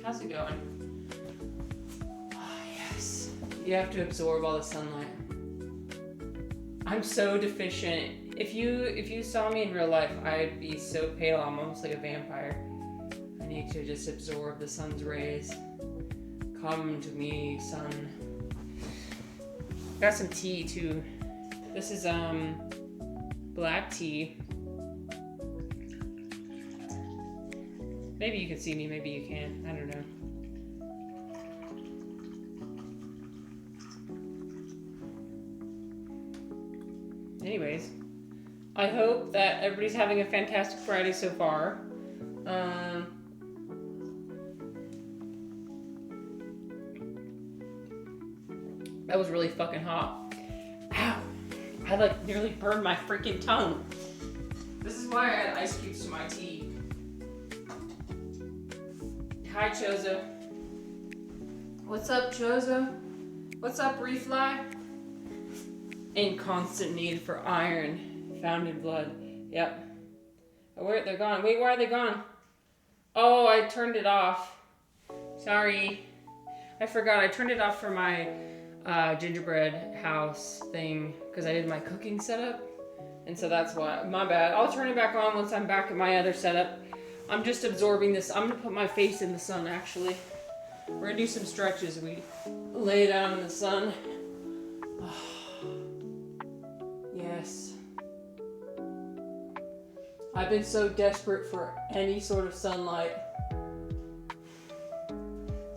How's it going? Oh, yes. You have to absorb all the sunlight. I'm so deficient. If you saw me in real life, I'd be so pale. I'm almost like a vampire. I need to just absorb the sun's rays. Come to me, sun. Got some tea too. This is black tea. Maybe you can see me, maybe you can't. I don't know. Anyways, I hope that everybody's having a fantastic Friday so far. That was really fucking hot. Ow! I like nearly burned my freaking tongue. This is why I add ice cubes to my tea. Hi, Chozo. What's up, Chozo? What's up, Refly? In constant need for iron, found in blood. Yep. Where they're gone? Wait, why are they gone? Oh, I turned it off. Sorry, I forgot. I turned it off for my gingerbread house thing because I did my cooking setup, and so that's why. My bad. I'll turn it back on once I'm back at my other setup. I'm just absorbing this. I'm gonna put my face in the sun. Actually, we're gonna do some stretches. We lay down in the sun. Yes. I've been so desperate for any sort of sunlight.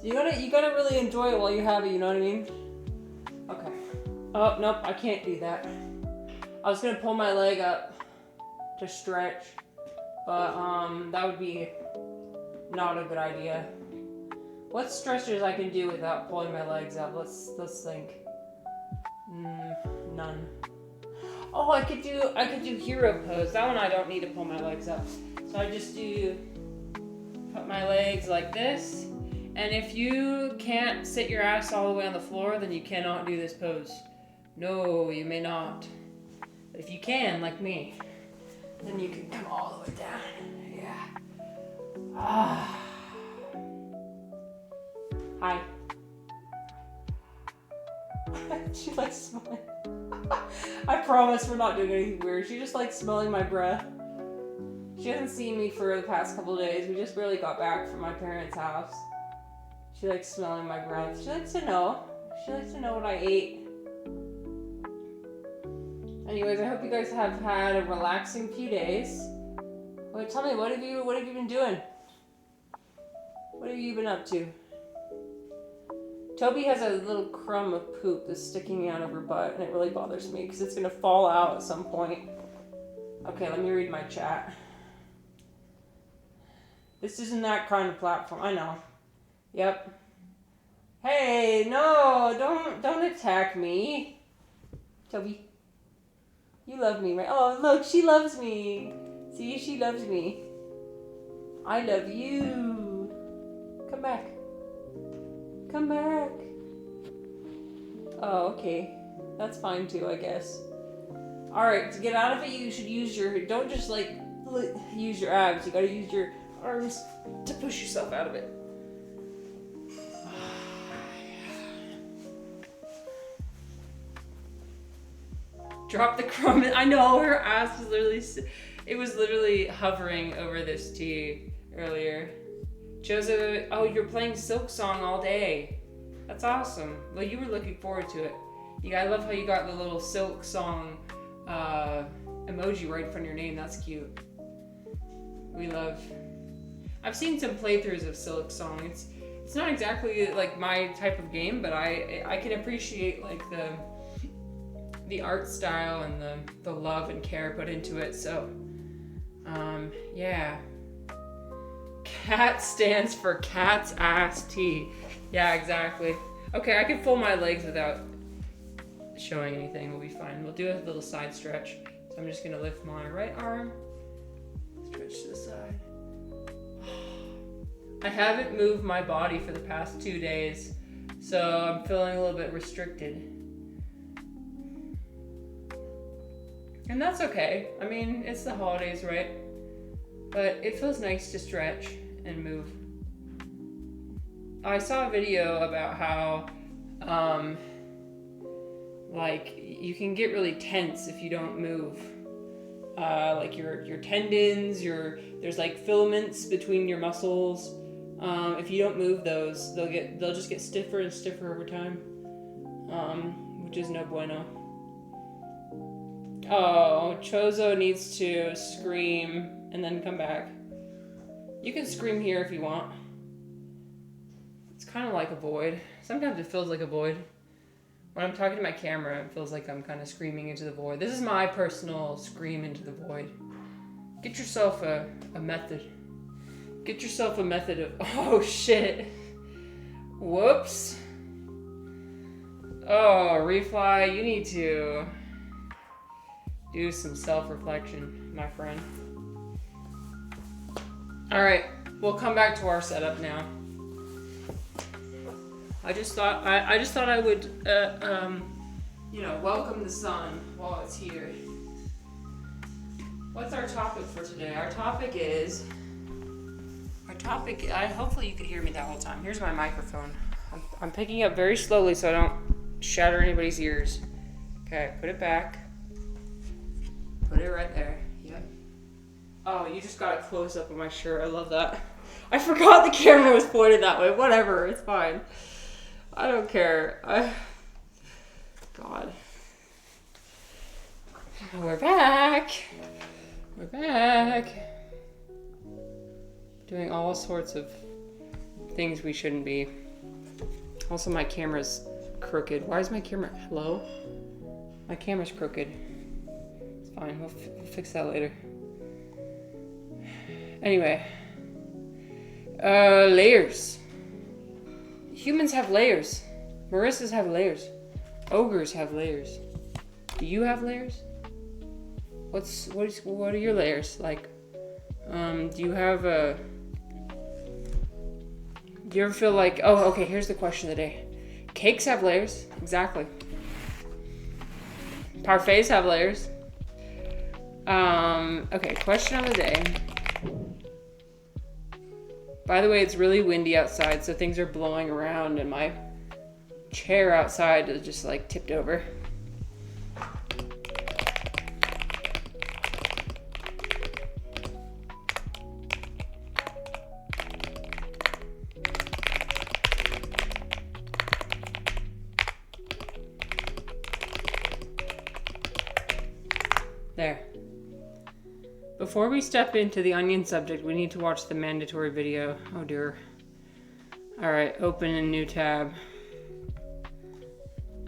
You gotta really enjoy it while you have it, you know what I mean? Okay. Oh, nope, I can't do that. I was gonna pull my leg up to stretch, but that would be not a good idea. What stretches I can do without pulling my legs up? Let's think. None. Oh, I could do hero pose. That one I don't need to pull my legs up. So I just put my legs like this. And if you can't sit your ass all the way on the floor, then you cannot do this pose. No, you may not. But if you can, like me, then you can come all the way down. Yeah. Ah. Hi. She likes smelling. I promise we're not doing anything weird. She just likes smelling my breath. She hasn't seen me for the past couple of days. We just barely got back from my parents' house. She likes smelling my breath. She likes to know. She likes to know what I ate. Anyways, I hope you guys have had a relaxing few days. Wait, tell me, what have you been doing? What have you been up to? Toby has a little crumb of poop that's sticking out of her butt, and it really bothers me because it's gonna fall out at some point. Okay, let me read my chat. This isn't that kind of platform. I know. Yep. Hey, no, don't attack me. Toby. You love me, right? Oh, look, she loves me. See, she loves me. I love you. Come back. Come back. Oh, okay. That's fine too, I guess. Alright, to get out of it, you should use don't just like use your abs. You gotta use your arms to push yourself out of it. Drop the crumb. I know, her ass was literally hovering over this tea earlier. Joseph, oh, you're playing Silk Song all day. That's awesome. Well, you were looking forward to it. Yeah, I love how you got the little Silk Song emoji right in front of your name. That's cute. I've seen some playthroughs of Silk Song. It's not exactly like my type of game, but I can appreciate like the art style and the love and care put into it. So, yeah. CAT stands for cat's ass tea. Yeah, exactly. Okay, I can fold my legs without showing anything. We'll be fine. We'll do a little side stretch. So I'm just gonna lift my right arm, stretch to the side. I haven't moved my body for the past 2 days, so I'm feeling a little bit restricted. And that's okay. I mean, it's the holidays, right? But it feels nice to stretch and move. I saw a video about how, like, you can get really tense if you don't move. Like your tendons, there's like filaments between your muscles. If you don't move those, they'll just get stiffer and stiffer over time. Which is no bueno. Oh, Chozo needs to scream and then come back. You can scream here if you want. It's kind of like a void. Sometimes it feels like a void. When I'm talking to my camera, it feels like I'm kind of screaming into the void. This is my personal scream into the void. Get yourself a method. Get yourself a method of... Oh, shit. Whoops. Oh, Refly, you need to do some self-reflection, my friend. Alright, we'll come back to our setup now. I just thought I would, welcome the sun while it's here. What's our topic for today? Hopefully you could hear me that whole time. Here's my microphone. I'm picking up very slowly so I don't shatter anybody's ears. Okay, put it back. Put it right there. Yep. Oh, you just got a close up of my shirt. I love that. I forgot the camera was pointed that way. Whatever, it's fine. I don't care. God. We're back. We're back. Doing all sorts of things we shouldn't be. Also, my camera's crooked. Why is my camera... Hello? My camera's crooked. It's fine. We'll fix that later. Anyway. Layers. Humans have layers. Marissas have layers. Ogres have layers. Do you have layers? What are your layers like? Do you have a... Do you ever feel like... Oh, okay, here's the question of the day. Cakes have layers. Exactly. Parfaits have layers. Okay, question of the day. By the way, it's really windy outside, so things are blowing around, and my chair outside is just like tipped over. There. Before we step into the onion subject, we need to watch the mandatory video. Oh dear. Alright, open a new tab.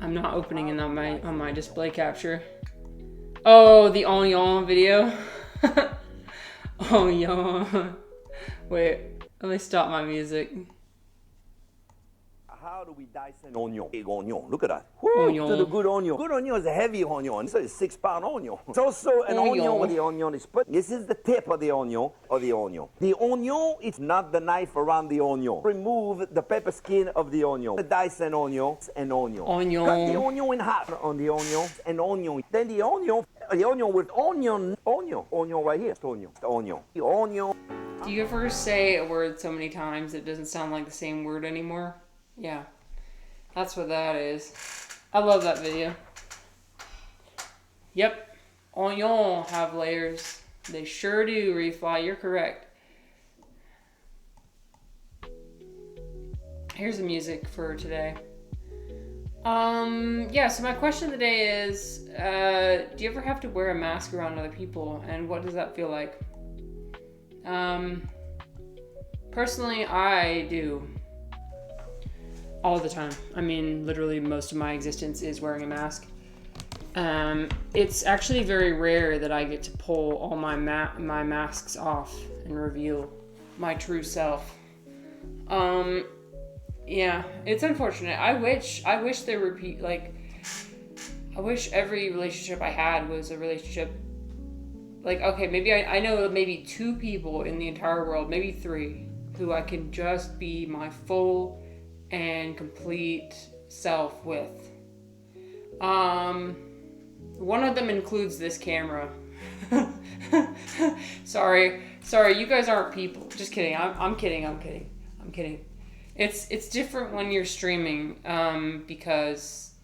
I'm not opening it on my display capture. Oh, the onion video. Onion. Wait, let me stop my music. How do we dice an onion? Big onion. Look at that. Onion. To the good onion. Good onion is a heavy onion. This is a 6-pound onion. It's also an onion where the onion is put. This is the tip of the onion. The onion is not the knife around the onion. Remove the pepper skin of the onion. Dice an onion. An onion. Onion. Cut the onion in half on the onion. An onion. Then the onion with onion. Onion right here. Onion. The onion. Do you ever say a word so many times it doesn't sound like the same word anymore? Yeah, that's what that is. I love that video. Yep, onions have layers. They sure do, Refly. You're correct. Here's the music for today. Yeah, so my question of the day is, do you ever have to wear a mask around other people, and what does that feel like? Personally, I do. All the time. I mean, literally most of my existence is wearing a mask. It's actually very rare that I get to pull all my masks off and reveal my true self. Yeah, it's unfortunate. I wish there were I wish every relationship I had was a relationship like, okay, maybe I know maybe 2 people in the entire world, maybe 3, who I can just be my full and complete self with. One of them includes this camera. Sorry, you guys aren't people. Just kidding. I'm kidding. It's different when you're streaming, because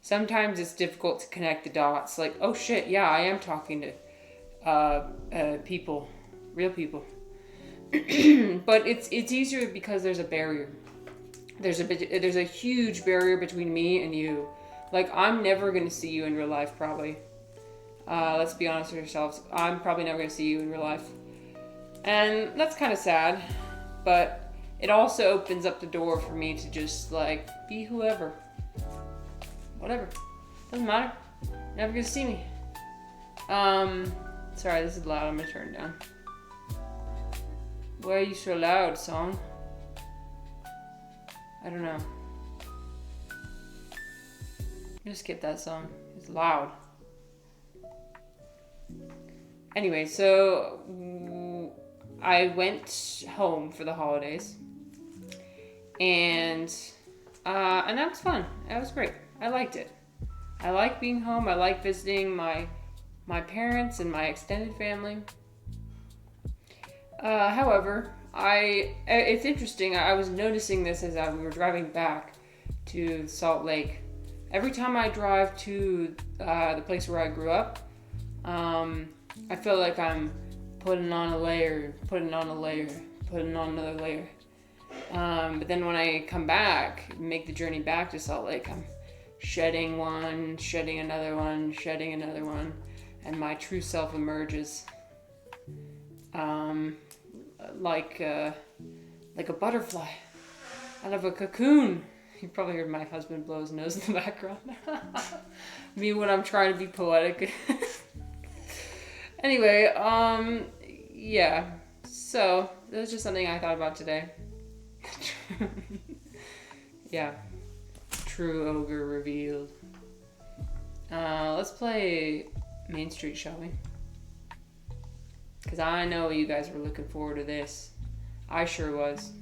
sometimes it's difficult to connect the dots. Like, oh shit, yeah, I am talking to people, real people. But it's easier because there's a barrier. There's a huge barrier between me and you. Like, I'm never gonna see you in real life, probably. Let's be honest with ourselves. I'm probably never gonna see you in real life, and that's kind of sad. But it also opens up the door for me to just like be whoever, whatever. Doesn't matter. Never gonna see me. Sorry, this is loud. I'm gonna turn it down. Why are you so loud, song? I don't know. I'm gonna skip that song. It's loud. Anyway, so I went home for the holidays, and that was fun. That was great. I liked it. I like being home. I like visiting my parents and my extended family. However, it's interesting. I was noticing this as we were driving back to Salt Lake. Every time I drive to the place where I grew up, I feel like I'm putting on a layer, putting on another layer. But then when I come back, make the journey back to Salt Lake, I'm shedding one, shedding another one, shedding another one, and my true self emerges. Like a butterfly out of a cocoon. You probably heard my husband blow his nose in the background. Me when I'm trying to be poetic. Anyway, yeah. So, that was just something I thought about today. Yeah. True ogre revealed. Let's play Main Street, shall we? Because I know you guys were looking forward to this. I sure was.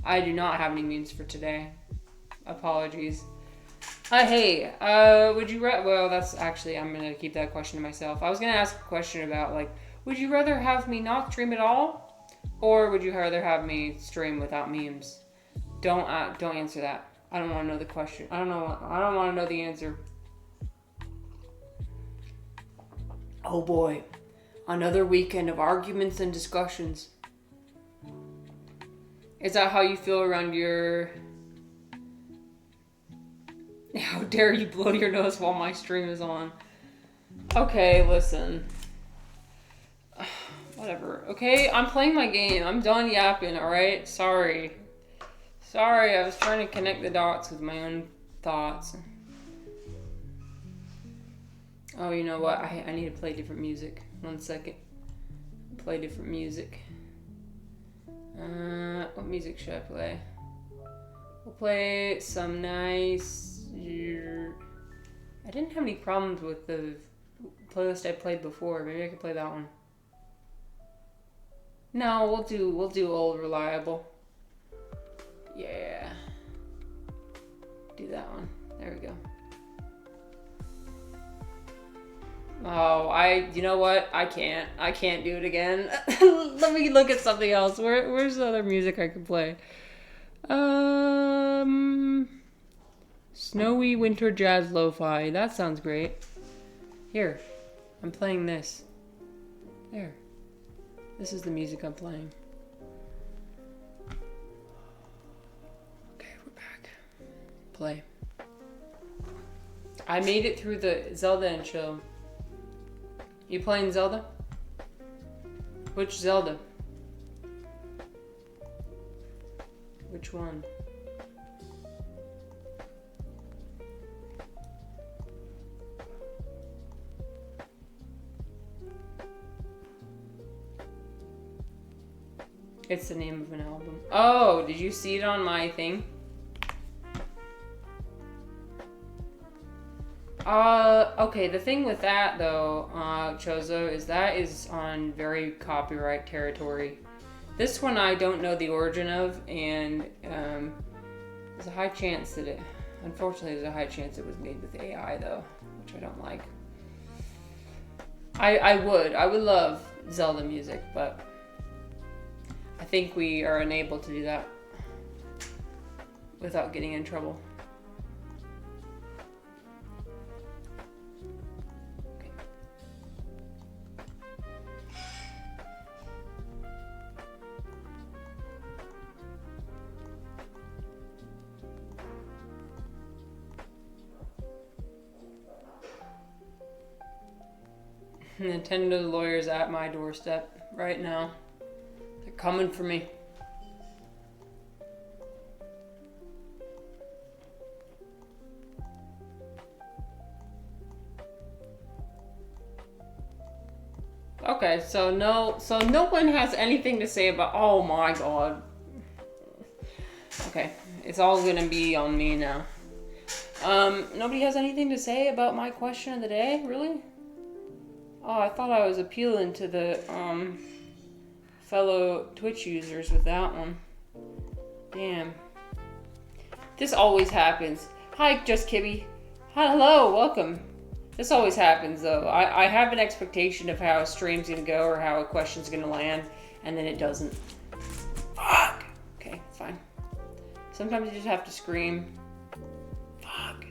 I do not have any memes for today. Apologies. Hey, would you well, that's actually, I'm going to keep that question to myself. I was going to ask a question about, like, would you rather have me not stream at all? Or would you rather have me stream without memes? Don't answer that. I don't want to know the question. I don't want to know the answer. Oh boy. Another weekend of arguments and discussions. Is that how you feel around your... How dare you blow your nose while my stream is on? Okay, listen. Whatever. Okay, I'm playing my game. I'm done yapping, alright? Sorry, I was trying to connect the dots with my own thoughts. Oh, you know what? I need to play different music. 1 second. Play different music. What music should I play? We'll play some nice... I didn't have any problems with the playlist I played before. Maybe I could play that one. No, we'll do Old Reliable. Yeah. Do that one. There we go. Oh, you know what? I can't do it again. Let me look at something else. Where's the other music I could play? Snowy winter jazz lo-fi. That sounds great. Here, I'm playing this. There. This is the music I'm playing. Okay, we're back. Play. I made it through the Zelda and chill. You playing Zelda? Which Zelda? Which one? It's the name of an album. Oh, did you see it on my thing? Okay, the thing with that though, Chozo, is that is on very copyright territory. This one I don't know the origin of, and there's a high chance that unfortunately there's a high chance it was made with AI though, which I don't like. I would love Zelda music, but I think we are unable to do that. without getting in trouble. Nintendo lawyers at my doorstep right now. They're coming for me. Okay, so no one has anything to say about, oh my god. Okay, it's all gonna be on me now. Nobody has anything to say about my question of the day, really? Oh, I thought I was appealing to the fellow Twitch users with that one. Damn. This always happens. Hi, Just Kibby. Hello, welcome. This always happens, though. I have an expectation of how a stream's gonna go or how a question's gonna land, and then it doesn't. Fuck! Okay, it's fine. Sometimes you just have to scream. Fuck.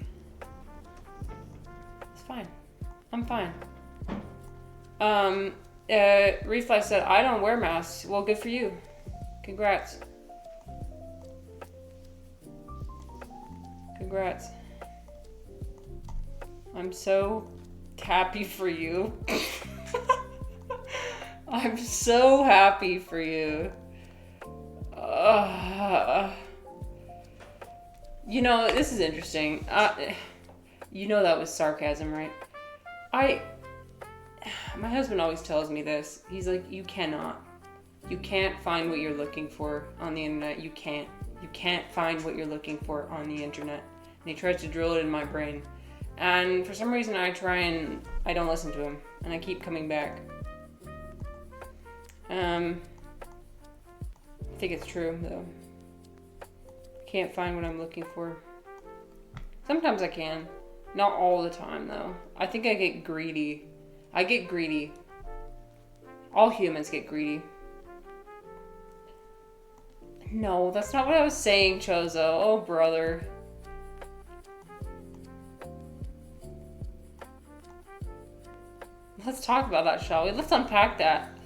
It's fine. I'm fine. Reflex said, I don't wear masks. Well, good for you. Congrats. Congrats. I'm so happy for you. I'm so happy for you. You know, this is interesting. You know that was sarcasm, right? My husband always tells me this. He's like, you can't find what you're looking for on the internet. You can't find what you're looking for on the internet. And he tries to drill it in my brain. And for some reason I don't listen to him. And I keep coming back. I think it's true, though. I can't find what I'm looking for. Sometimes I can. Not all the time, though. I think I get greedy. I get greedy. All humans get greedy. No, that's not what I was saying, Chozo. Oh, brother. Let's talk about that, shall we? Let's unpack that.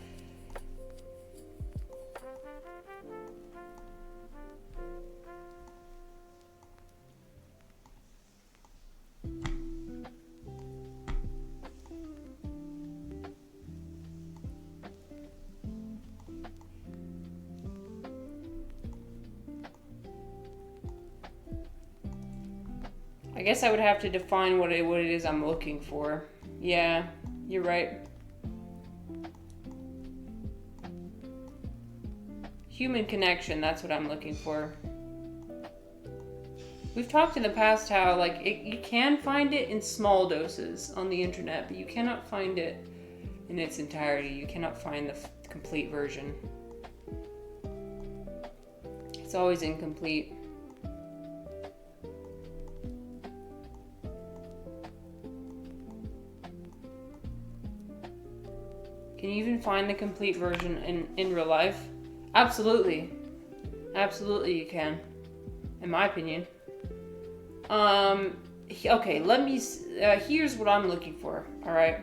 I guess I would have to define what it is I'm looking for. Yeah, you're right. Human connection, that's what I'm looking for. We've talked in the past how, like, you can find it in small doses on the internet, but you cannot find it in its entirety. You cannot find the complete version. It's always incomplete. Can you even find the complete version in real life? Absolutely. Absolutely you can. In my opinion. Okay, let me... here's what I'm looking for, alright?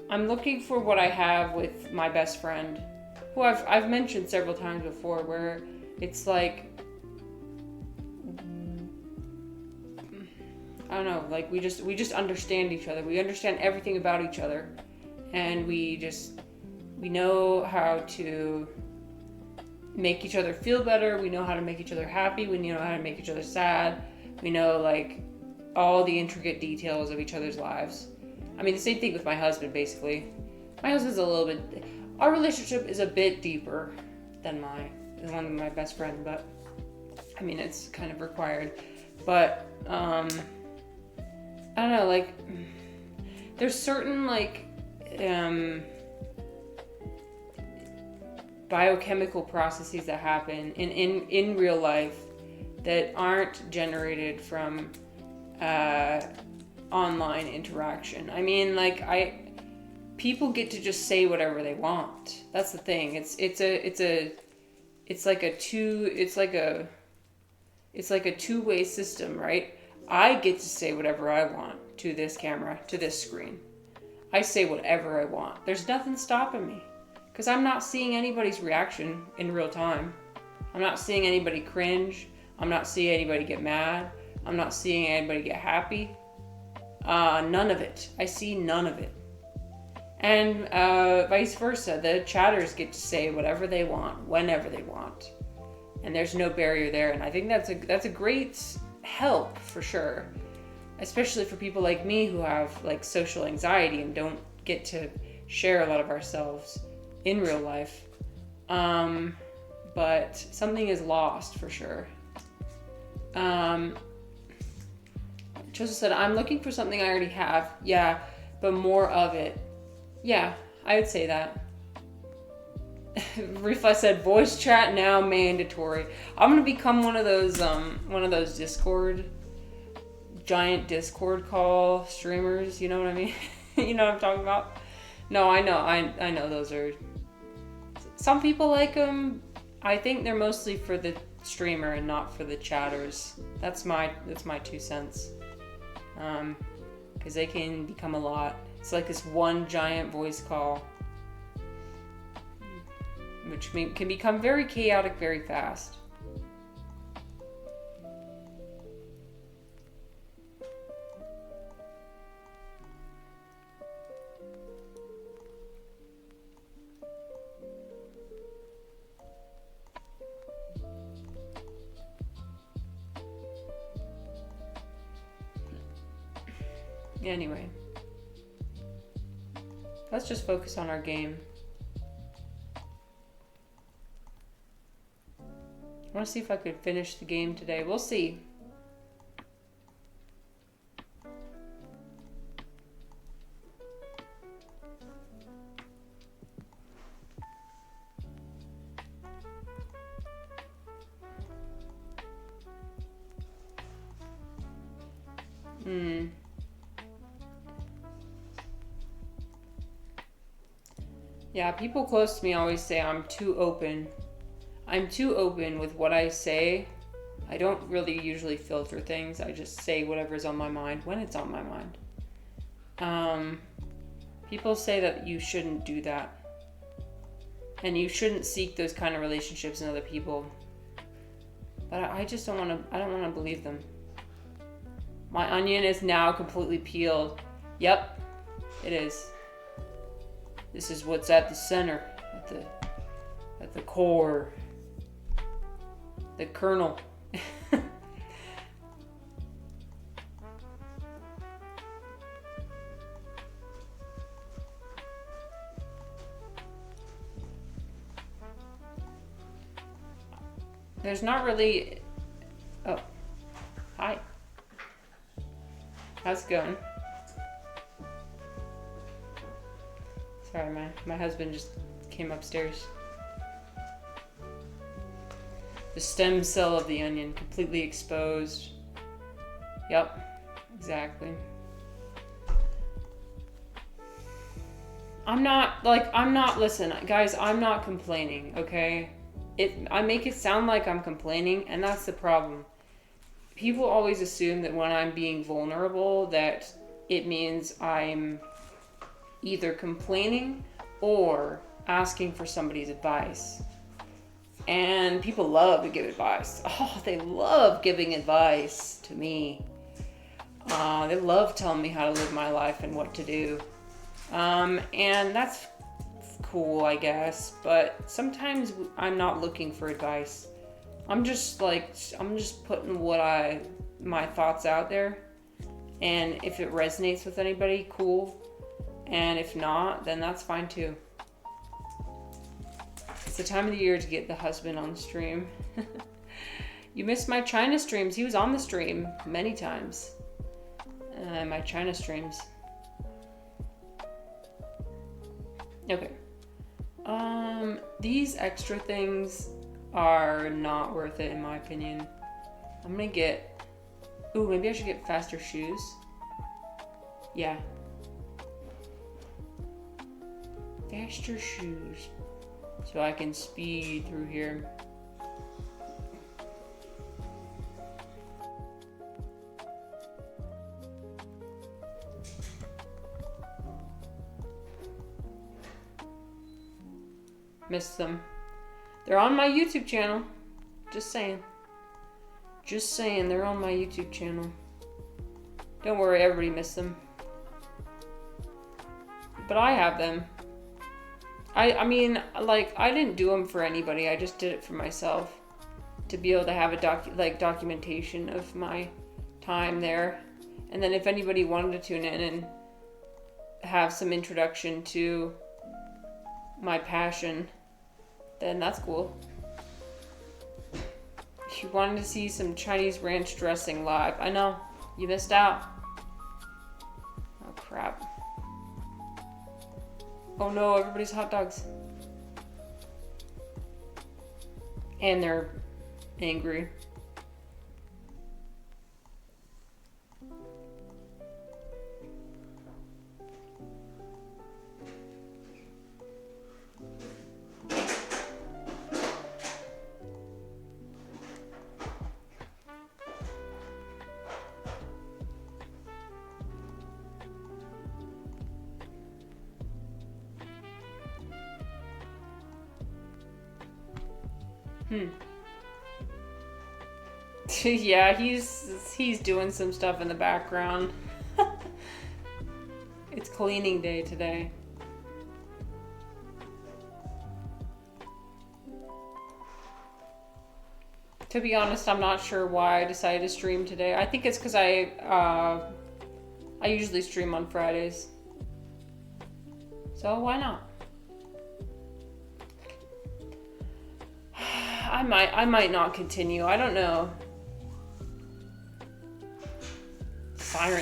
I'm looking for what I have with my best friend, who I've mentioned several times before, where it's like... I don't know, like we just understand each other. We understand everything about each other. And we know how to make each other feel better. We know how to make each other happy. We know how to make each other sad. We know, like, all the intricate details of each other's lives. I mean, the same thing with my husband, basically. My husband's a little bit... Our relationship is a bit deeper than the one with my best friend, but... I mean, it's kind of required. But, I don't know, like... There's certain, like... biochemical processes that happen in real life that aren't generated from online interaction. I mean, like, people get to just say whatever they want. That's the thing. It's like a two-way system, right? I get to say whatever I want to this camera, to this screen. I say whatever I want. There's nothing stopping me, because I'm not seeing anybody's reaction in real time. I'm not seeing anybody cringe. I'm not seeing anybody get mad. I'm not seeing anybody get happy. None of it. I see none of it. And vice versa. The chatters get to say whatever they want, whenever they want. And there's no barrier there. And I think that's a great help for sure. Especially for people like me who have like social anxiety and don't get to share a lot of ourselves in real life. But something is lost for sure. Joseph said, I'm looking for something I already have. Yeah, but more of it. Yeah, I would say that. Rifa said, voice chat now mandatory. I'm gonna become one of those giant Discord call streamers. You know what I mean? You know what I'm talking about? No, I know those are. Some people like them. I think they're mostly for the streamer and not for the chatters. That's my 2 cents. Because they can become a lot. It's like this one giant voice call, which can become very chaotic very fast. Anyway, let's just focus on our game. I want to see if I could finish the game today. We'll see. Yeah, people close to me always say I'm too open. I'm too open with what I say. I don't really usually filter things. I just say whatever's on my mind when it's on my mind. People say that you shouldn't do that. And you shouldn't seek those kind of relationships in other people. But I just don't want to believe them. My onion is now completely peeled. Yep, it is. This is what's at the center, at the core, the kernel. There's not really. Oh, hi. How's it going? Sorry, my husband just came upstairs. The stem cell of the onion completely exposed. Yep, exactly. Listen, guys, I'm not complaining, okay? I make it sound like I'm complaining, and that's the problem. People always assume that when I'm being vulnerable, that it means I'm either complaining or asking for somebody's advice. And people love to give advice. Oh, they love giving advice to me. They love telling me how to live my life and what to do. And that's cool, I guess. But sometimes I'm not looking for advice. I'm just putting my thoughts out there. And if it resonates with anybody, cool. And if not, then that's fine too. It's the time of the year to get the husband on the stream. You missed my China streams. He was on the stream many times. My China streams. Okay. These extra things are not worth it in my opinion. I'm gonna get... Ooh, maybe I should get faster shoes. Yeah. extra shoes so I can speed through here. Missed them. They're on my YouTube channel. Just saying. Just saying, they're on my YouTube channel. Don't worry, everybody missed them. But I have them. I mean, like, I didn't do them for anybody. I just did it for myself. To be able to have a documentation of my time there. And then if anybody wanted to tune in and have some introduction to my passion, then that's cool. If you wanted to see some Chinese ranch dressing live, I know, you missed out. Oh crap. Oh no, everybody's hot dogs. And they're angry. Yeah, he's doing some stuff in the background. It's cleaning day today. To be honest, I'm not sure why I decided to stream today. I think it's because I usually stream on Fridays. So why not? I might not continue. I don't know.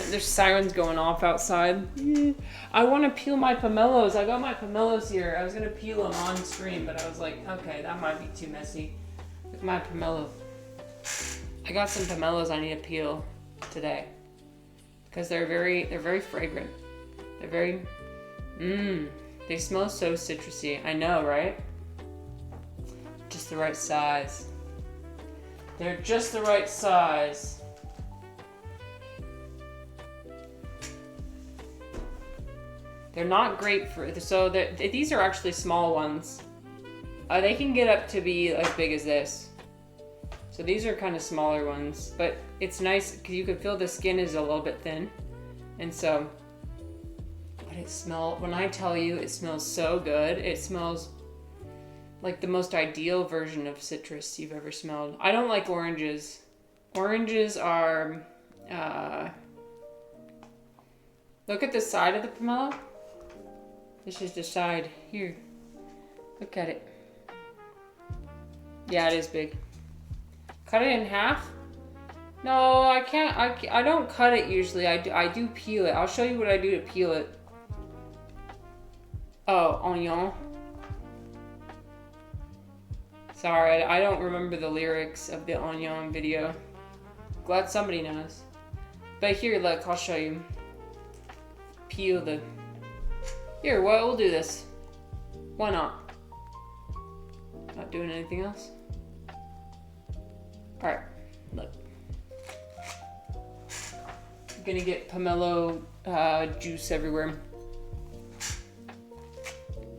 There's sirens going off outside. I want to peel my pomelos. I got my pomelos here. I was gonna peel them on stream, but I was like, okay, that might be too messy. Look at my pomelo. I got some pomelos I need to peel today because they're very fragrant. They're very they smell so citrusy. I know, right? Just the right size. They're just the right size. They're not grapefruit, so these are actually small ones. They can get up to be as big as this. So these are kind of smaller ones, but it's nice because you can feel the skin is a little bit thin. And so, but it smells, when I tell you it smells so good, it smells like the most ideal version of citrus you've ever smelled. I don't like oranges. Oranges are, look at the side of the pomelo. This is the side. Here. Look at it. Yeah, it is big. Cut it in half? No, I can't. I don't cut it usually. I do peel it. I'll show you what I do to peel it. Oh, onion. Sorry, I don't remember the lyrics of the onion video. Glad somebody knows. But here, look, I'll show you. Peel the... Here, we'll do this. Why not? Not doing anything else? Alright, look. I'm gonna get pomelo juice everywhere.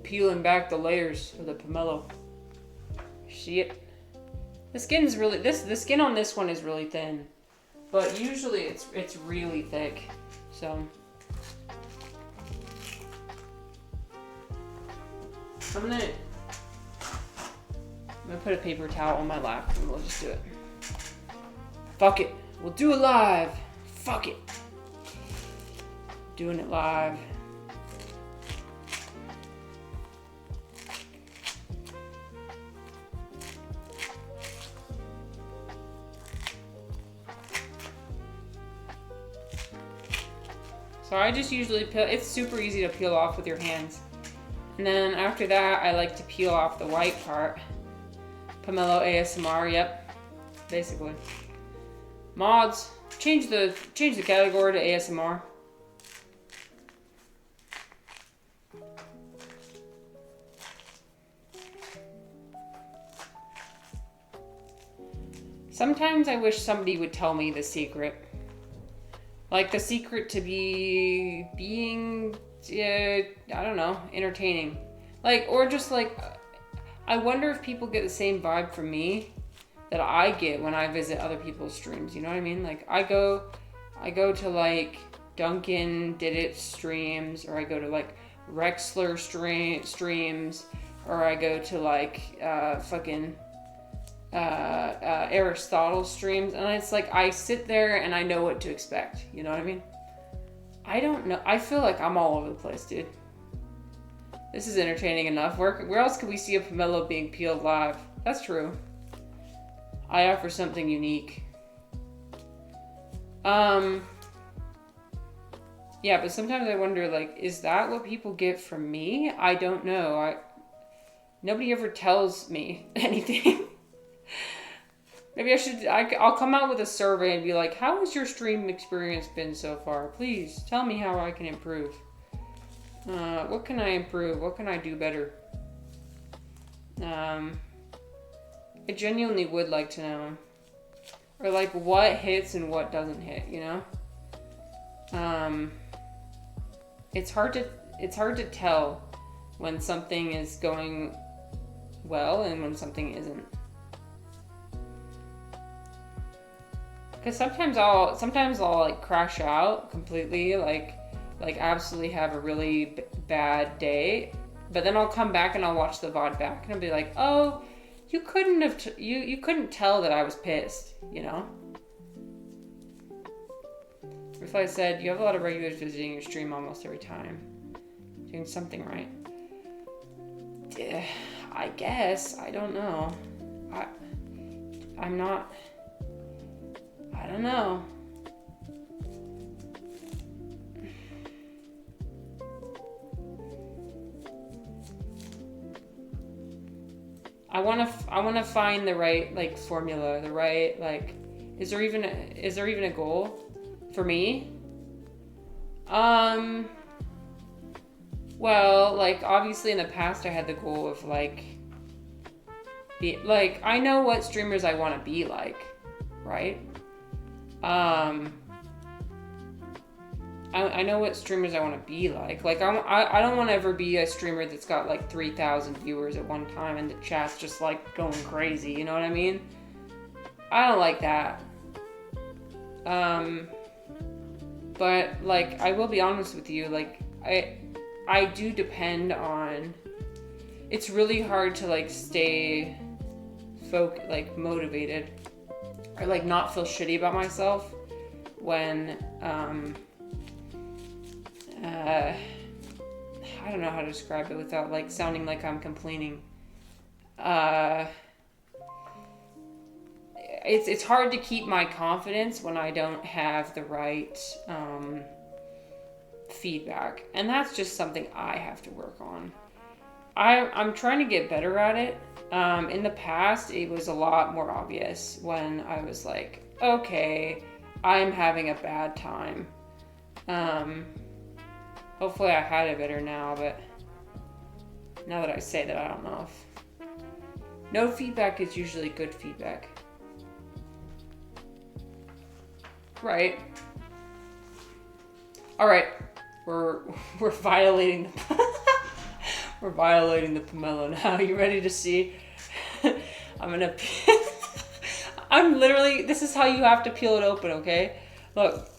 Peeling back the layers of the pomelo. See it? The skin's really, the skin on this one is really thin. But usually it's really thick. So I'm gonna put a paper towel on my lap and we'll just do it. Fuck it. We'll do it live. Fuck it. Doing it live. So I just usually peel, it's super easy to peel off with your hands. And then after that, I like to peel off the white part. Pomelo ASMR, yep, basically. Mods, change the category to ASMR. Sometimes I wish somebody would tell me the secret. Like the secret to being, I don't know, entertaining. Like, or just like, I wonder if people get the same vibe from me that I get when I visit other people's streams. You know what I mean? Like I go to like Duncan Did It streams, or I go to like Rexler streams, or I go to like Aristotle streams, and it's like I sit there and I know what to expect. You know what I mean? I don't know. I feel like I'm all over the place, dude. This is entertaining enough. Where else could we see a pomelo being peeled live? That's true. I offer something unique. Yeah, but sometimes I wonder, like, is that what people get from me? I don't know. Nobody ever tells me anything. Maybe I'll come out with a survey and be like, how has your stream experience been so far? Please tell me how I can improve. What can I improve? What can I do better? I genuinely would like to know. Or like what hits and what doesn't hit, you know? It's hard to tell when something is going well and when something isn't. Because sometimes I'll like crash out completely, like absolutely have a really bad day, but then I'll come back and I'll watch the VOD back and I'll be like, oh, you couldn't have you couldn't tell that I was pissed, you know? If I said, you have a lot of regulars visiting your stream almost every time. Doing something right. I guess. I don't know. I'm not... I don't know. I want to find the right like formula, the right like is there even a goal for me? Well, like obviously in the past I had the goal of like I know what streamers I want to be like, right? I know what streamers I want to be like. Like I don't want to ever be a streamer that's got like 3,000 viewers at one time and the chat's just like going crazy. You know what I mean? I don't like that. But like I will be honest with you. Like I do depend on. It's really hard to like stay motivated or like not feel shitty about myself when I don't know how to describe it without like sounding like I'm complaining. It's hard to keep my confidence when I don't have the right feedback, and that's just something I have to work on. I'm trying to get better at it. In the past, it was a lot more obvious when I was like, okay, I'm having a bad time. Hopefully I had it better now, but now that I say that, I don't know if... No feedback is usually good feedback. Right. Alright. We're violating the... We're violating the pomelo now. You ready to see? I'm gonna... I'm literally... This is how you have to peel it open, okay? Look.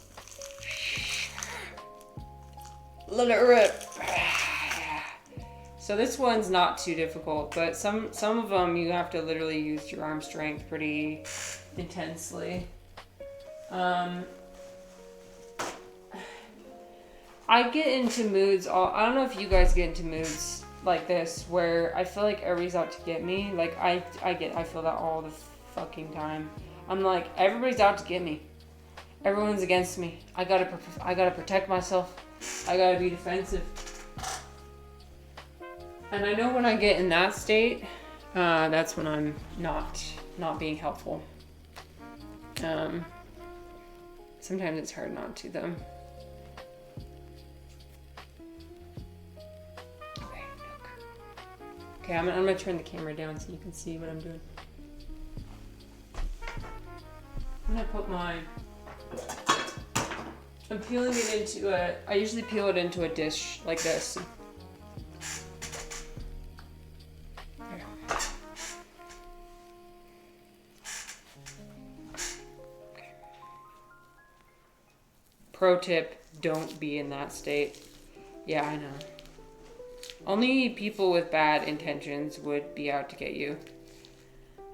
Let it rip. So this one's not too difficult, but some of them you have to literally use your arm strength pretty intensely. I get into moods. I don't know if you guys get into moods like this where I feel like everybody's out to get me. Like I feel that all the fucking time. I'm like, everybody's out to get me. Everyone's against me. I gotta protect myself. I gotta be defensive. And I know when I get in that state, that's when I'm not being helpful. Sometimes it's hard not to, though. Okay, look. Okay, I'm gonna turn the camera down so you can see what I'm doing. I'm gonna put I'm peeling it into I usually peel it into a dish like this. Pro tip, don't be in that state. Yeah, I know. Only people with bad intentions would be out to get you.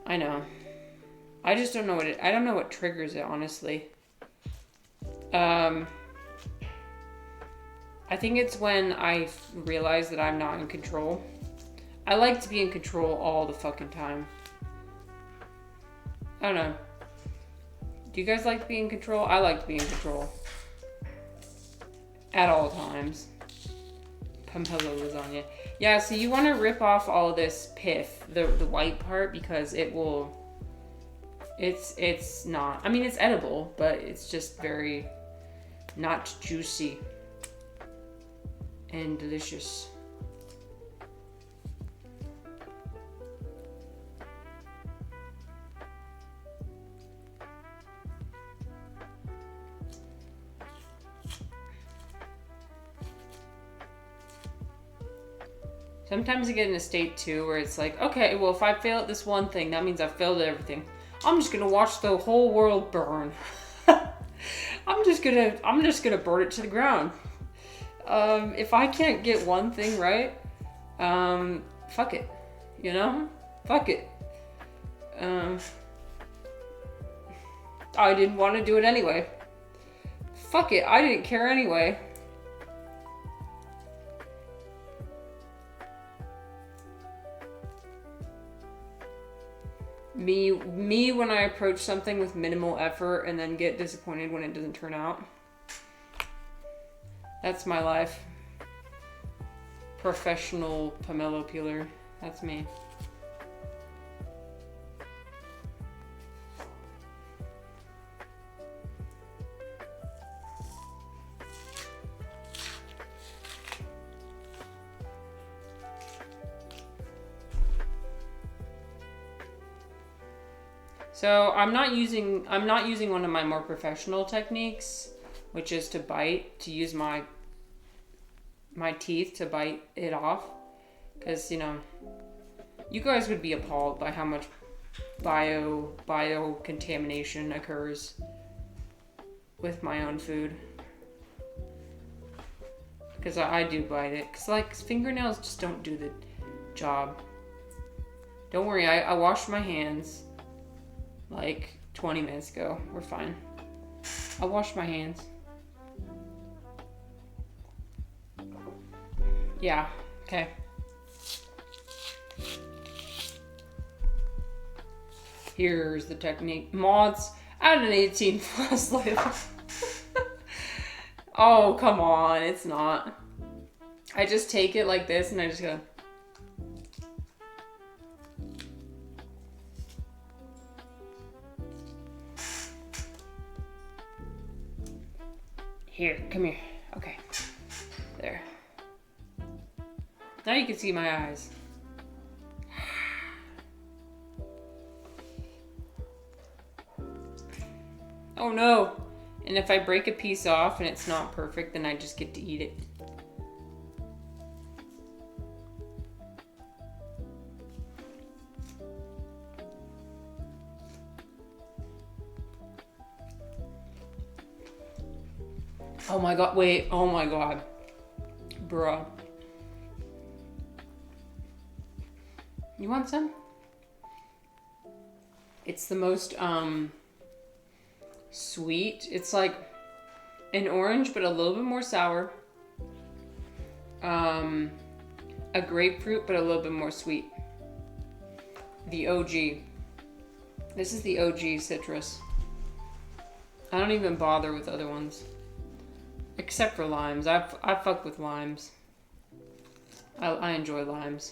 I know. I just don't know I don't know what triggers it, honestly. I think it's when I realize that I'm not in control. I like to be in control all the fucking time. I don't know. Do you guys like to be in control? I like to be in control. At all times. Pomelo lasagna. Yeah, so you want to rip off all of this pith, the white part, because it will... It's not... I mean, it's edible, but it's just very not juicy and delicious. Sometimes I get in a state too where it's like, okay, well, if I fail at this one thing, that means I've failed at everything. I'm just gonna watch the whole world burn. I'm just gonna burn it to the ground. If I can't get one thing right, fuck it, you know? Fuck it. I didn't want to do it anyway. Fuck it, I didn't care anyway. Me when I approach something with minimal effort and then get disappointed when it doesn't turn out. That's my life. Professional pomelo peeler. That's me. So I'm not using one of my more professional techniques, which is to use my teeth to bite it off, because you know, you guys would be appalled by how much bio contamination occurs with my own food, because I do bite it, because like fingernails just don't do the job. Don't worry, I washed my hands like 20 minutes ago. We're fine. I washed my hands. Yeah, okay. Here's the technique. Mods, add an 18 plus label. Oh, come on, it's not. I just take it like this and I just go. Here, come here. Okay. There. Now you can see my eyes. Oh no! And if I break a piece off and it's not perfect, then I just get to eat it. Oh my god, wait, oh my god. Bruh. You want some? It's the most, sweet. It's like an orange, but a little bit more sour. A grapefruit, but a little bit more sweet. The OG. This is the OG citrus. I don't even bother with other ones. Except for limes. I fuck with limes. I enjoy limes.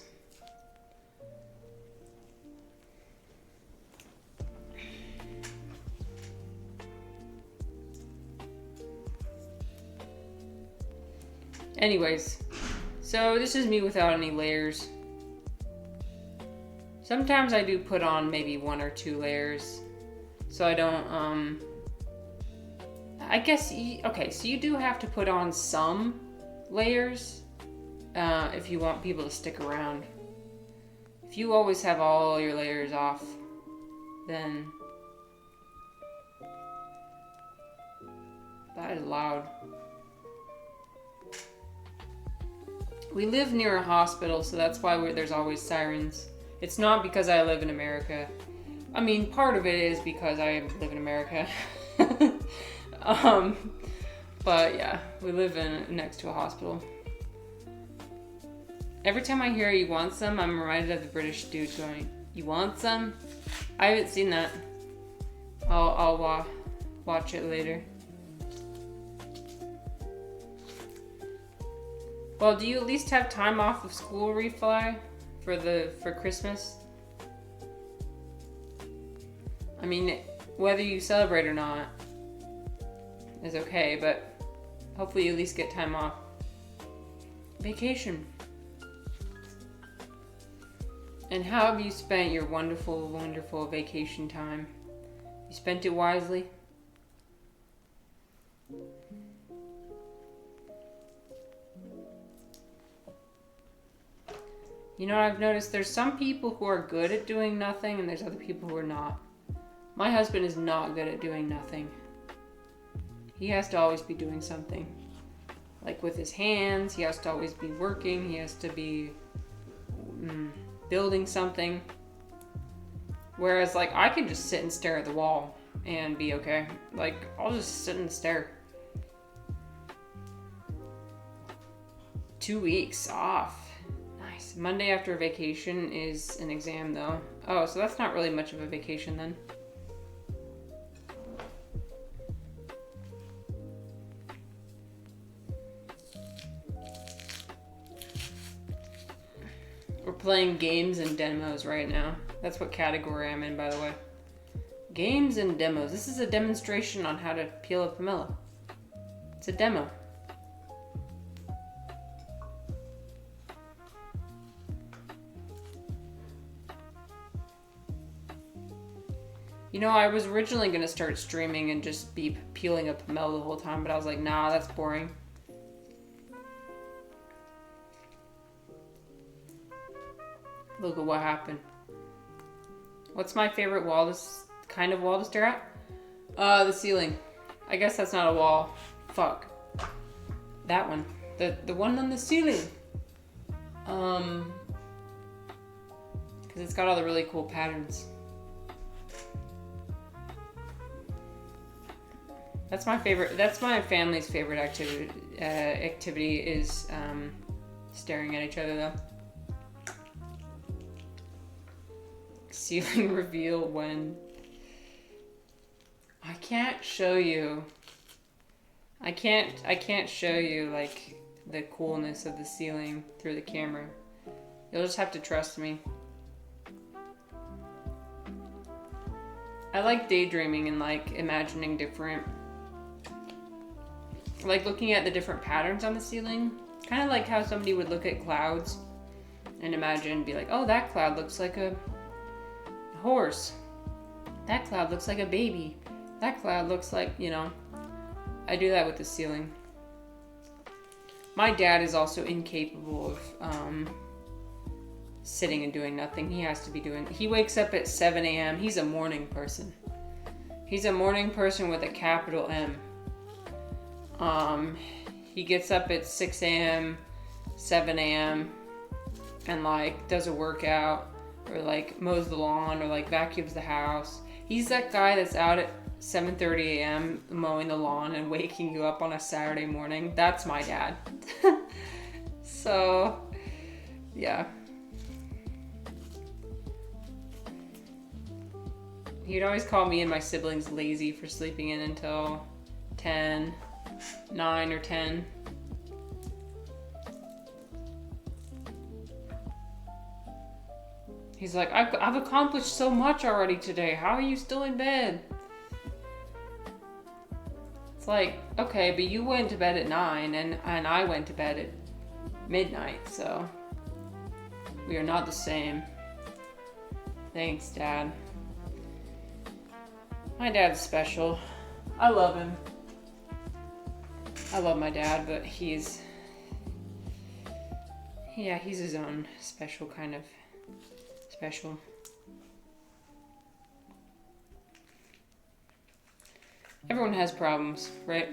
Anyways, so this is me without any layers. Sometimes I do put on maybe 1 or 2 layers. so I don't, I guess, okay, so you do have to put on some layers if you want people to stick around. If you always have all your layers off, then that is loud. We live near a hospital, so that's why there's always sirens. It's not because I live in America. I mean, part of it is because I live in America. But yeah, we live next to a hospital. Every time I hear "you want some," I'm reminded of the British dude going, "You want some?" I haven't seen that. I'll watch it later. Well, do you at least have time off of school, Refly, for Christmas? I mean, whether you celebrate or not is okay, but hopefully you at least get time off. Vacation. And how have you spent your wonderful, wonderful vacation time? You spent it wisely? You know, I've noticed there's some people who are good at doing nothing and there's other people who are not. My husband is not good at doing nothing. He has to always be doing something. Like with his hands, he has to always be working, he has to be building something. Whereas like I can just sit and stare at the wall and be okay. Like I'll just sit and stare. 2 weeks off. Nice. Monday after vacation is an exam though. Oh, so that's not really much of a vacation then. We're playing games and demos right now. That's what category I'm in, by the way. Games and demos. This is a demonstration on how to peel a pomelo. It's a demo. You know, I was originally going to start streaming and just be peeling a pomelo the whole time, but I was like, nah, that's boring. Look at what happened. What's my favorite kind of wall to stare at? The ceiling. I guess that's not a wall. Fuck. That one. The one on the ceiling. Because it's got all the really cool patterns. That's my favorite. That's my family's favorite activity is staring at each other though. Ceiling reveal when I can't show you. I can't show you like the coolness of the ceiling through the camera. You'll just have to trust me. I like daydreaming and like imagining different, like looking at the different patterns on the ceiling. Kind of like how somebody would look at clouds and imagine, be like, oh, that cloud looks like a horse. That cloud looks like a baby. That cloud looks like, you know. I do that with the ceiling. My dad is also incapable of sitting and doing nothing. He has to be doing. He wakes up at 7 a.m. He's a morning person. He's a morning person with a capital M. He gets up at 6 a.m., 7 a.m. and like does a workout or like mows the lawn or like vacuums the house. He's that guy that's out at 7:30 a.m. mowing the lawn and waking you up on a Saturday morning. That's my dad. So, yeah. He'd always call me and my siblings lazy for sleeping in until 9 or 10. He's like, I've accomplished so much already today. How are you still in bed? It's like, okay, but you went to bed at 9 and I went to bed at midnight, so we are not the same. Thanks, Dad. My dad's special. I love him. I love my dad, but he's his own special kind of special. Everyone has problems, right?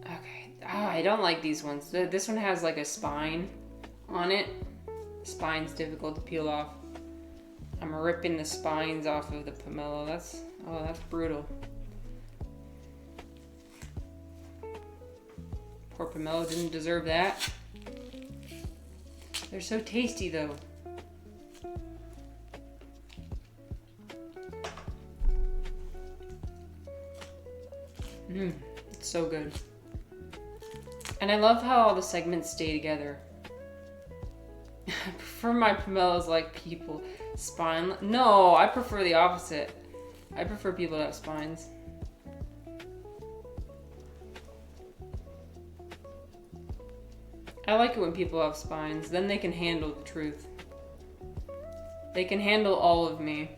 Okay. I don't like these ones. This one has like a spine on it. Spine's difficult to peel off. I'm ripping the spines off of the pomelo. That's brutal. Poor pomelo didn't deserve that. They're so tasty though. It's so good. And I love how all the segments stay together. I prefer my pomelos like people. Spine. No, I prefer the opposite. I prefer people that have spines. I like it when people have spines. Then they can handle the truth. They can handle all of me.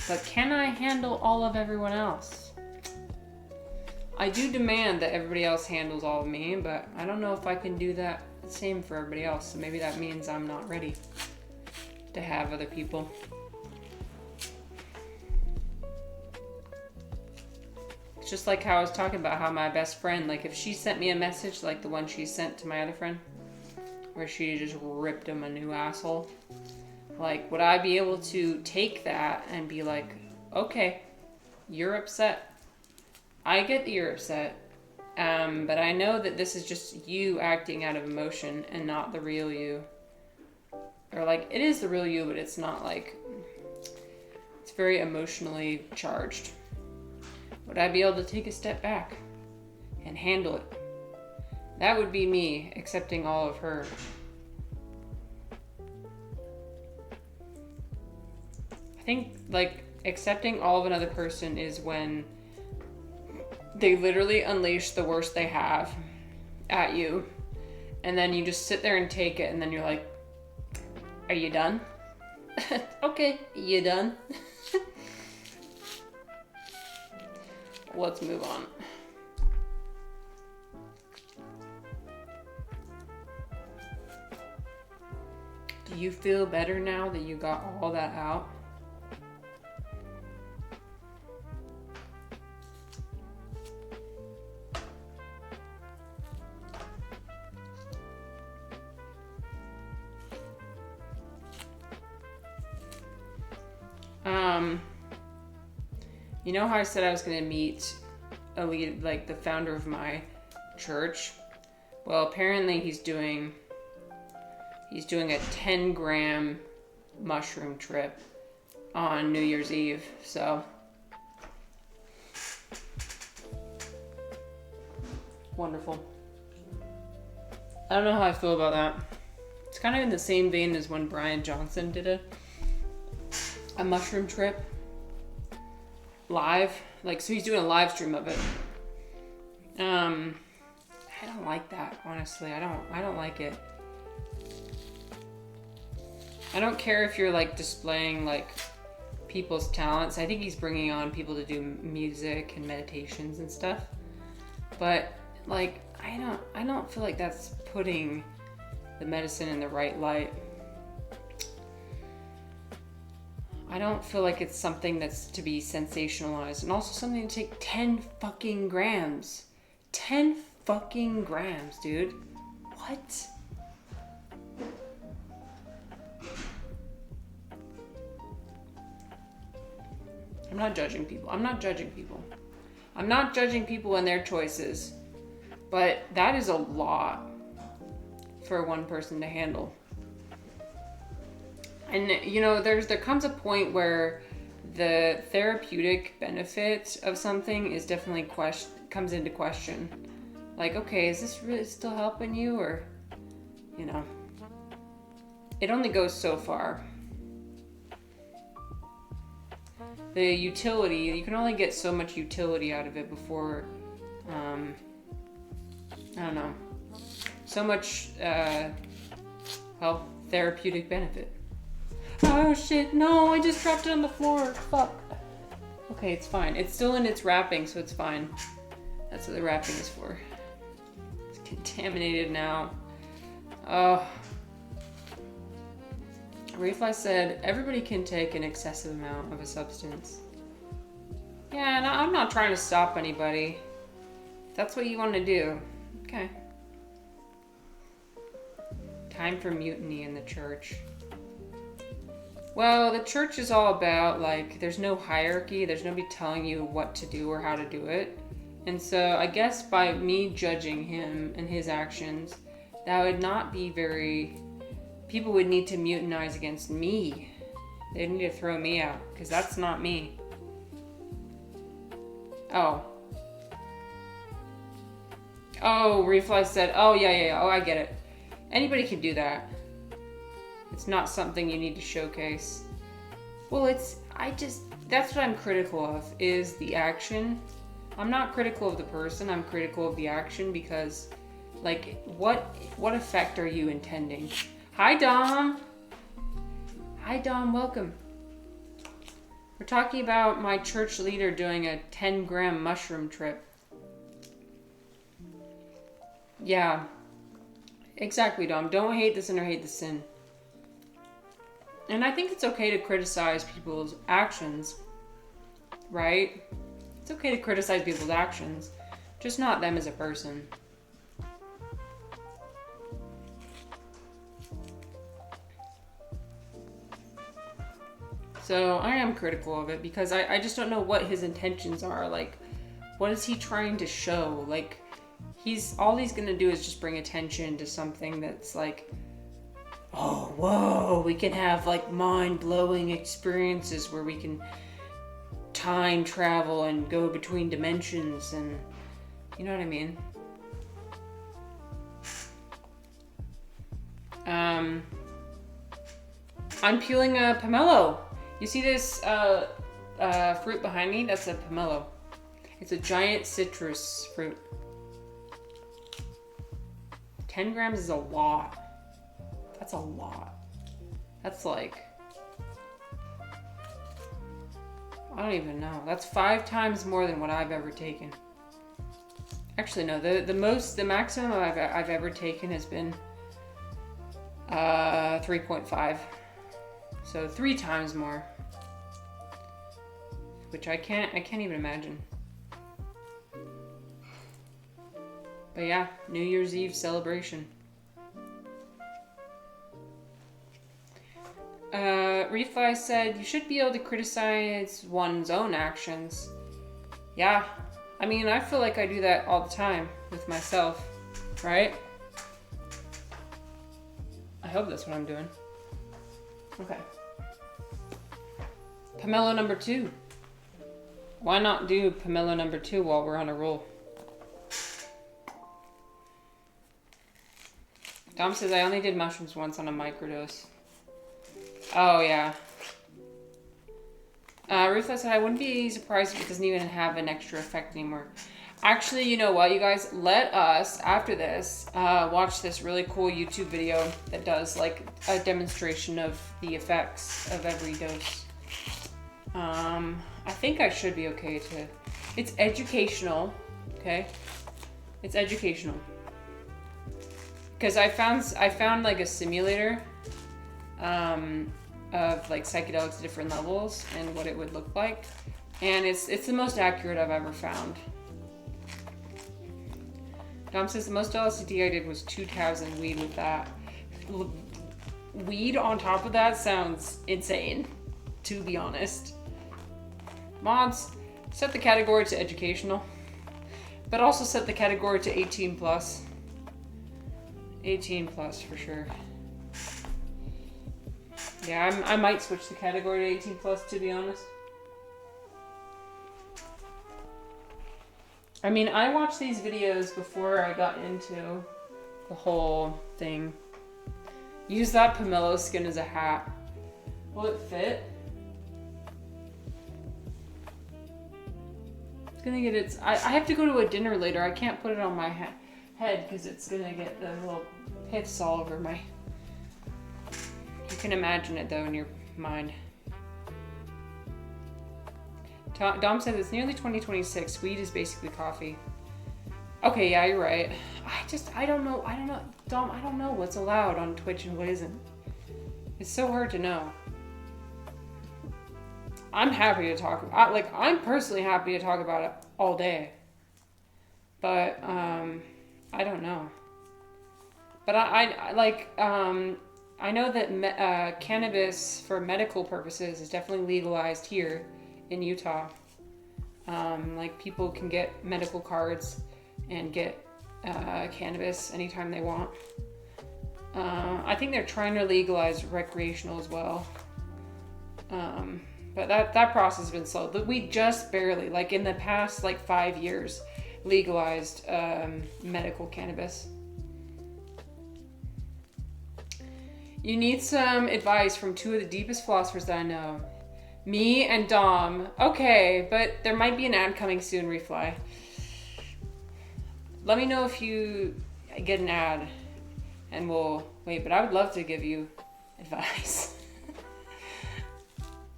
But can I handle all of everyone else? I do demand that everybody else handles all of me, but I don't know if I can do that the same for everybody else. So maybe that means I'm not ready to have other people. It's just like how I was talking about how my best friend, like if she sent me a message like the one she sent to my other friend, where she just ripped him a new asshole, like would I be able to take that and be like, okay, you're upset. I get that you're upset, but I know that this is just you acting out of emotion and not the real you. Or like, it is the real you, but it's not like, it's very emotionally charged. Would I be able to take a step back and handle it? That would be me accepting all of her. I think like accepting all of another person is when they literally unleash the worst they have at you. And then you just sit there and take it. And then you're like, are you done? Okay, you done? Let's move on. Do you feel better now that you got all that out? You know how I said I was going to meet a lead, like the founder of my church? Well, apparently he's doing a 10-gram mushroom trip on New Year's Eve. So wonderful. I don't know how I feel about that. It's kind of in the same vein as when Brian Johnson did a mushroom trip live, like, so he's doing a live stream of it. I don't like that, honestly. I don't like it. I don't care if you're like displaying like people's talents. I think he's bringing on people to do music and meditations and stuff, but like I don't feel like that's putting the medicine in the right light. I don't feel like it's something that's to be sensationalized, and also something to take 10 fucking grams. 10 fucking grams, dude. What? I'm not judging people. I'm not judging people and their choices. But that is a lot for one person to handle. And you know, there comes a point where the therapeutic benefit of something is definitely comes into question. Like, okay, is this really still helping you, or, you know, it only goes so far. The utility, you can only get so much utility out of it before I don't know. So much, well, therapeutic benefit. Oh shit, no, I just dropped it on the floor. Fuck. Okay, it's fine. It's still in its wrapping, so it's fine. That's what the wrapping is for. It's contaminated now. Oh. Refly said, everybody can take an excessive amount of a substance. Yeah, and I'm not trying to stop anybody. If that's what you want to do. Okay. Time for mutiny in the church. Well, the church is all about, like, there's no hierarchy. There's nobody telling you what to do or how to do it. And so I guess by me judging him and his actions, that would not be very... People would need to mutinize against me. They'd need to throw me out, because that's not me. Oh. Oh, Refly said, oh, yeah. Oh, I get it. Anybody can do that. It's not something you need to showcase. Well, that's what I'm critical of, is the action. I'm not critical of the person, I'm critical of the action, because, like, what effect are you intending? Hi, Dom. Hi, Dom, welcome. We're talking about my church leader doing a 10-gram mushroom trip. Yeah. Exactly, Dom. Don't hate the sinner, hate the sin. And I think it's okay to criticize people's actions, right? It's okay to criticize people's actions, just not them as a person. So I am critical of it because I just don't know what his intentions are. Like, what is he trying to show? Like, all he's gonna do is just bring attention to something that's like, oh, whoa, we can have like mind-blowing experiences where we can time travel and go between dimensions, and you know what I mean? I'm peeling a pomelo. You see this fruit behind me? That's a pomelo. It's a giant citrus fruit. 10 grams is a lot. That's a lot. That's like, I don't even know. That's 5 times more than what I've ever taken. Actually, no. The maximum I've ever taken has been 3.5. So 3 times more. Which I can't even imagine. But yeah, New Year's Eve celebration. Refly said, you should be able to criticize one's own actions. Yeah, I mean, I feel like I do that all the time with myself, right? I hope that's what I'm doing. Okay. Pomelo number 2. Why not do pomelo number 2 while we're on a roll? Dom says, I only did mushrooms once on a microdose. Oh, yeah. Ruthless said, I wouldn't be surprised if it doesn't even have an extra effect anymore. Actually, you know what, you guys? Let us, after this, watch this really cool YouTube video that does, like, a demonstration of the effects of every dose. I think I should be okay to... It's educational, okay? It's educational. Because I found like a simulator of like psychedelics at different levels and what it would look like, and it's the most accurate I've ever found. Dom says the most LSD I did was 2,000 weed with that. Weed on top of that sounds insane, to be honest. Mods, set the category to educational, but also set the category to 18 plus. 18 plus for sure. Yeah, I might switch the category to 18 plus, to be honest. I mean, I watched these videos before I got into the whole thing. Use that pomelo skin as a hat. Will it fit? It's gonna get its... I have to go to a dinner later. I can't put it on my hat. head because it's gonna get the little pits all over my... You can imagine it though in your mind. Dom says it's nearly 2026. Weed is basically coffee. Okay, yeah, you're right. I don't know. Dom, I don't know what's allowed on Twitch and what isn't. It's so hard to know. I'm happy to talk I'm personally happy to talk about it all day. But, I don't know. But I know that cannabis for medical purposes is definitely legalized here in Utah. Like people can get medical cards and get cannabis anytime they want. I think they're trying to legalize recreational as well. But that process has been slow. But we just barely, like in the past 5 years, legalized medical cannabis. You need some advice from two of the deepest philosophers that I know. Me and Dom. Okay, but there might be an ad coming soon, Refly. Let me know if you get an ad and we'll wait, but I would love to give you advice.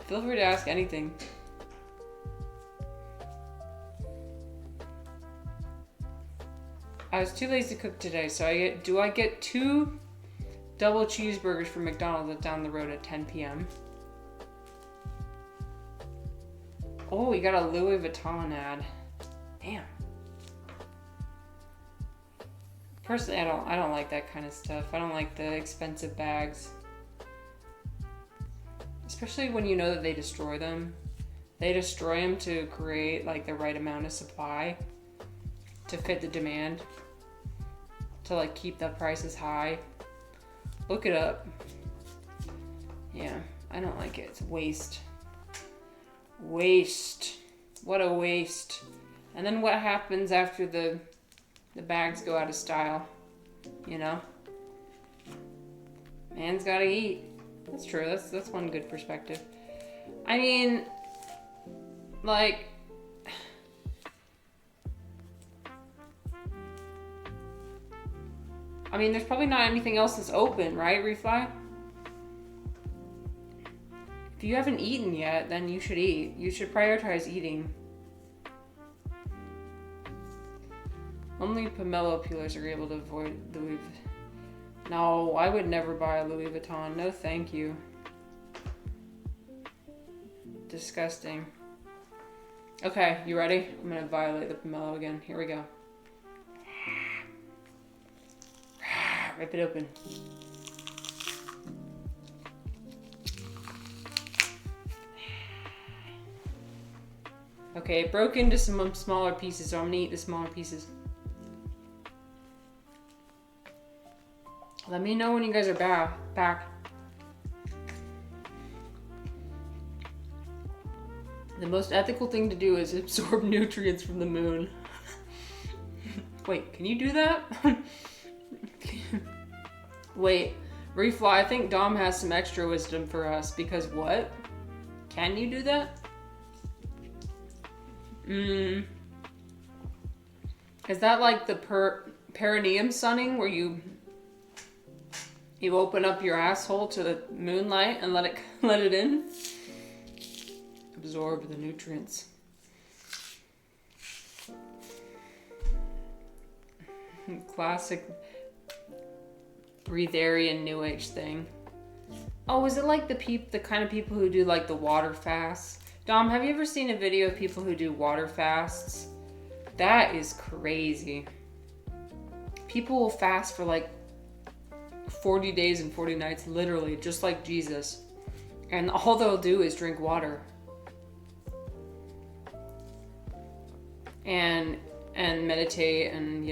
Feel free to ask anything. I was too lazy to cook today, so I get 2 double cheeseburgers from McDonald's down the road at 10 p.m. Oh, we got a Louis Vuitton ad. Damn. Personally, I don't like that kind of stuff. I don't like the expensive bags. Especially when you know that they destroy them. They destroy them to create the right amount of supply to fit the demand. To keep the prices high. Look it up. Yeah, I don't like it. It's waste. Waste. What a waste. And then what happens after the bags go out of style? You know? Man's gotta eat. That's true. That's one good perspective. I mean, there's probably not anything else that's open, right, Refly? If you haven't eaten yet, then you should eat. You should prioritize eating. Only pomelo peelers are able to avoid Louis. No, I would never buy a Louis Vuitton. No, thank you. Disgusting. Okay, you ready? I'm gonna violate the pomelo again. Here we go. Rip it open. Okay, it broke into some smaller pieces, so I'm gonna eat the smaller pieces. Let me know when you guys are back. The most ethical thing to do is absorb nutrients from the moon. Wait, can you do that? Wait, Refly, I think Dom has some extra wisdom for us because what? Can you do that? Is that like the perineum sunning where you open up your asshole to the moonlight and let it in? Absorb the nutrients. Classic breatharian new age thing. Oh, is it like the kind of people who do the water fasts? Dom, have you ever seen a video of people who do water fasts? That is crazy. People will fast for 40 days and 40 nights, literally, just like Jesus. And all they'll do is drink water. And meditate and,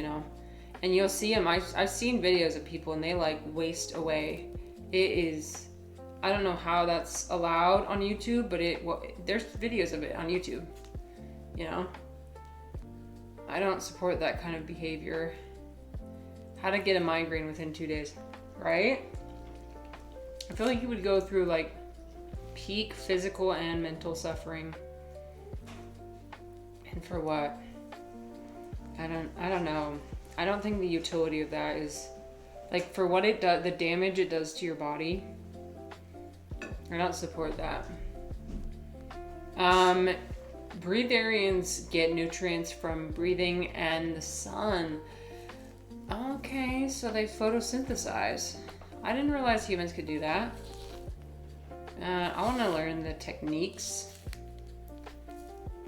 and you'll see them. I've seen videos of people and they waste away. It is... I don't know how that's allowed on YouTube, but there's videos of it on YouTube. I don't support that kind of behavior. How to get a migraine within 2 days, right? I feel like you would go through peak physical and mental suffering. And for what? I don't know. I don't think the utility of that is, like, for what it does, the damage it does to your body. I don't support that. Breatharians get nutrients from breathing and the sun. Okay, so they photosynthesize. I didn't realize humans could do that. I want to learn the techniques.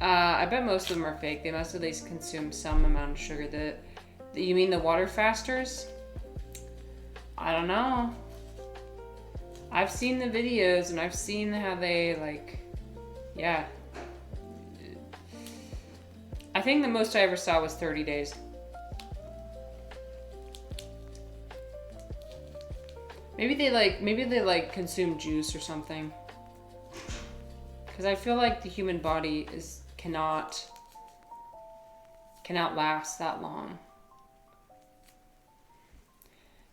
I bet most of them are fake. They must at least consume some amount of sugar. You mean the water fasters? I don't know. I've seen the videos and I've seen how they, like, yeah. I think the most I ever saw was 30 days. Maybe they consume juice or something. Because I feel like the human body cannot last that long.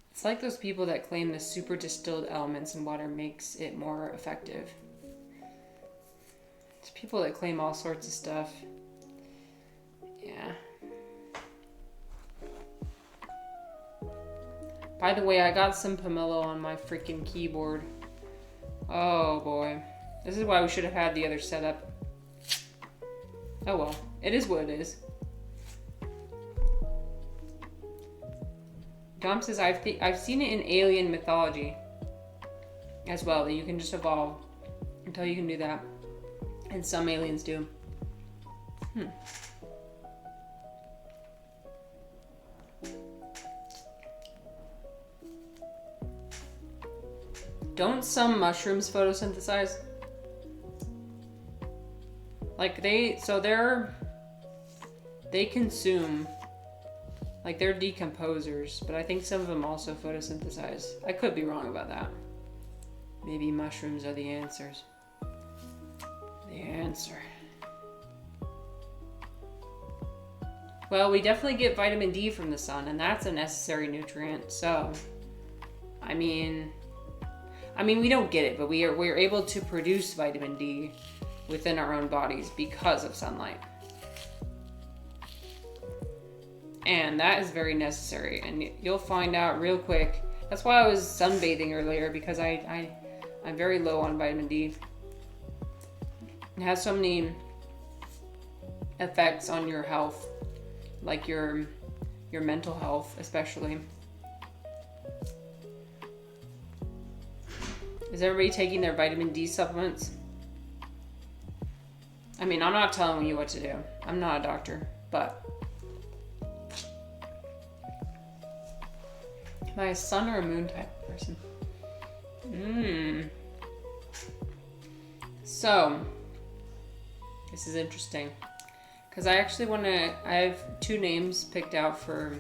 It's like those people that claim the super distilled elements in water makes it more effective. It's people that claim all sorts of stuff. Yeah. By the way, I got some pomelo on my freaking keyboard. Oh boy. This is why we should have had the other setup. Oh well. It is what it is. Dom says, I've seen it in alien mythology as well, that you can just evolve until you can do that. And some aliens do. Don't some mushrooms photosynthesize? Like they consume, like they're decomposers, but I think some of them also photosynthesize. I could be wrong about that. Maybe mushrooms are the answers. The answer. Well, we definitely get vitamin D from the sun, and that's a necessary nutrient. So, I mean, we don't get it, but we're able to produce vitamin D within our own bodies because of sunlight. And that is very necessary, and you'll find out real quick. That's why I was sunbathing earlier, because I'm very low on vitamin D. It has so many effects on your health, like your mental health especially. Is everybody taking their vitamin D supplements? I mean, I'm not telling you what to do. I'm not a doctor, but am I a sun or a moon type of person? So, this is interesting. Because I actually I have 2 names picked out for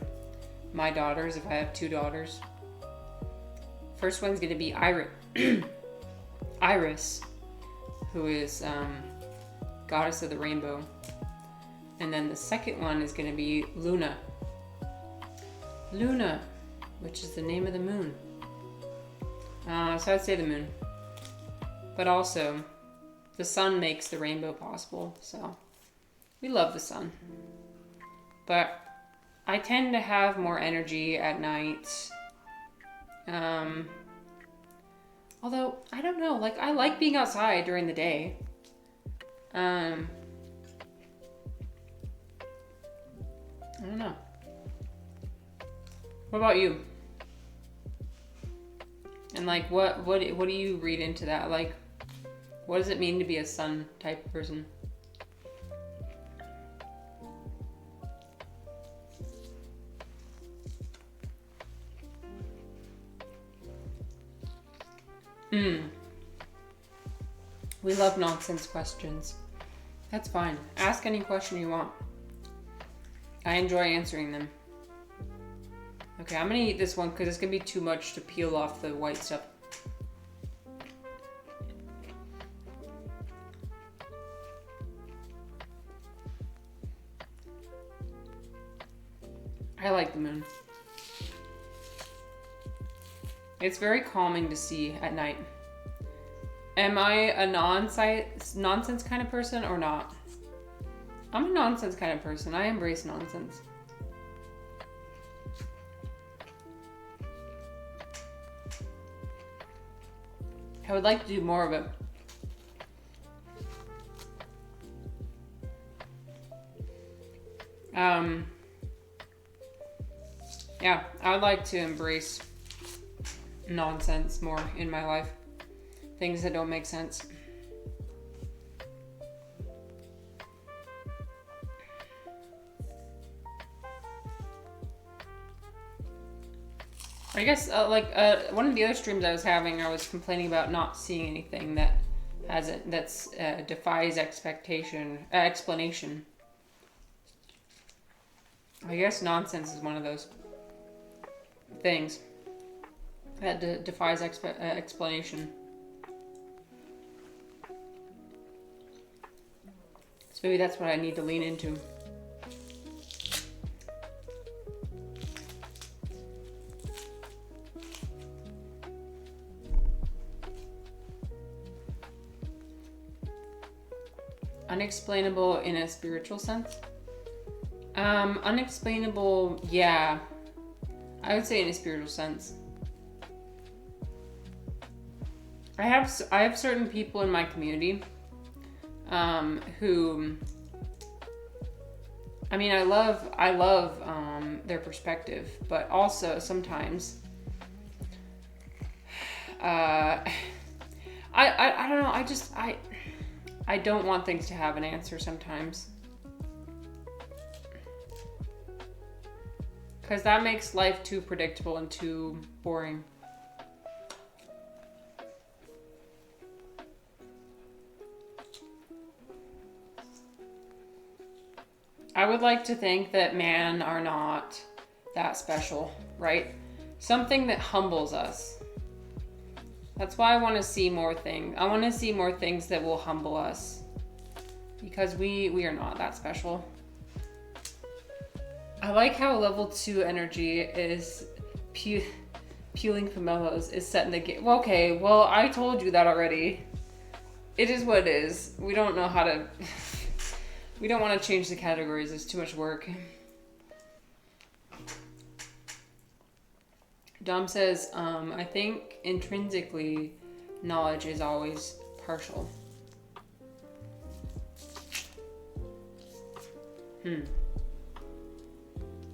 my daughters, if I have 2 daughters. First one's going to be Iris, who is goddess of the rainbow. And then the second one is going to be Luna. Luna, which is the name of the moon. So I'd say the moon. But also, the sun makes the rainbow possible, so we love the sun. But I tend to have more energy at night. Although, I don't know, like, I like being outside during the day. I don't know. What about you? And like, what do you read into that? Like, what does it mean to be a sun type person? We love nonsense questions. That's fine. Ask any question you want. I enjoy answering them. Okay, I'm gonna eat this one because it's gonna be too much to peel off the white stuff. I like the moon. It's very calming to see at night. Am I a nonsense kind of person or not? I'm a nonsense kind of person. I embrace nonsense. I would like to do more of it. Yeah, I would like to embrace nonsense more in my life. Things that don't make sense. I guess one of the other streams I was having, I was complaining about not seeing anything that defies explanation. I guess nonsense is one of those things that defies explanation. So maybe that's what I need to lean into. Unexplainable in a spiritual sense? Unexplainable, yeah. I would say in a spiritual sense. I have certain people in my community who, I mean, I love their perspective, but also sometimes I don't know, I don't want things to have an answer sometimes. Because that makes life too predictable and too boring. I would like to think that man are not that special, right? Something that humbles us. That's why I want to see more things. I want to see more things that will humble us. Because we are not that special. I like how level 2 energy is peeling pomelos is set in the game. Well, okay, well, I told you that already. It is what it is. We don't know how to... we don't want to change the categories. It's too much work. Dom says, I think intrinsically knowledge is always partial.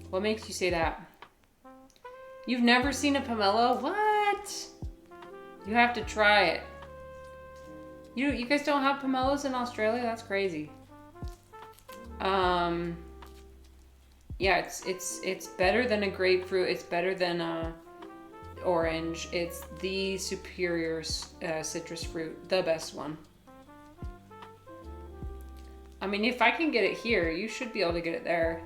What makes you say that? You've never seen a pomelo? What? You have to try it. You guys don't have pomelos in Australia? That's crazy. Yeah, it's better than a grapefruit. It's better than a orange. It's the superior citrus fruit, the best one. I mean, if I can get it here, you should be able to get it there.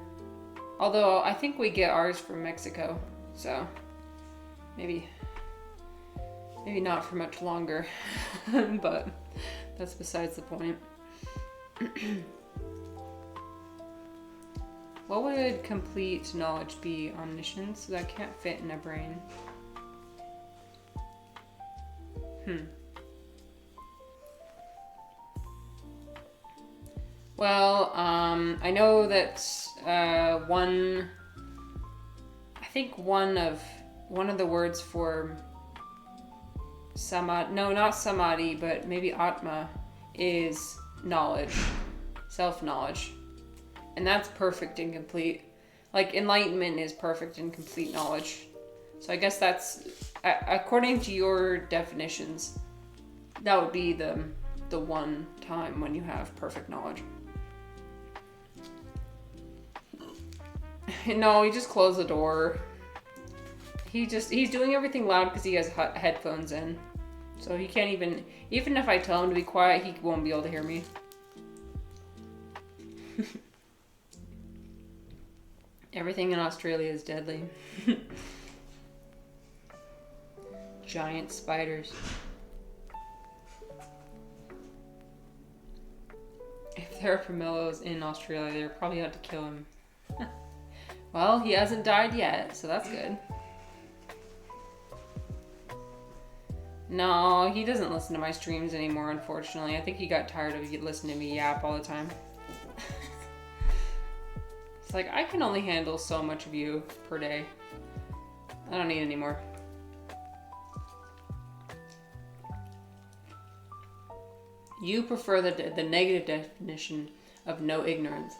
Although I think we get ours from Mexico, so maybe not for much longer, but that's besides the point. What would complete knowledge be? Omniscience? That can't fit in a brain. Well, I know that one of the words for samadhi, no, not samadhi, but maybe atma, is knowledge, self-knowledge. And that's perfect and complete. Like, enlightenment is perfect and complete knowledge. So I guess that's, according to your definitions, that would be the one time when you have perfect knowledge. No, he just closed the door. He's doing everything loud because he has headphones in. So he can't even if I tell him to be quiet, he won't be able to hear me. Everything in Australia is deadly. Giant spiders. If there are pomelos in Australia, they're probably out to kill him. Well, he hasn't died yet, so that's good. No, he doesn't listen to my streams anymore, unfortunately. I think he got tired of listening to me yap all the time. It's like, I can only handle so much of you per day. I don't need any more. You prefer the negative definition of no ignorance.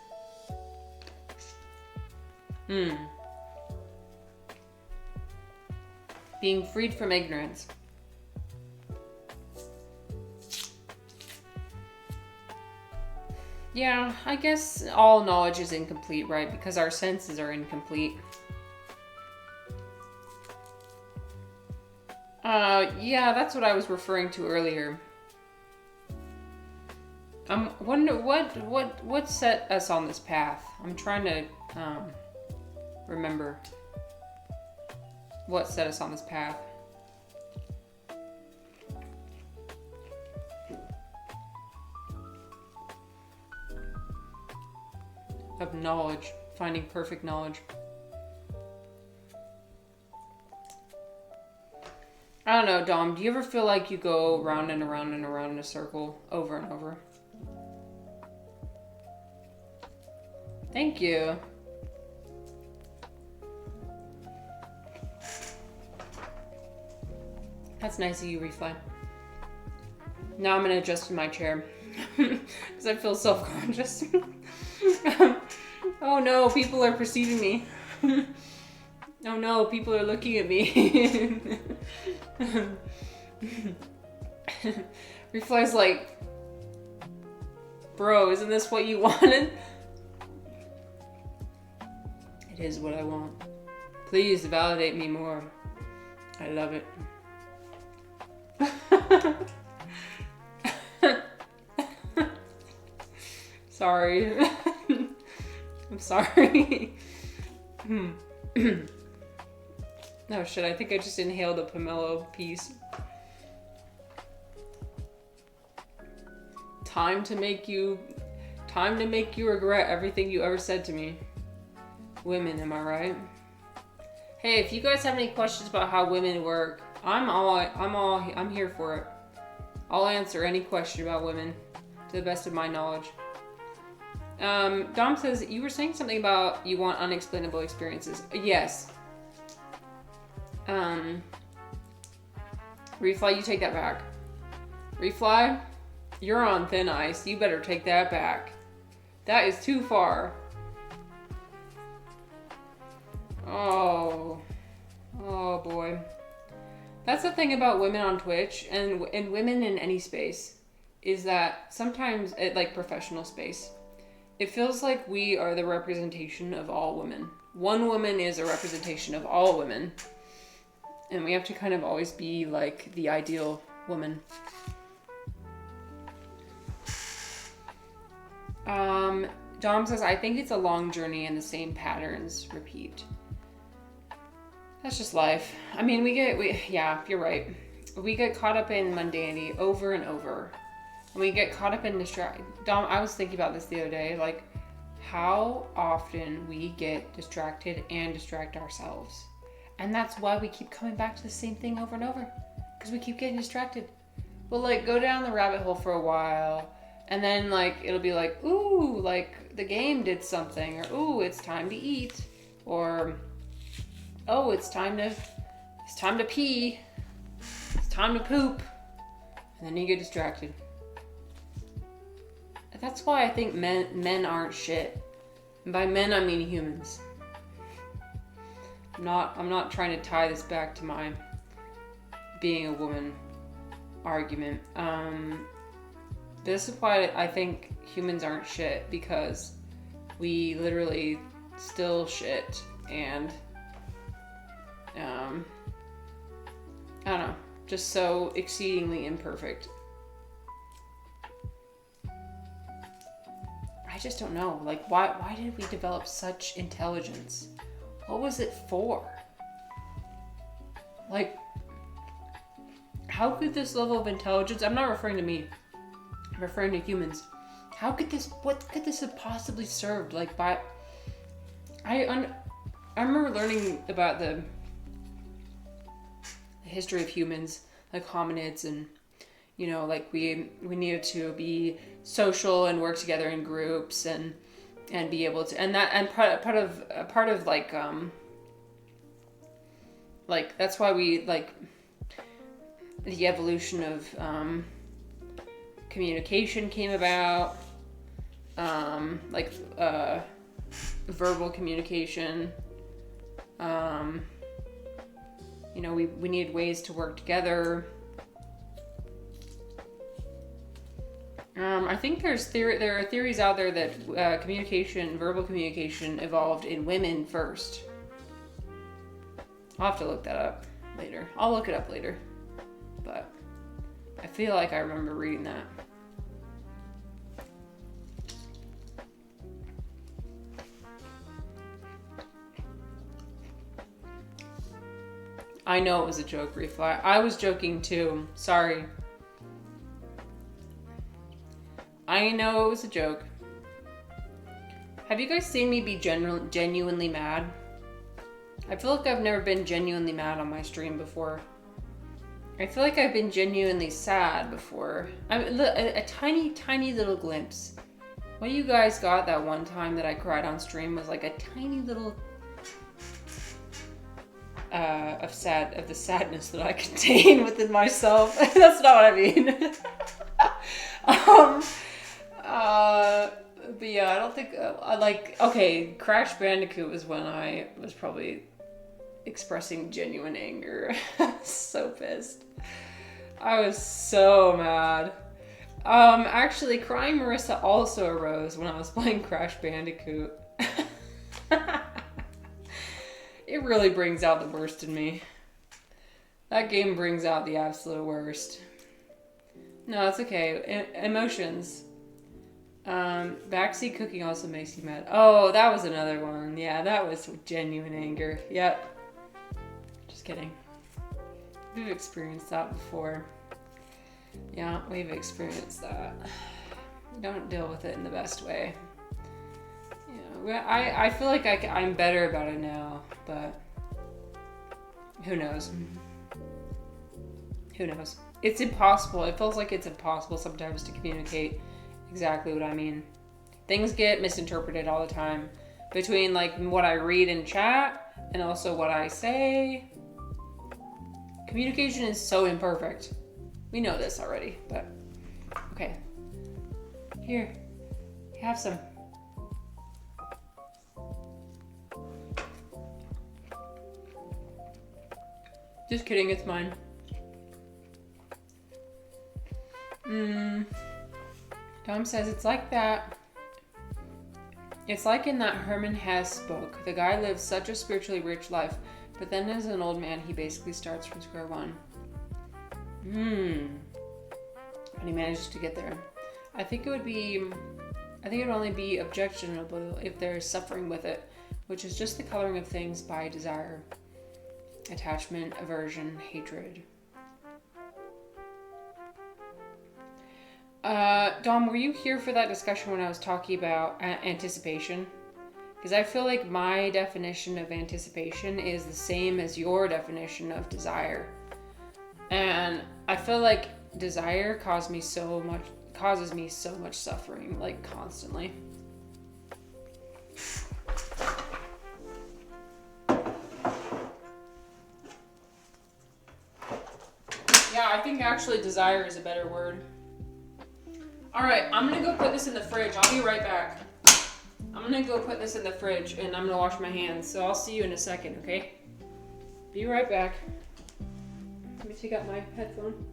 Being freed from ignorance. Yeah, I guess all knowledge is incomplete, right? Because our senses are incomplete. Yeah, that's what I was referring to earlier. Wonder what set us on this path. I'm trying to remember what set us on this path. Of knowledge, finding perfect knowledge. I don't know, Dom, do you ever feel like you go round and around and around in a circle over and over? Thank you. That's nice of you, Refly. Now I'm gonna adjust in my chair because I feel self-conscious. Oh no, people are perceiving me. Oh no, people are looking at me. Refly's like, bro, isn't this what you wanted? It is what I want. Please validate me more. I love it. Sorry. I'm sorry. No shit, I think I just inhaled a pomelo piece. Time to make you regret everything you ever said to me. Women, am I right? Hey, if you guys have any questions about how women work, I'm here for it. I'll answer any question about women to the best of my knowledge. Dom says, you were saying something about you want unexplainable experiences. Yes. Refly, you take that back. Refly, you're on thin ice. You better take that back. That is too far. Oh boy. That's the thing about women on Twitch and women in any space is that sometimes like professional space, it feels like we are the representation of all women. One woman is a representation of all women. And we have to kind of always be like the ideal woman. Dom says, I think it's a long journey and the same patterns repeat. That's just life. I mean, yeah, you're right. We get caught up in mundanity over and over. And we get caught up in Dom, I was thinking about this the other day, like how often we get distracted and distract ourselves. And that's why we keep coming back to the same thing over and over. Because we keep getting distracted. We'll like go down the rabbit hole for a while. And then like, it'll be like, ooh, like the game did something. Or ooh, it's time to eat. Or, oh, it's time to pee. It's time to poop. And then you get distracted. That's why I think men aren't shit. And by men, I mean humans. I'm not trying to tie this back to my being a woman argument. This is why I think humans aren't shit, because we literally still shit and I don't know, just so exceedingly imperfect. I just don't know. Like, why did we develop such intelligence? What was it for? Like, how could this level of intelligence, I'm not referring to me, I'm referring to humans. What could this have possibly served? Like, I remember learning about the history of humans, like hominids, and you know, like we needed to be social and work together in groups and be able to, and part of like that's why we like the evolution of communication came about, like verbal communication. You know, we needed ways to work together. I think there are theories out there that verbal communication evolved in women first. I'll have to look that up later. I'll look it up later. But I feel like I remember reading that. I know it was a joke, Refly. I was joking too. Sorry. I know it was a joke. Have you guys seen me be genuinely mad? I feel like I've never been genuinely mad on my stream before. I feel like I've been genuinely sad before. A tiny, tiny little glimpse. What you guys got that one time that I cried on stream was like a tiny little of the sadness that I contain within myself. That's not what I mean. But yeah, I don't think okay, Crash Bandicoot was when I was probably expressing genuine anger. So pissed. I was so mad. Actually, Crying Marissa also arose when I was playing Crash Bandicoot. It really brings out the worst in me. That game brings out the absolute worst. No, it's okay. Emotions. Backseat cooking also makes you mad. Oh, that was another one. Yeah, that was genuine anger. Yep. Just kidding. We've experienced that before. Yeah, we've experienced that. Don't deal with it in the best way. Yeah, I feel like I'm better about it now, but who knows? Who knows? It's impossible. It feels like it's impossible sometimes to communicate exactly what I mean. Things get misinterpreted all the time between like what I read in chat and also what I say. Communication is so imperfect. We know this already, but okay. Here, have some. Just kidding, it's mine. Tom says it's like that. It's like in that Herman Hesse book. The guy lives such a spiritually rich life, but then as an old man, he basically starts from square one. And he manages to get there. I think it would only be objectionable if there's suffering with it, which is just the coloring of things by desire, attachment, aversion, hatred. Dom, were you here for that discussion when I was talking about anticipation? Because I feel like my definition of anticipation is the same as your definition of desire. And I feel like desire causes me so much suffering, like constantly. Yeah, I think actually desire is a better word. Alright, I'm gonna go put this in the fridge. I'll be right back. I'm gonna go put this in the fridge and I'm gonna wash my hands. So I'll see you in a second, okay? Be right back. Let me take out my headphone.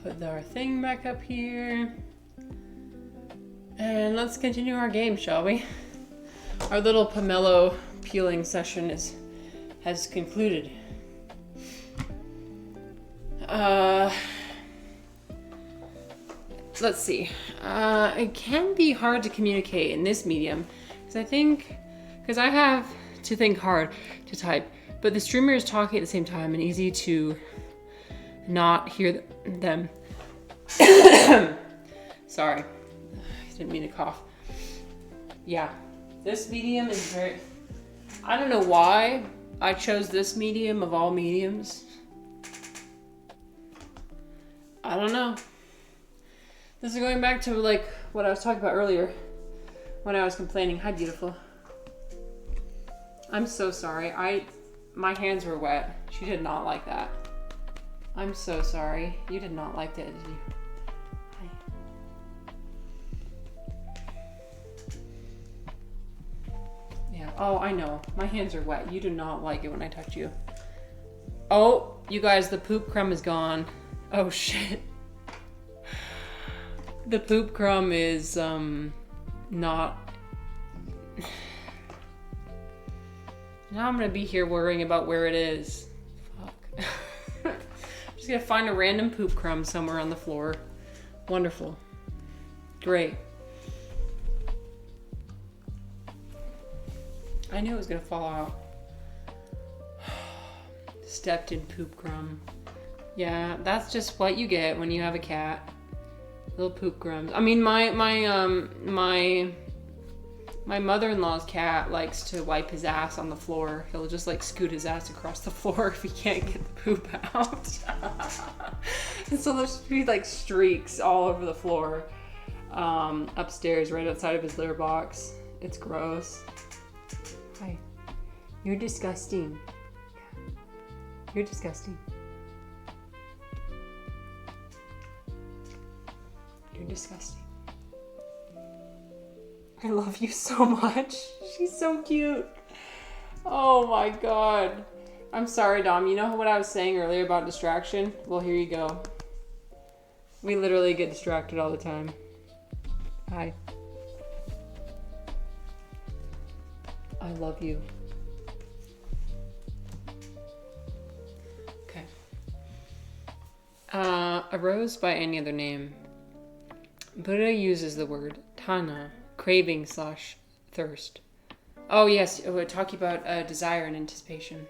put our thing back up here. And let's continue our game, shall we? Our little pomelo peeling session has concluded. Let's see. It can be hard to communicate in this medium because I have to think hard to type, but the streamer is talking at the same time and easy to not hear them. Sorry, I didn't mean to cough. Yeah, this medium is very, I don't know why I chose this medium of all mediums. I don't know. This is going back to like what I was talking about earlier when I was complaining. Hi, beautiful. I'm so sorry. My hands were wet. She did not like that. I'm so sorry. You did not like that, did you? Hi. Yeah. Oh, I know. My hands are wet. You do not like it when I touch you. Oh, you guys, the poop crumb is gone. Oh shit. The poop crumb is not. Now I'm gonna be here worrying about where it is. Fuck. I'm just gonna find a random poop crumb somewhere on the floor. Wonderful. Great. I knew it was gonna fall out. Stepped in poop crumb. Yeah, that's just what you get when you have a cat. Little poop crumbs. I mean, my mother-in-law's cat likes to wipe his ass on the floor. He'll just like scoot his ass across the floor if he can't get the poop out. And so there's be like streaks all over the floor, upstairs, right outside of his litter box. It's gross. Hi. You're disgusting. You're disgusting. You're disgusting. I love you so much. She's so cute. Oh my god. I'm sorry, Dom. You know what I was saying earlier about distraction? Well, here you go. We literally get distracted all the time. Hi. I love you. Okay. A rose by any other name. Buddha uses the word tana, craving / thirst. Oh yes, we're talking about desire and anticipation.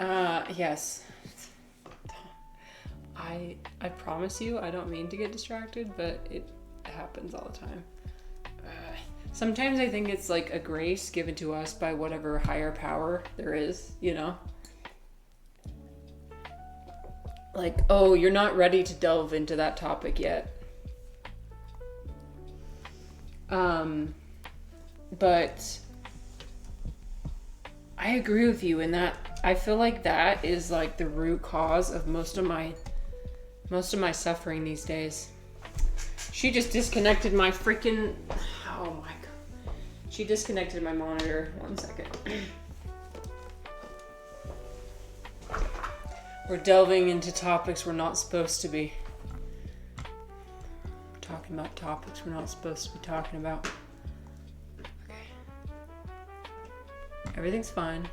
Yes. I promise you, I don't mean to get distracted, but it happens all the time. Sometimes I think it's like a grace given to us by whatever higher power there is, you know? Like, oh, you're not ready to delve into that topic yet. But I agree with you in that I feel like that is like the root cause of most of my suffering these days. She just disconnected my freaking, oh my god. She disconnected my monitor. 1 second. We're delving into topics we're not supposed to be. Talking about topics we're not supposed to be talking about. Okay. Everything's fine.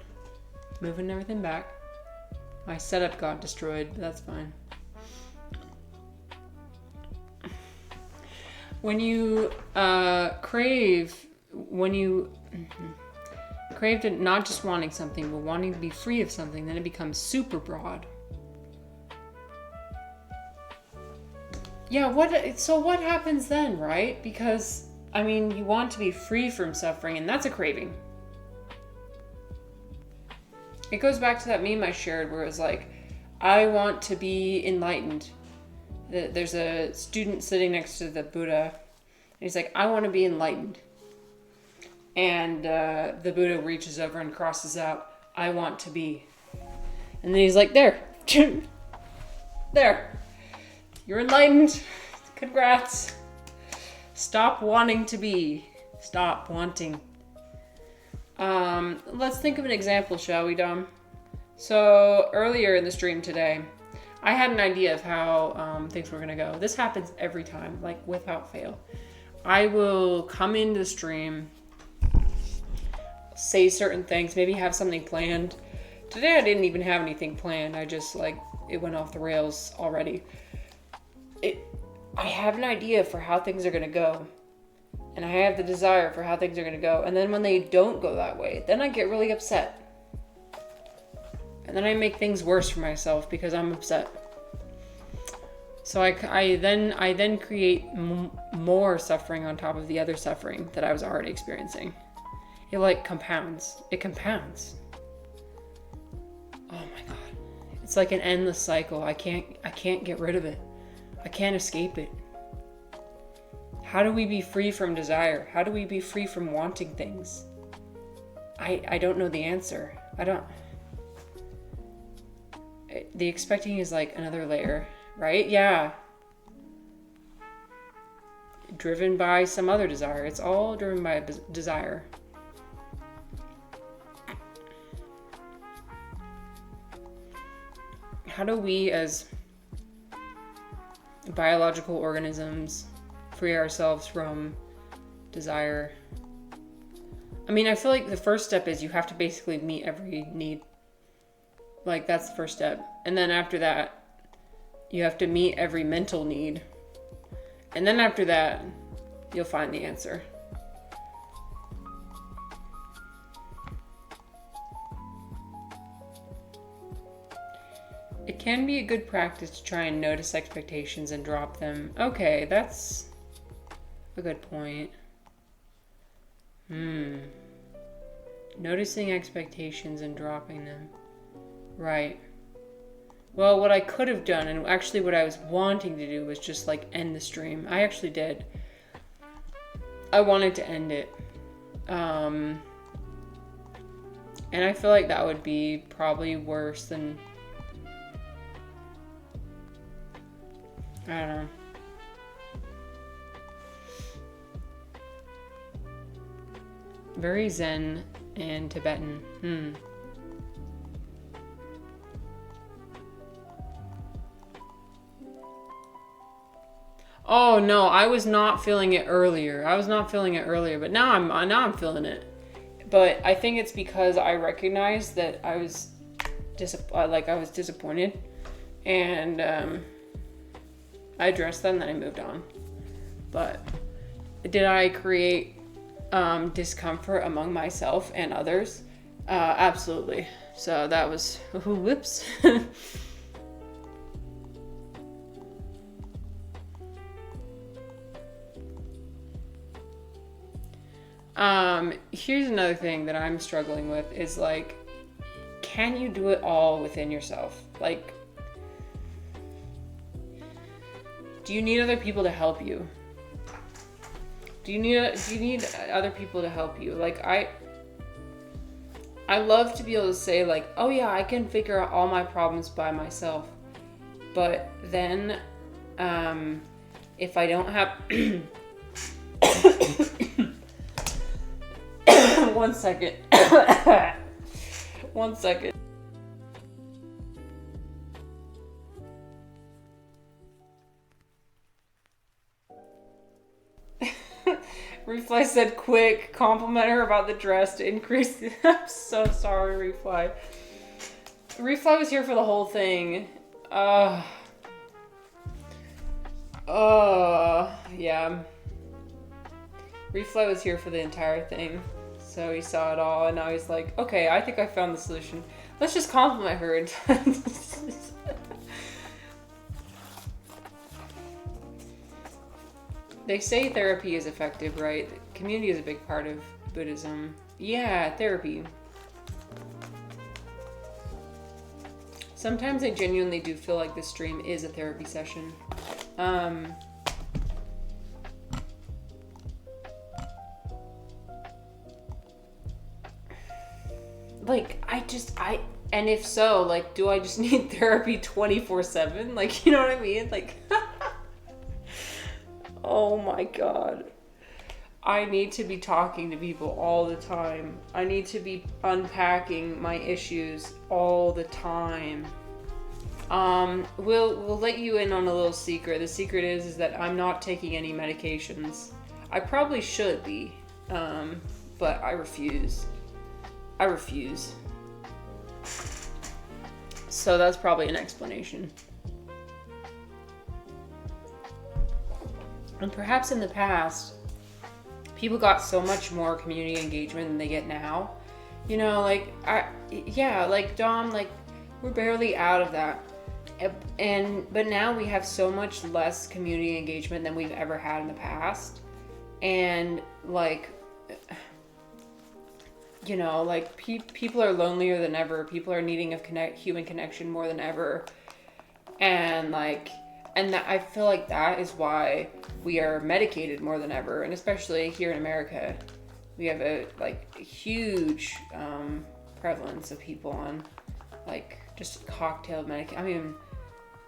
Moving everything back. My setup got destroyed, but that's fine. When you crave to not just wanting something, but wanting to be free of something, then it becomes super broad. Yeah, what happens then, right? Because, I mean, you want to be free from suffering, and that's a craving. It goes back to that meme I shared where it was like, I want to be enlightened. There's a student sitting next to the Buddha, and he's like, I want to be enlightened. And the Buddha reaches over and crosses out, I want to be. And then he's like, there. There. You're enlightened. Congrats. Stop wanting to be. Stop wanting. Let's think of an example, shall we, Dom? So earlier in the stream today, I had an idea of how things were gonna go. This happens every time, like without fail. I will come into the stream, say certain things, maybe have something planned. Today I didn't even have anything planned. I just like, it went off the rails already. I have an idea for how things are gonna go. And I have the desire for how things are gonna go. And then when they don't go that way, then I get really upset. And then I make things worse for myself because I'm upset. So I then create more suffering on top of the other suffering that I was already experiencing. It like compounds. It compounds. Oh my God. It's like an endless cycle. I can't get rid of it. I can't escape it. How do we be free from desire? How do we be free from wanting things? I don't know the answer. I don't. The expecting is like another layer, right? Yeah. Driven by some other desire. It's all driven by desire. How do we as biological organisms free ourselves from desire? I mean, I feel like the first step is you have to basically meet every need. Like, that's the first step. And then after that, you have to meet every mental need. And then after that, you'll find the answer. It can be a good practice to try and notice expectations and drop them. Okay, that's a good point. Noticing expectations and dropping them. Right. Well, what I could have done, and actually what I was wanting to do, was just like end the stream. I actually did. I wanted to end it. And I feel like that would be probably worse than... I don't know. Very Zen and Tibetan. Oh no, I was not feeling it earlier. But now I'm feeling it. But I think it's because I recognized that I was disappointed, and I addressed them, then I moved on. But did I create discomfort among myself and others? Absolutely. So that was, whoops. Here's another thing that I'm struggling with is like, can you do it all within yourself? Like, do you need other people to help you? Do you need other people to help you? Like, I love to be able to say like, oh yeah, I can figure out all my problems by myself. But then, if I don't have, one second. One second. Refly said quick, compliment her about the dress to increase the... I'm so sorry, Refly. Refly was here for the whole thing. Yeah. Refly was here for the entire thing. So he saw it all, and now he's like, okay, I think I found the solution. Let's just compliment her. They say therapy is effective, right? Community is a big part of Buddhism. Yeah, therapy. Sometimes I genuinely do feel like this stream is a therapy session. Like, and if so, like, do I just need therapy 24/7? Like, you know what I mean? Like, oh my God. I need to be talking to people all the time. I need to be unpacking my issues all the time. We'll let you in on a little secret. The secret is that I'm not taking any medications. I probably should be, but I refuse. So that's probably an explanation. And perhaps in the past, people got so much more community engagement than they get now. You know, like, like Dom, like, we're barely out of that. But now we have so much less community engagement than we've ever had in the past. And, like, you know, like, people are lonelier than ever. People are needing of human connection more than ever. And, like, I feel like that is why we are medicated more than ever. And especially here in America, we have a, like, huge prevalence of people on, like, just cocktail medication. I mean,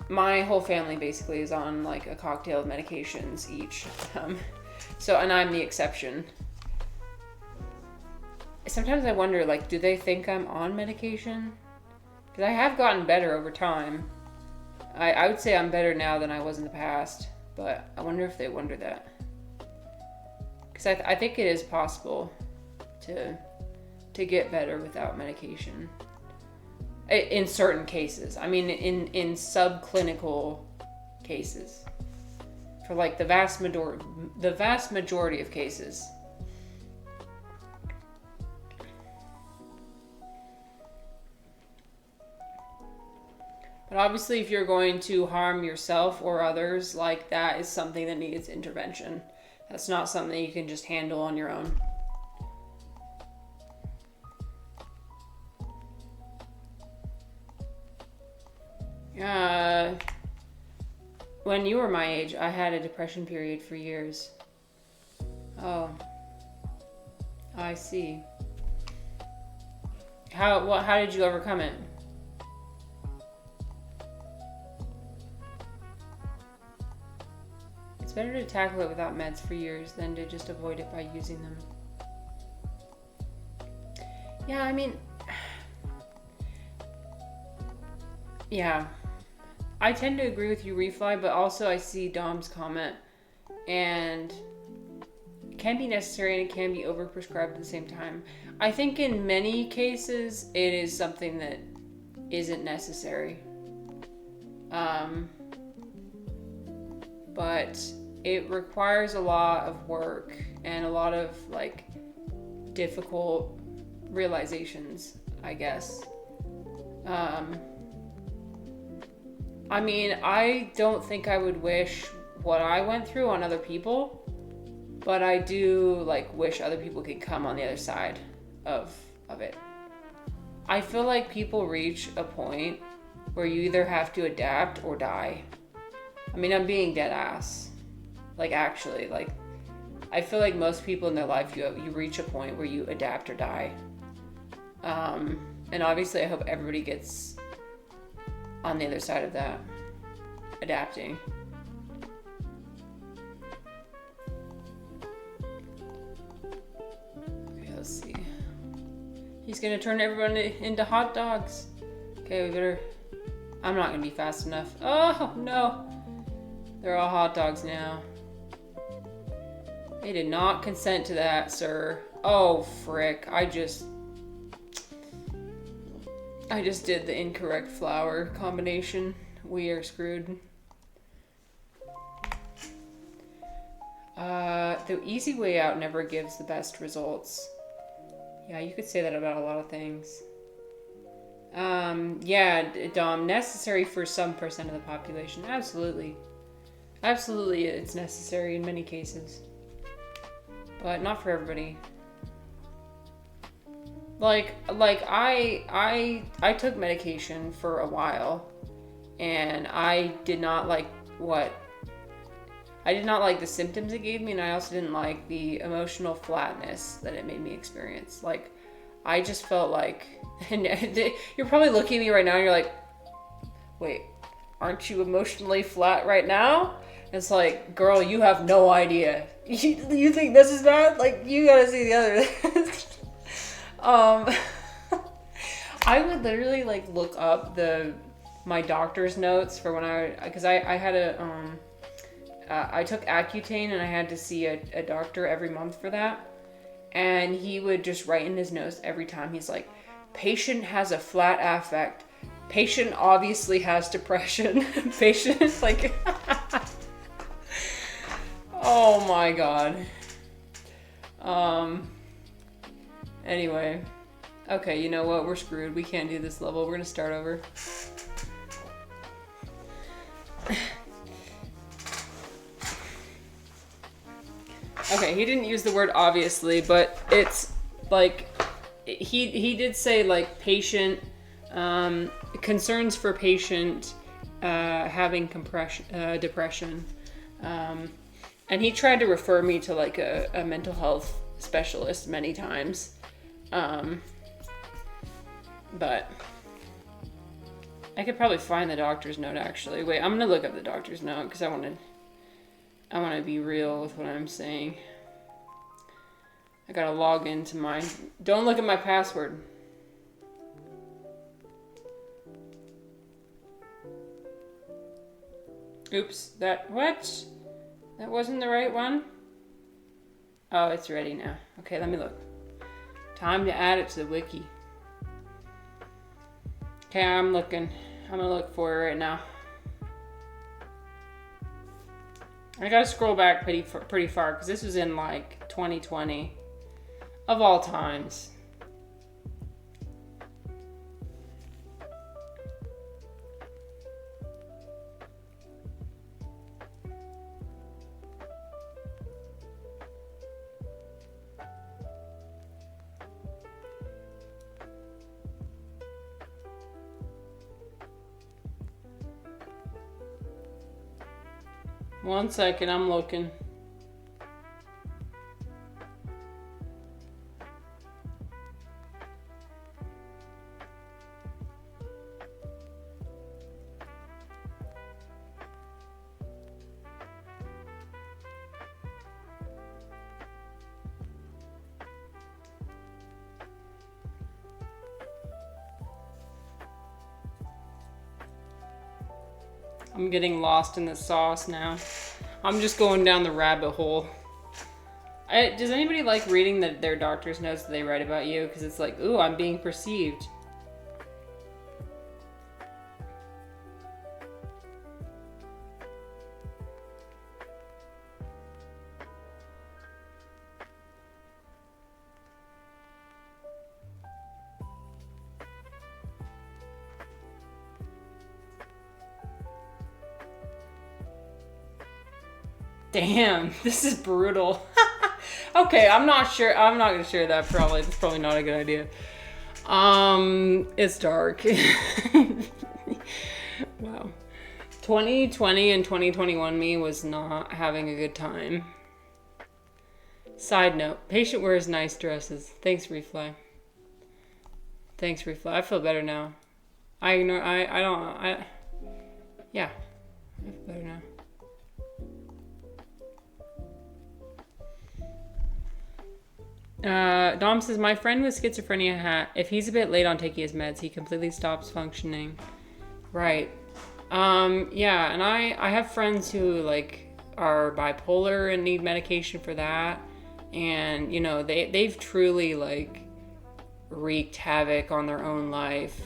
my whole family basically is on, like, a cocktail of medications each. And I'm the exception. Sometimes I wonder, like, do they think I'm on medication? Because I have gotten better over time. I would say I'm better now than I was in the past, but I wonder if they wonder that. Because I think it is possible to get better without medication. In certain cases. I mean, in subclinical cases. For, like, the vast majority of cases. But obviously, if you're going to harm yourself or others, like, that is something that needs intervention. That's not something you can just handle on your own. When you were my age, I had a depression period for years. Oh. I see. How did you overcome it? It's better to tackle it without meds for years than to just avoid it by using them. Yeah, I mean... Yeah. I tend to agree with you, Refly, but also I see Dom's comment, and it can be necessary and it can be overprescribed at the same time. I think in many cases it is something that isn't necessary. But it requires a lot of work and a lot of, like, difficult realizations, I guess. I mean, I don't think I would wish what I went through on other people, but I do, like, wish other people could come on the other side of it. I feel like people reach a point where you either have to adapt or die. I mean, I'm being dead ass. Like, actually, like, I feel like most people in their life, you reach a point where you adapt or die. And obviously I hope everybody gets on the other side of that, adapting. Okay, let's see. He's gonna turn everyone into hot dogs. Okay, we better... I'm not gonna be fast enough. Oh, no. They're all hot dogs now. They did not consent to that, sir. Oh, frick. I just did the incorrect flour combination. We are screwed. The easy way out never gives the best results. Yeah, you could say that about a lot of things. Yeah, Dom, necessary for some percent of the population. Absolutely. Absolutely, it's necessary in many cases. But not for everybody. Like I took medication for a while, and I did not like the symptoms it gave me, and I also didn't like the emotional flatness that it made me experience. Like, I just felt like, and you're probably looking at me right now and you're like, wait, aren't you emotionally flat right now? It's like, girl, you have no idea. You think this is bad? Like, you gotta see the other. I would literally, like, look up my doctor's notes for when because I had I took Accutane and I had to see a doctor every month for that. And he would just write in his notes every time. He's like, patient has a flat affect. Patient obviously has depression. Patient, like, oh my God. Anyway. Okay, you know what? We're screwed. We can't do this level. We're gonna start over. Okay, he didn't use the word obviously, but it's like, he did say like patient, concerns for patient having depression. And he tried to refer me to like a mental health specialist many times. But I could probably find the doctor's note actually. Wait, I'm gonna look up the doctor's note because I want to be real with what I'm saying. I gotta log into mine. Don't look at my password. Oops, what? That wasn't the right one? Oh, it's ready now. Okay, let me look. Time to add it to the wiki. Okay, I'm looking. I'm gonna look for it right now. I gotta scroll back pretty far because this was in like 2020, of all times. One second, I'm looking. I'm getting lost in the sauce now. I'm just going down the rabbit hole. Does anybody like reading their doctor's notes that they write about you? Because it's like, ooh, I'm being perceived. Damn, this is brutal. Okay, I'm not sure. I'm not gonna share that probably. That's probably not a good idea. It's dark. Wow. 2020 and 2021 me was not having a good time. Side note, patient wears nice dresses. Thanks, Refly. Thanks, Refly. I feel better now. Yeah. I feel better now. Dom says, my friend with schizophrenia if he's a bit late on taking his meds, he completely stops functioning. Right. Yeah, and I have friends who like are bipolar and need medication for that. And, you know, they've truly like wreaked havoc on their own life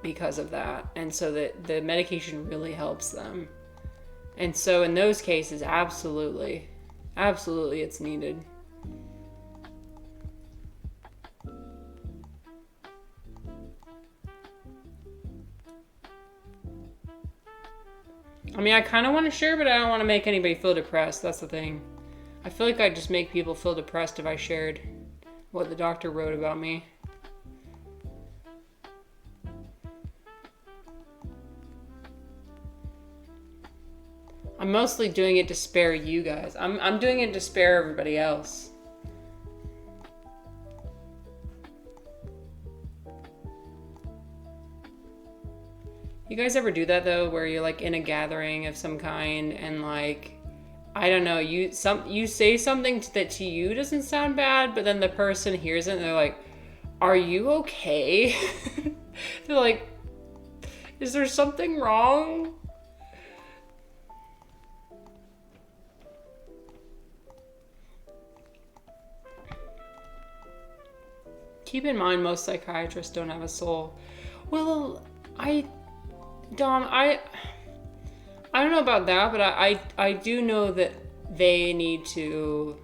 because of that. And so the medication really helps them. And so in those cases, absolutely it's needed. I mean, I kind of want to share, but I don't want to make anybody feel depressed. That's the thing. I feel like I'd just make people feel depressed if I shared what the doctor wrote about me. I'm mostly doing it to spare you guys. I'm doing it to spare everybody else. You guys ever do that though, where you're like in a gathering of some kind and like, I don't know, you say something that to you doesn't sound bad, but then the person hears it and they're like, "Are you okay?" They're like, Is there something wrong? Keep in mind, most psychiatrists don't have a soul. Well, Dom, I don't know about that, but I do know that they need to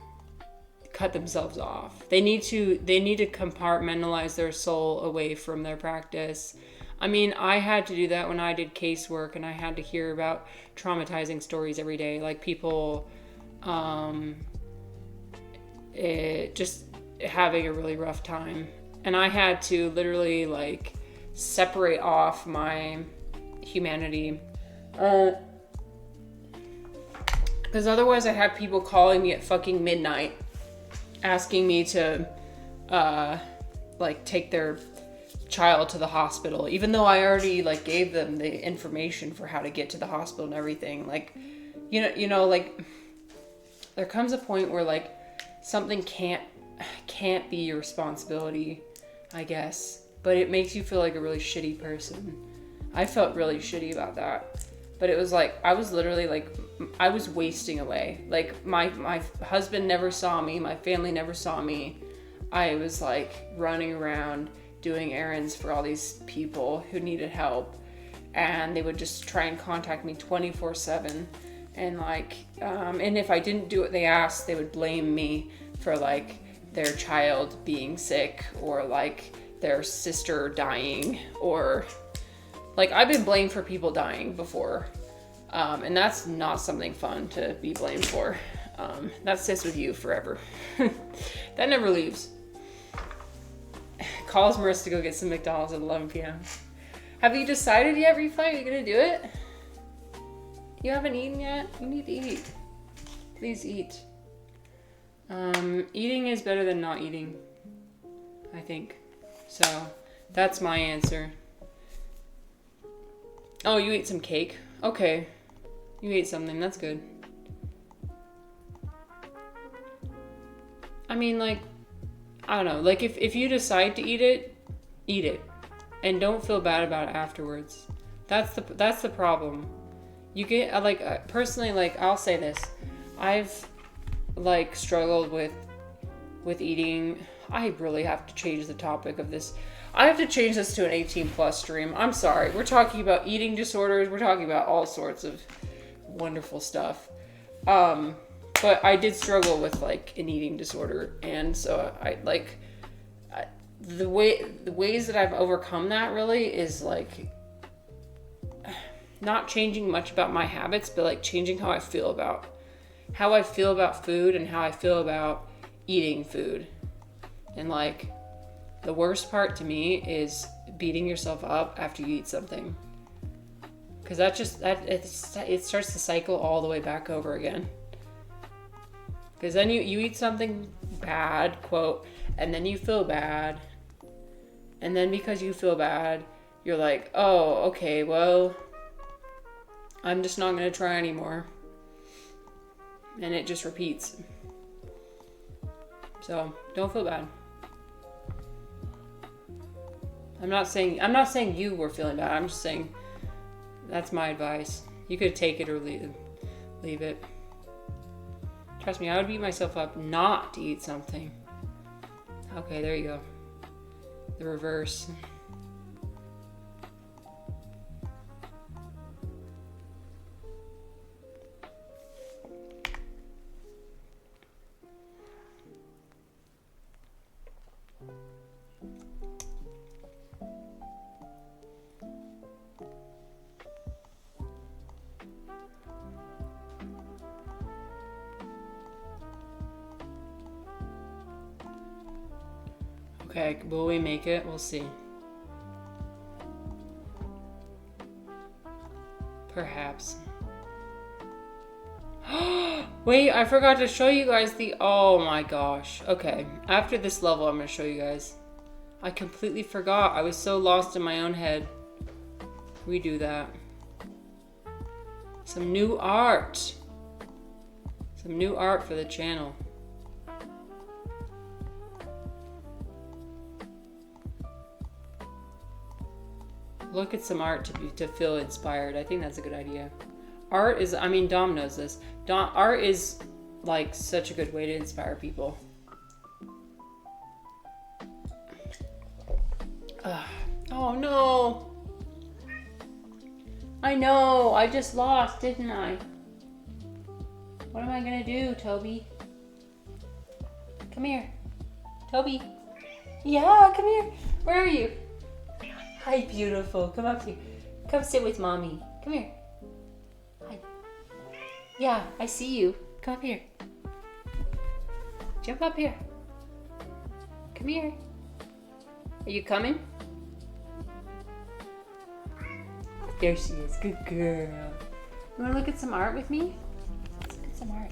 cut themselves off. They need to compartmentalize their soul away from their practice. I mean, I had to do that when I did casework, and I had to hear about traumatizing stories every day, like people just having a really rough time. And I had to literally like separate off my humanity. Because otherwise I had people calling me at fucking midnight asking me to like take their child to the hospital, even though I already like gave them the information for how to get to the hospital and everything. Like, you know, like there comes a point where like something can't be your responsibility, I guess, but it makes you feel like a really shitty person. I felt really shitty about that, but it was like I was literally like I was wasting away. Like my husband never saw me, my family never saw me. I was like running around doing errands for all these people who needed help, and they would just try and contact me 24/7, and like and if I didn't do what they asked, they would blame me for like their child being sick, or like their sister dying, or like I've been blamed for people dying before, and that's not something fun to be blamed for. That sits with you forever. That never leaves. Calls Marissa to go get some McDonald's at 11 p.m. Have you decided yet, Refly? Are you gonna do it? You haven't eaten yet? You need to eat. Please eat. Eating is better than not eating, I think. So, that's my answer. Oh, you ate some cake? Okay. You ate something, that's good. I mean, like, I don't know. Like, if you decide to eat it. And don't feel bad about it afterwards. That's the problem. You get, like, personally, like, I'll say this. I've like struggled with eating. I really have to change the topic of this. I have to change this to an 18+ stream. I'm sorry. We're talking about eating disorders. We're talking about all sorts of wonderful stuff. But I did struggle with like an eating disorder, and so the ways that I've overcome that really is like not changing much about my habits, but like changing how I feel about food and how I feel about eating food. And like the worst part to me is beating yourself up after you eat something, because it starts to cycle all the way back over again. Because then you eat something bad, quote, and then you feel bad, and then because you feel bad, you're like, oh, okay, well, I'm just not gonna try anymore. And it just repeats. So don't feel bad. I'm not saying you were feeling bad. I'm just saying that's my advice. You could take it or leave it. Trust me, I would beat myself up not to eat something. Okay, there you go. The reverse. Okay, will we make it? We'll see. Perhaps. Wait, I forgot to show you guys oh my gosh. Okay, after this level, I'm gonna show you guys. I completely forgot. I was so lost in my own head. Redo that. Some new art. Some new art for the channel. Look at some art to feel inspired. I think that's a good idea. Art is, I mean, Dom knows this. Art is like such a good way to inspire people. Oh no. I know, I just lost, didn't I? What am I gonna do, Toby? Come here. Toby. Yeah, come here. Where are you? Hi, beautiful. Come up here. Come sit with mommy. Come here. Hi. Yeah, I see you. Come up here. Jump up here. Come here. Are you coming? There she is. Good girl. You want to look at some art with me? Let's look at some art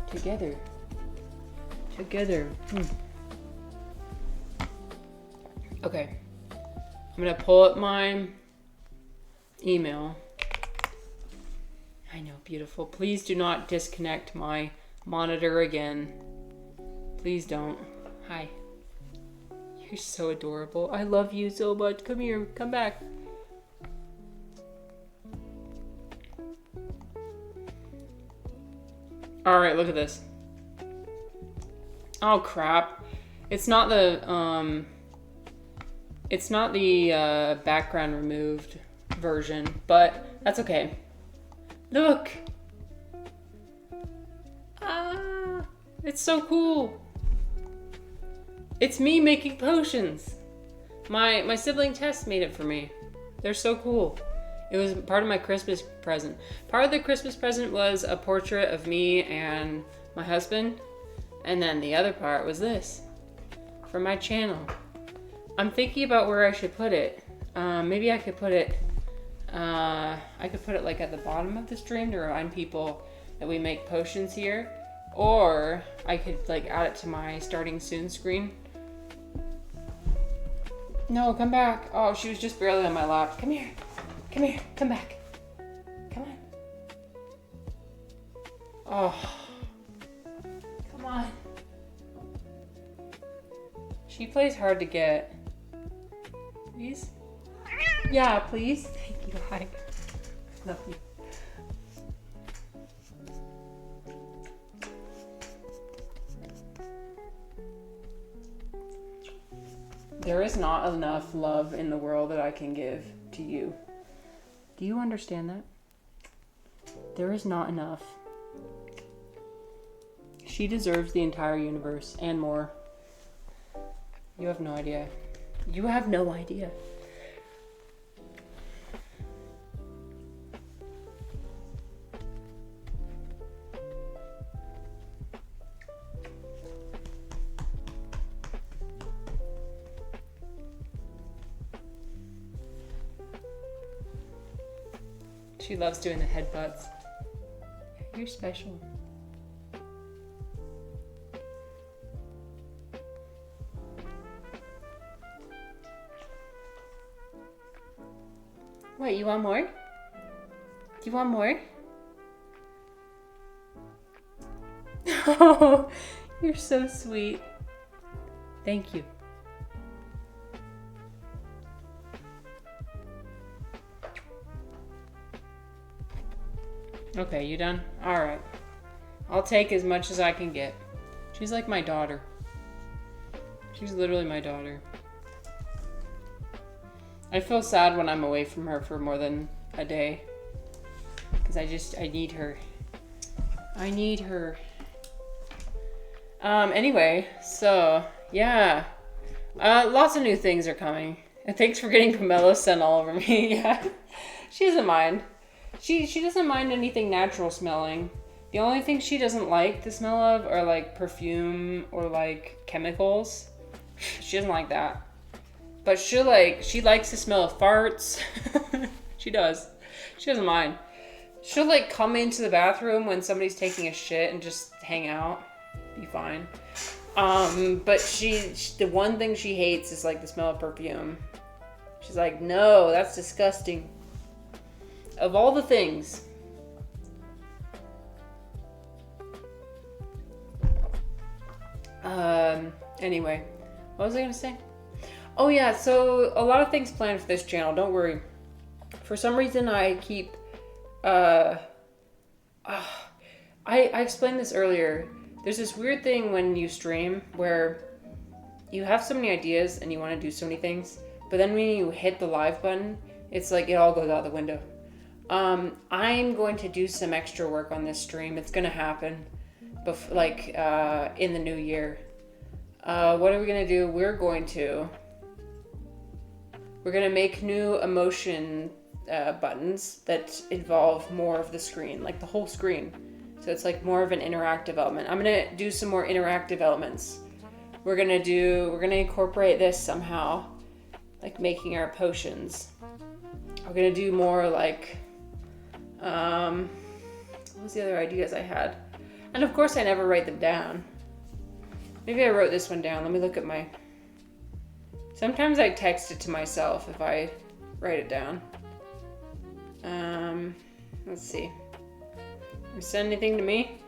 together. Together. Okay. I'm going to pull up my email. I know, beautiful. Please do not disconnect my monitor again. Please don't. Hi. You're so adorable. I love you so much. Come here. Come back. All right, look at this. Oh crap. It's not the background removed version, but that's okay. Look. Ah, it's so cool. It's me making potions. My sibling Tess made it for me. They're so cool. It was part of my Christmas present. Part of the Christmas present was a portrait of me and my husband. And then the other part was this for my channel. I'm thinking about where I should put it. Maybe I could put it like at the bottom of the stream to remind people that we make potions here. Or I could like add it to my starting soon screen. No, come back. Oh, she was just barely on my lap. Come here. Come here. Come back. Come on. Oh. Come on. She plays hard to get. Please? Yeah, please. Thank you. Hi. Love you. There is not enough love in the world that I can give to you. Do you understand that? There is not enough. She deserves the entire universe and more. You have no idea. You have no idea. She loves doing the headbutts. You're special. Wait, you want more? Do you want more? Oh, you're so sweet. Thank you. Okay, you done? Alright. I'll take as much as I can get. She's like my daughter. She's literally my daughter. I feel sad when I'm away from her for more than a day. Because I need her. I need her. Anyway, so, yeah. Lots of new things are coming. And thanks for getting pomelo scent all over me. Yeah. She doesn't mind. She doesn't mind anything natural smelling. The only thing she doesn't like the smell of are like perfume or like chemicals. She doesn't like that. But she likes the smell of farts. She does. She doesn't mind. She'll like come into the bathroom when somebody's taking a shit and just hang out. Be fine. But the one thing she hates is like the smell of perfume. She's like, no, that's disgusting. Of all the things. Anyway, what was I gonna say? Oh yeah, so a lot of things planned for this channel, don't worry. For some reason I keep, I explained this earlier. There's this weird thing when you stream where you have so many ideas and you want to do so many things, but then when you hit the live button, it's like it all goes out the window. I'm going to do some extra work on this stream. It's going to happen in the new year. What are we going to do? We're going to make new emotion buttons that involve more of the screen, like the whole screen. So it's like more of an interactive element. I'm going to do some more interactive elements. We're going to incorporate this somehow, like making our potions. We're going to do more like, what was the other ideas I had? And of course I never write them down. Maybe I wrote this one down. Let me look at my... Sometimes I text it to myself if I write it down. Let's see. You send anything to me?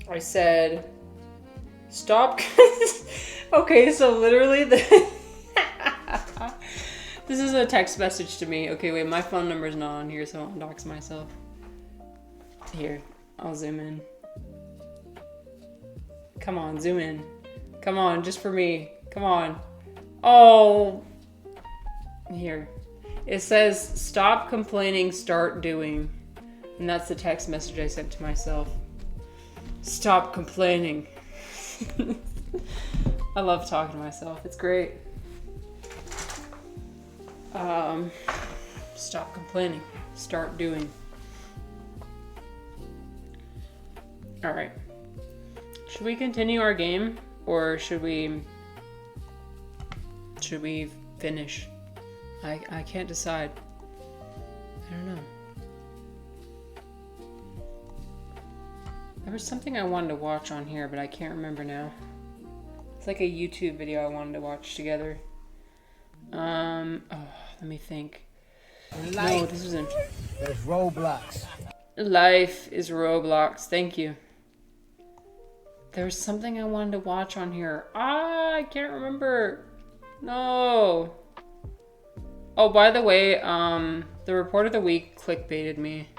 I said, stop. Okay, so literally this is a text message to me. Okay, wait, my phone number's not on here, so I won't dox myself. Here, I'll zoom in. Come on, zoom in. Come on, just for me. Come on. Oh. Here. It says, stop complaining, start doing. And that's the text message I sent to myself. Stop complaining. I love talking to myself. It's great. Stop complaining. Start doing. Alright. Should we continue our game? Or should we finish? I can't decide. I don't know. There was something I wanted to watch on here, but I can't remember now. It's like a YouTube video I wanted to watch together. Oh, let me think. No, this isn't. There's Roblox. Life is Roblox. Thank you. There was something I wanted to watch on here. I can't remember. No. Oh, by the way, the report of the week clickbaited me.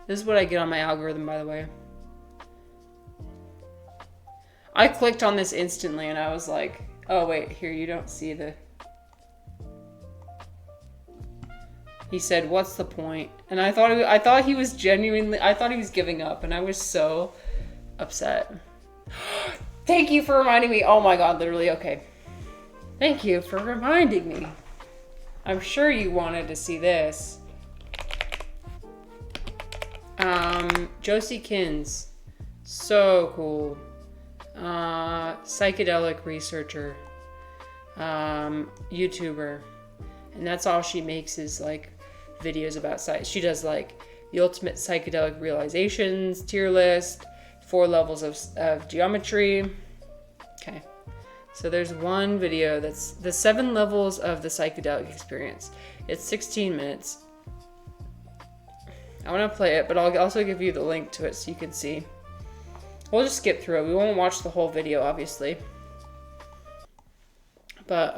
This is what I get on my algorithm, by the way. I clicked on this instantly and I was like, oh wait, here, you don't see the... He said, what's the point? And I thought he was genuinely, I thought he was giving up, and I was so upset. Thank you for reminding me. Oh my god, literally, okay. Thank you for reminding me. I'm sure you wanted to see this. Josie Kins. So cool. Psychedelic researcher. YouTuber. And that's all she makes is like videos about she does like the ultimate psychedelic realizations, tier list, 4 levels of geometry. Okay. So there's one video that's the 7 levels of the psychedelic experience. It's 16 minutes. I want to play it, but I'll also give you the link to it so you can see. We'll just skip through it. We won't watch the whole video, obviously. But,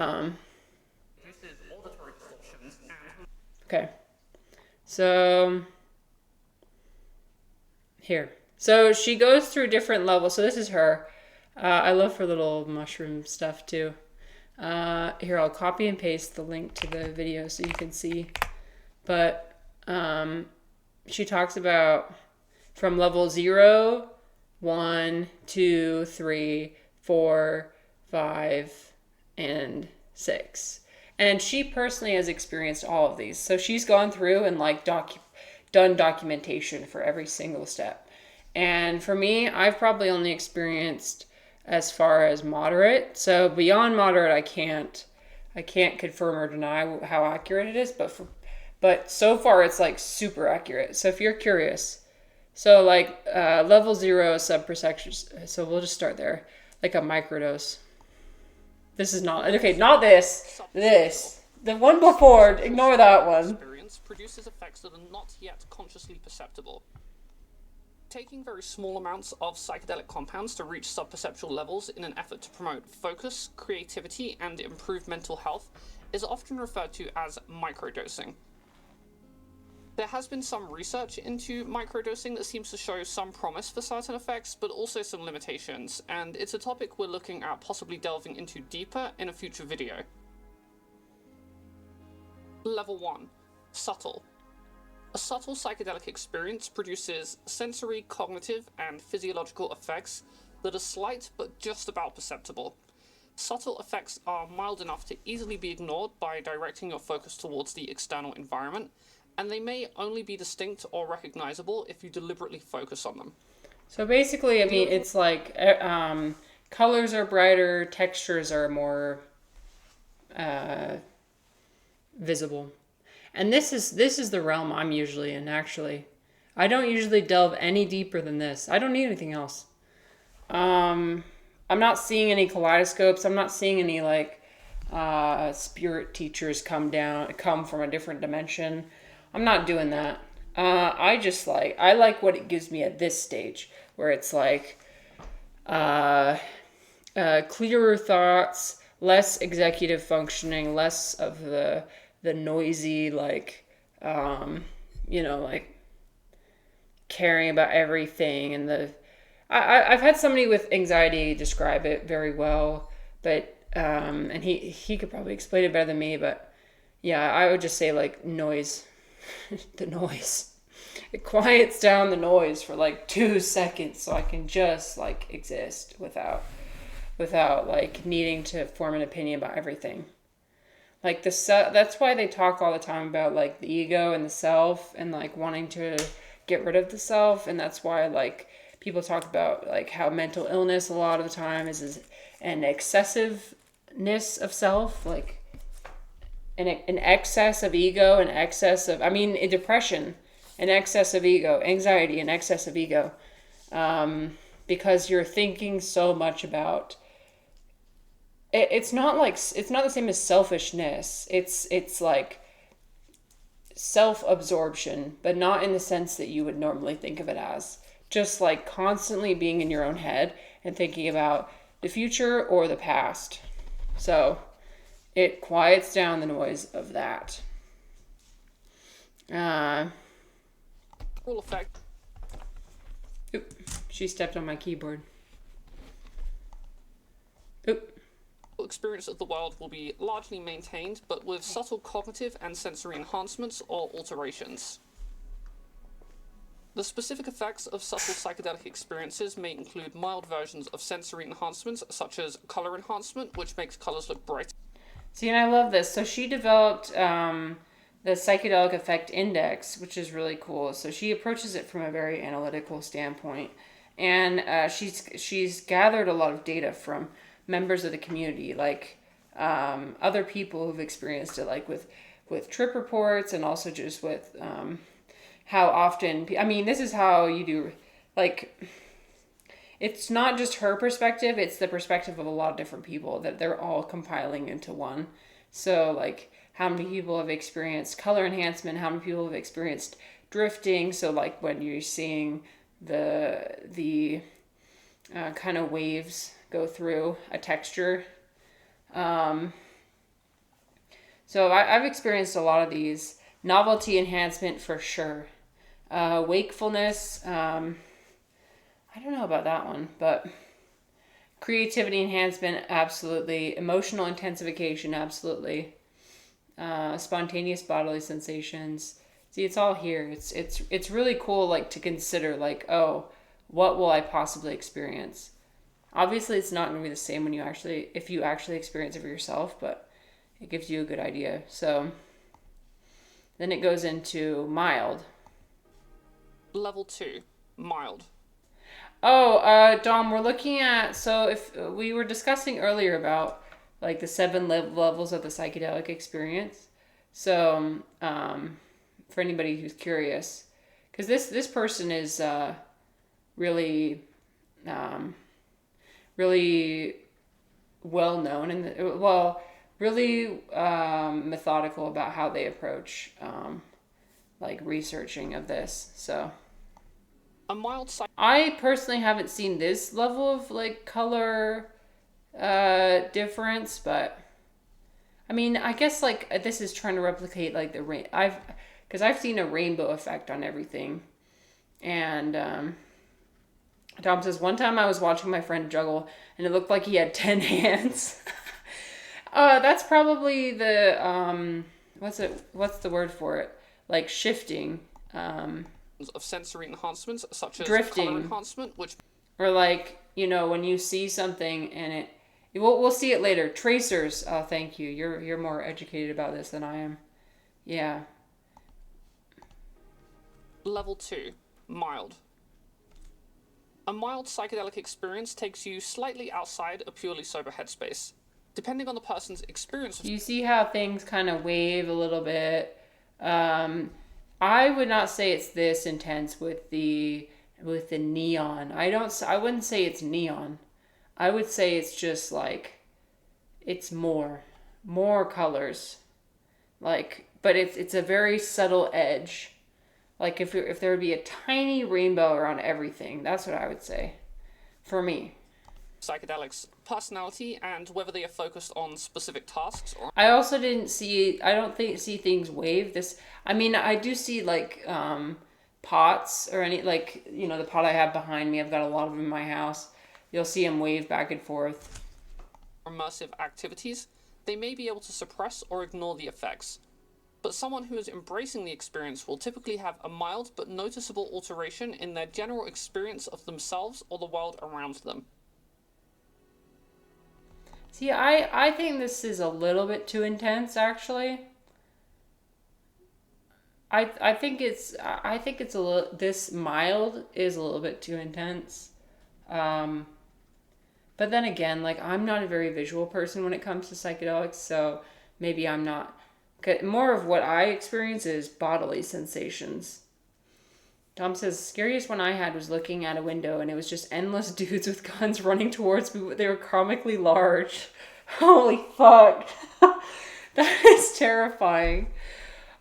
okay. So, here. So she goes through different levels. So this is her. I love her little mushroom stuff too. Here, I'll copy and paste the link to the video so you can see. But she talks about from level 0, 1, 2, 3, 4, 5, and 6. And she personally has experienced all of these. So she's gone through and like done documentation for every single step. And for me, I've probably only experienced as far as moderate. So beyond moderate, I can't confirm or deny how accurate it is. But so far, it's like super accurate. So if you're curious, so like level 0 sub-perception. So we'll just start there, like a microdose. This is not okay. Not this. This. The one before. Ignore that one. Experience produces effects that are not yet consciously perceptible. Taking very small amounts of psychedelic compounds to reach subperceptual levels in an effort to promote focus, creativity, and improve mental health is often referred to as microdosing. There has been some research into microdosing that seems to show some promise for certain effects, but also some limitations, and it's a topic we're looking at possibly delving into deeper in a future video. Level 1. Subtle. A subtle psychedelic experience produces sensory, cognitive, and physiological effects that are slight but just about perceptible. Subtle effects are mild enough to easily be ignored by directing your focus towards the external environment, and they may only be distinct or recognizable if you deliberately focus on them. So basically, I mean, it's like colors are brighter, textures are more visible. And this is the realm I'm usually in, actually. I don't usually delve any deeper than this. I don't need anything else. I'm not seeing any kaleidoscopes. I'm not seeing any, like, spirit teachers come from a different dimension. I'm not doing that. I like what it gives me at this stage, where it's like clearer thoughts, less executive functioning, less of the noisy, like, like caring about everything. And I've had somebody with anxiety describe it very well, but and he could probably explain it better than me, but yeah, I would just say, like, noise. The noise. It quiets down the noise for like 2 seconds so I can just, like, exist without like needing to form an opinion about everything. Like that's why they talk all the time about, like, the ego and the self and, like, wanting to get rid of the self. And that's why, like, people talk about, like, how mental illness a lot of the time is an excessiveness of self, like an excess of ego, an excess of, in depression, an excess of ego, anxiety, an excess of ego, because you're thinking so much about it. It's not the same as selfishness. It's like self-absorption, but not in the sense that you would normally think of it as. Just, like, constantly being in your own head and thinking about the future or the past. So it quiets down the noise of that. Full effect. Oop, she stepped on my keyboard. Oop. Experience of the world will be largely maintained, but with subtle cognitive and sensory enhancements or alterations. The specific effects of subtle psychedelic experiences may include mild versions of sensory enhancements, such as color enhancement, which makes colors look bright. See, and I love this. So she developed the psychedelic effect index, which is really cool. So she approaches it from a very analytical standpoint, and she's gathered a lot of data from members of the community, like other people who've experienced it, like with trip reports, and also just with how often. This is how you do, like. It's not just her perspective, it's the perspective of a lot of different people that they're all compiling into one. So, like, how many people have experienced color enhancement, how many people have experienced drifting. So, like, when you're seeing the kind of waves go through a texture. So I've experienced a lot of these. Novelty enhancement for sure. Wakefulness, I don't know about that one, but creativity enhancement, absolutely. Emotional intensification, absolutely. Spontaneous bodily sensations. See, it's all here. It's really cool, like, to consider, like, oh, what will I possibly experience? Obviously, it's not going to be the same if you actually experience it for yourself, but it gives you a good idea. So then it goes into mild. Level 2, mild. Oh, Dom, we're looking at, so if we were discussing earlier about, like, the 7 levels of the psychedelic experience. So, for anybody who's curious, because this person is really, really well known and really methodical about how they approach like researching of this. So A mild I personally haven't seen this level of like color difference, but I mean, I guess like this is trying to replicate like the rain. Because I've seen a rainbow effect on everything, and Tom says one time I was watching my friend juggle, and it looked like he had 10 hands. That's probably the what's the word for it? Like shifting. of sensory enhancements, such as Drifting. color enhancement, which Or like, you know, when you see something and we'll see it later. Tracers. Oh, thank you. You're more educated about this than I am. Yeah. Level 2, mild. A mild psychedelic experience takes you slightly outside a purely sober headspace. Depending on the person's experience of You see how things kind of wave a little bit. I would not say it's this intense with the neon. I wouldn't say it's neon. I would say it's just like it's more colors. Like, but it's a very subtle edge. Like if there would be a tiny rainbow around everything, that's what I would say. For me. psychedelics, personality, and whether they are focused on specific tasks or I also see things wave this. I mean, I do see like pots or any, like, you know, the pot I have behind me, I've got a lot of them in my house. You'll see them wave back and forth. immersive activities. They may be able to suppress or ignore the effects. But someone who is embracing the experience will typically have a mild but noticeable alteration in their general experience of themselves or the world around them. See, I think this is a little bit too intense, actually. I think it's a little, this mild is a little bit too intense. But then again, like, I'm not a very visual person when it comes to psychedelics, so maybe I'm not. More of what I experience is bodily sensations. Tom says, scariest one I had was looking at a window and it was just endless dudes with guns running towards me. They were comically large. Holy fuck. That is terrifying.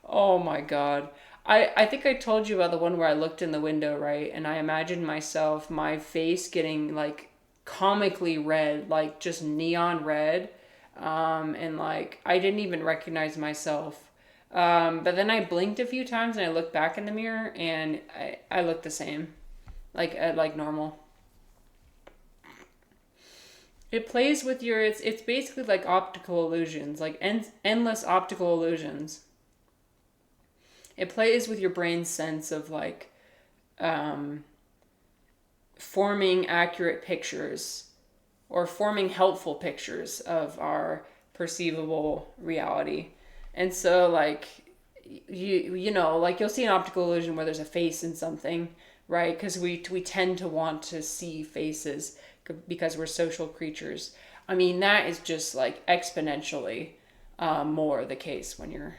Oh my god. I think I told you about the one where I looked in the window, right? And I imagined myself, my face getting like comically red, like just neon red. And like I didn't even recognize myself. But then I blinked a few times and I looked back in the mirror and I looked the same. Like normal. It plays with your, it's basically like optical illusions, like endless optical illusions. It plays with your brain's sense of like forming accurate pictures or forming helpful pictures of our perceivable reality. And so like you know, like you'll see an optical illusion where there's a face in something, right? Because we tend to want to see faces because we're social creatures. I mean, that is just like exponentially more the case when you're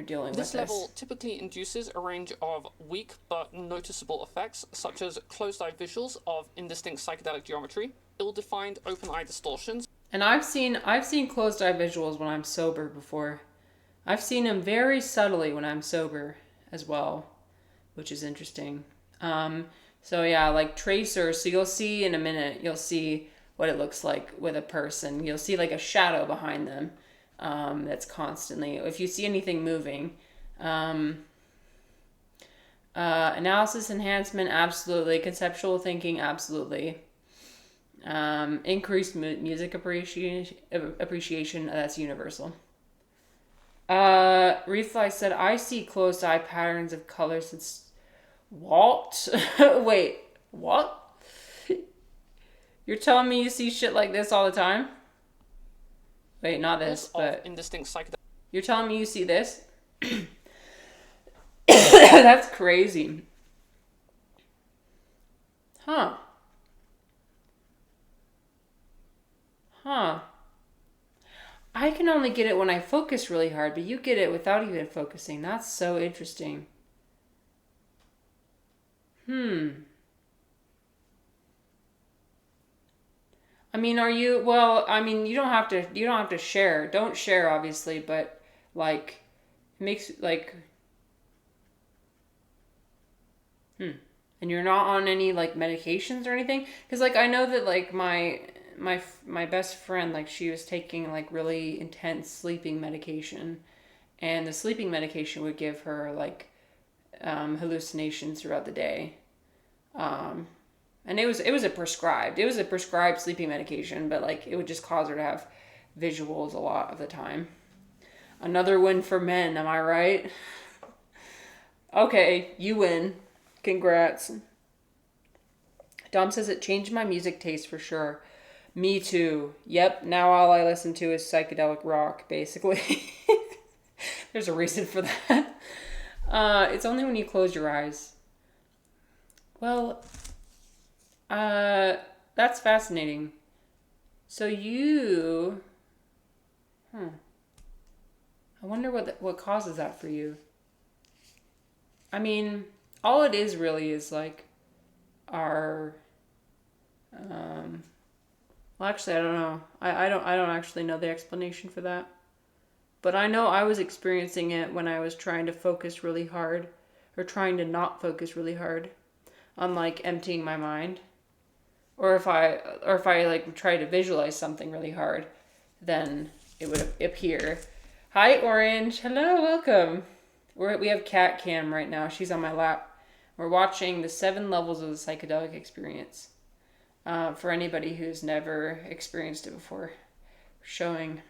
dealing with this. This level typically induces a range of weak but noticeable effects, such as closed-eye visuals of indistinct psychedelic geometry, ill-defined open-eye distortions. And I've seen closed-eye visuals when I'm sober before. I've seen them very subtly when I'm sober as well, which is interesting. So yeah, like tracers. So you'll see in a minute, you'll see what it looks like with a person. You'll see like a shadow behind them. That's constantly, if you see anything moving. Analysis enhancement, absolutely. Conceptual thinking, absolutely. Increased music appreciation, that's universal. Refly said, I see closed eye patterns of color since Walt. Wait, what? You're telling me you see shit like this all the time? Wait, not this, but indistinct psychedelic. You're telling me you see this? That's crazy. Huh. I can only get it when I focus really hard, but you get it without even focusing. That's so interesting. I mean, you don't have to share. Don't share, obviously, but like makes like and you're not on any like medications or anything, because like I know that like my best friend, like she was taking like really intense sleeping medication, and the sleeping medication would give her like hallucinations throughout the day. And it was a prescribed sleeping medication, but like it would just cause her to have visuals a lot of the time. Another win for men, am I right? Okay, you win. Congrats. Dom says it changed my music taste for sure. Me too. Yep, now all I listen to is psychedelic rock, basically. There's a reason for that. It's only when you close your eyes. Well, that's fascinating. So you... I wonder what causes that for you. I mean, all it is really is like our... well, actually, I don't know. I don't actually know the explanation for that. But I know I was experiencing it when I was trying to focus really hard, or trying to not focus really hard on like emptying my mind. Or if I like try to visualize something really hard, then it would appear. Hi, Orange. Hello, welcome. We have Cat Cam right now. She's on my lap. We're watching the 7 levels of the psychedelic experience. For anybody who's never experienced it before, showing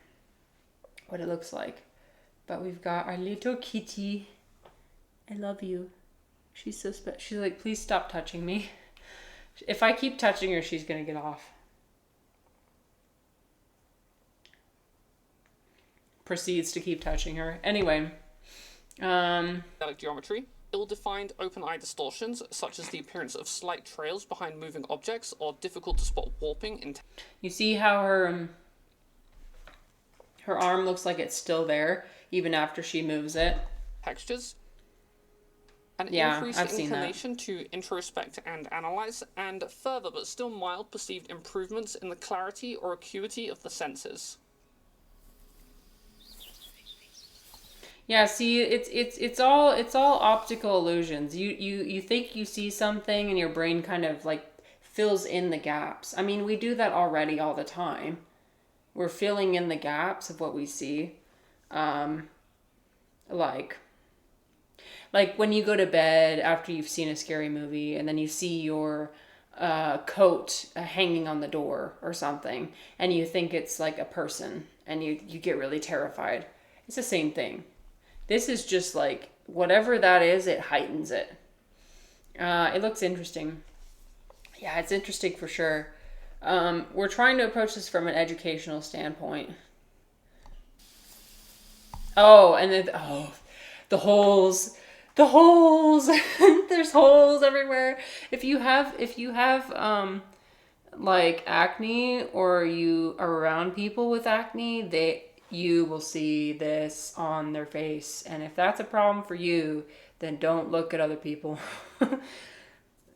what it looks like. But we've got our little kitty. I love you. She's so special. She's like, please stop touching me. If I keep touching her, she's gonna get off. Proceeds to keep touching her. Anyway. Geometry. Ill-defined open-eye distortions, such as the appearance of slight trails behind moving objects or difficult-to-spot warping in... You see how her arm looks like it's still there, even after she moves it? Textures. An Yeah, increased I've seen that. inclination to introspect and analyze, and further but still mild perceived improvements in the clarity or acuity of the senses. Yeah, see, it's all optical illusions. You think you see something and your brain kind of like fills in the gaps. I mean, we do that already all the time. We're filling in the gaps of what we see. Like when you go to bed after you've seen a scary movie and then you see your coat hanging on the door or something, and you think it's like a person, and you get really terrified. It's the same thing. This is just like, whatever that is, it heightens it. It looks interesting. Yeah, it's interesting for sure. We're trying to approach this from an educational standpoint. Oh, and then, the holes. The holes! There's holes everywhere. If you have like acne, or you are around people with acne, you will see this on their face. And if that's a problem for you, then don't look at other people.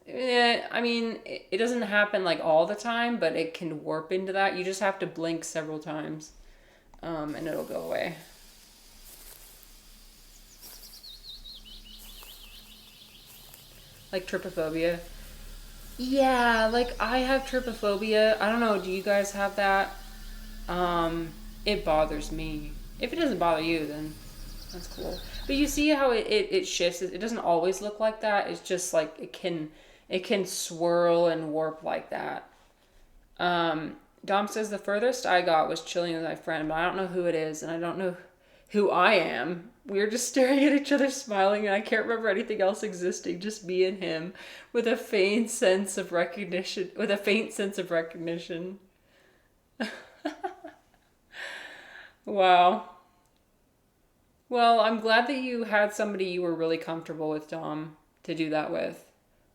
Yeah, I mean, it doesn't happen like all the time, but it can warp into that. You just have to blink several times, and it'll go away. Like trypophobia. Yeah, like I have trypophobia. I don't know, do you guys have that? It bothers me. If it doesn't bother you, then that's cool. But you see how it shifts. It doesn't always look like that. It's just like it can swirl and warp like that. Dom says the furthest I got was chilling with my friend, but I don't know who it is, and I don't know who I am. We were just staring at each other, smiling, and I can't remember anything else existing. Just me and him, with a faint sense of recognition. Wow. Well, I'm glad that you had somebody you were really comfortable with, Dom, to do that with.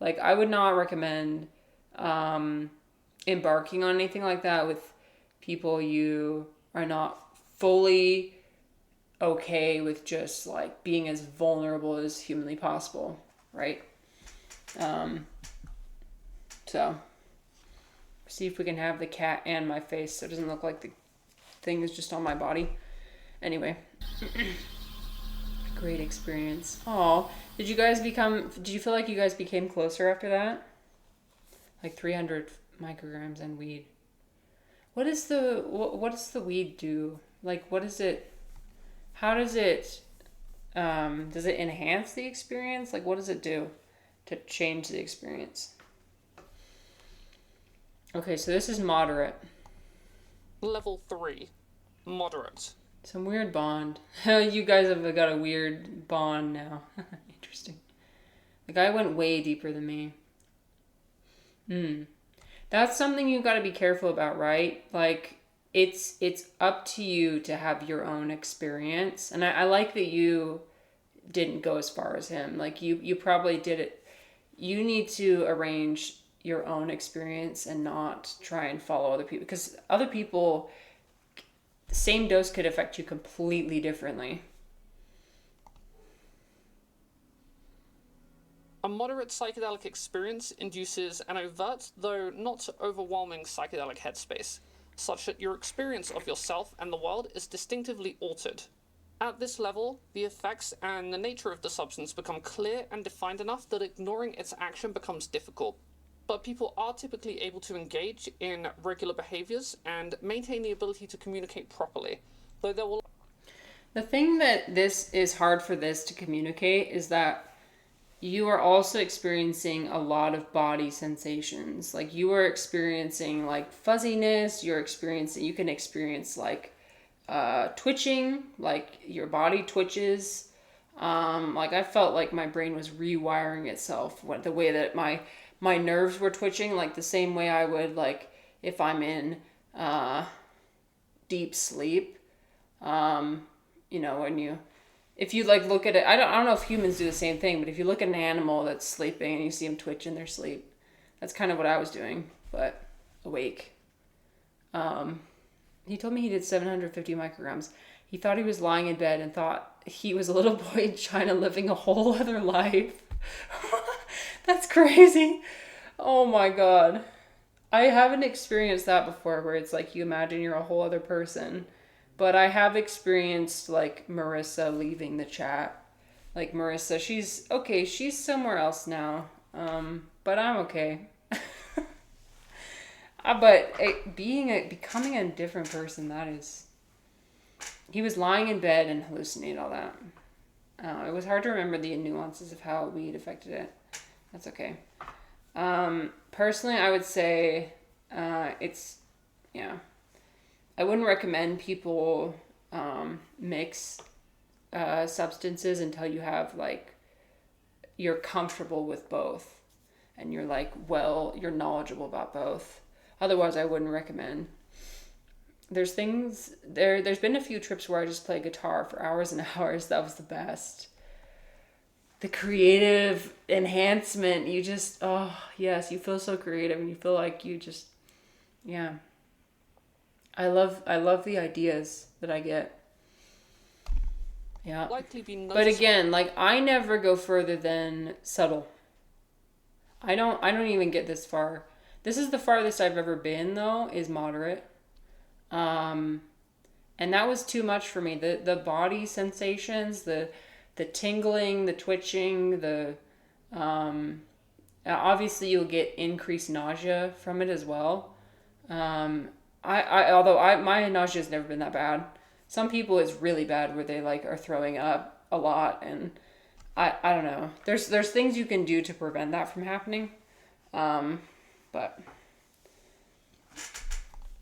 Like, I would not recommend embarking on anything like that with people you are not fully okay with, just like being as vulnerable as humanly possible, right? So see if we can have the cat and my face so it doesn't look like the thing is just on my body. Anyway. Great experience. Oh, did you feel like you guys became closer after that? Like 300 micrograms and weed. What does the weed do? Like, what is it, how does it enhance the experience? Like, what does it do to change the experience? Okay, so this is moderate. Level 3, moderate. Some weird bond. You guys have got a weird bond now. Interesting. The guy went way deeper than me. That's something you've got to be careful about, right? Like, it's up to you to have your own experience. And I like that you didn't go as far as him. Like, you probably did it. You need to arrange your own experience and not try and follow other people. Because other people, the same dose could affect you completely differently. A moderate psychedelic experience induces an overt, though not overwhelming, psychedelic headspace, such that your experience of yourself and the world is distinctively altered. At this level, the effects and the nature of the substance become clear and defined enough that ignoring its action becomes difficult. But people are typically able to engage in regular behaviors and maintain the ability to communicate properly, though there will... The thing that this is hard for this to communicate is that you are also experiencing a lot of body sensations. Like, you are experiencing like fuzziness, you can experience like twitching, like your body twitches. Like, I felt like my brain was rewiring itself, the way that my nerves were twitching, like the same way I would, like, if I'm in deep sleep. You know, if you like look at it, I don't know if humans do the same thing, but if you look at an animal that's sleeping and you see them twitch in their sleep, that's kind of what I was doing, but awake. He told me he did 750 micrograms. He thought he was lying in bed and thought he was a little boy in China living a whole other life. That's crazy. Oh my God. I haven't experienced that before, where it's like you imagine you're a whole other person. But I have experienced like Marissa leaving the chat. Like, Marissa, she's somewhere else now. But I'm okay. But becoming a different person, he was lying in bed and hallucinating all that. It was hard to remember the nuances of how weed affected it. That's okay. Personally, I would say I wouldn't recommend people mix substances until you have, like, you're comfortable with both and you're like, you're knowledgeable about both. Otherwise, I wouldn't recommend. There's been a few trips where I just play guitar for hours and hours. That was the best. The creative enhancement, you just, oh yes, you feel so creative and you feel like you just, yeah. I love the ideas that I get. Yeah. But again, like, I never go further than subtle. I don't even get this far. This is the farthest I've ever been, though, is moderate. And that was too much for me. The body sensations, the tingling, the twitching, obviously you'll get increased nausea from it as well. Although my nausea has never been that bad. Some people it's really bad where they like are throwing up a lot, and I don't know. There's things you can do to prevent that from happening. But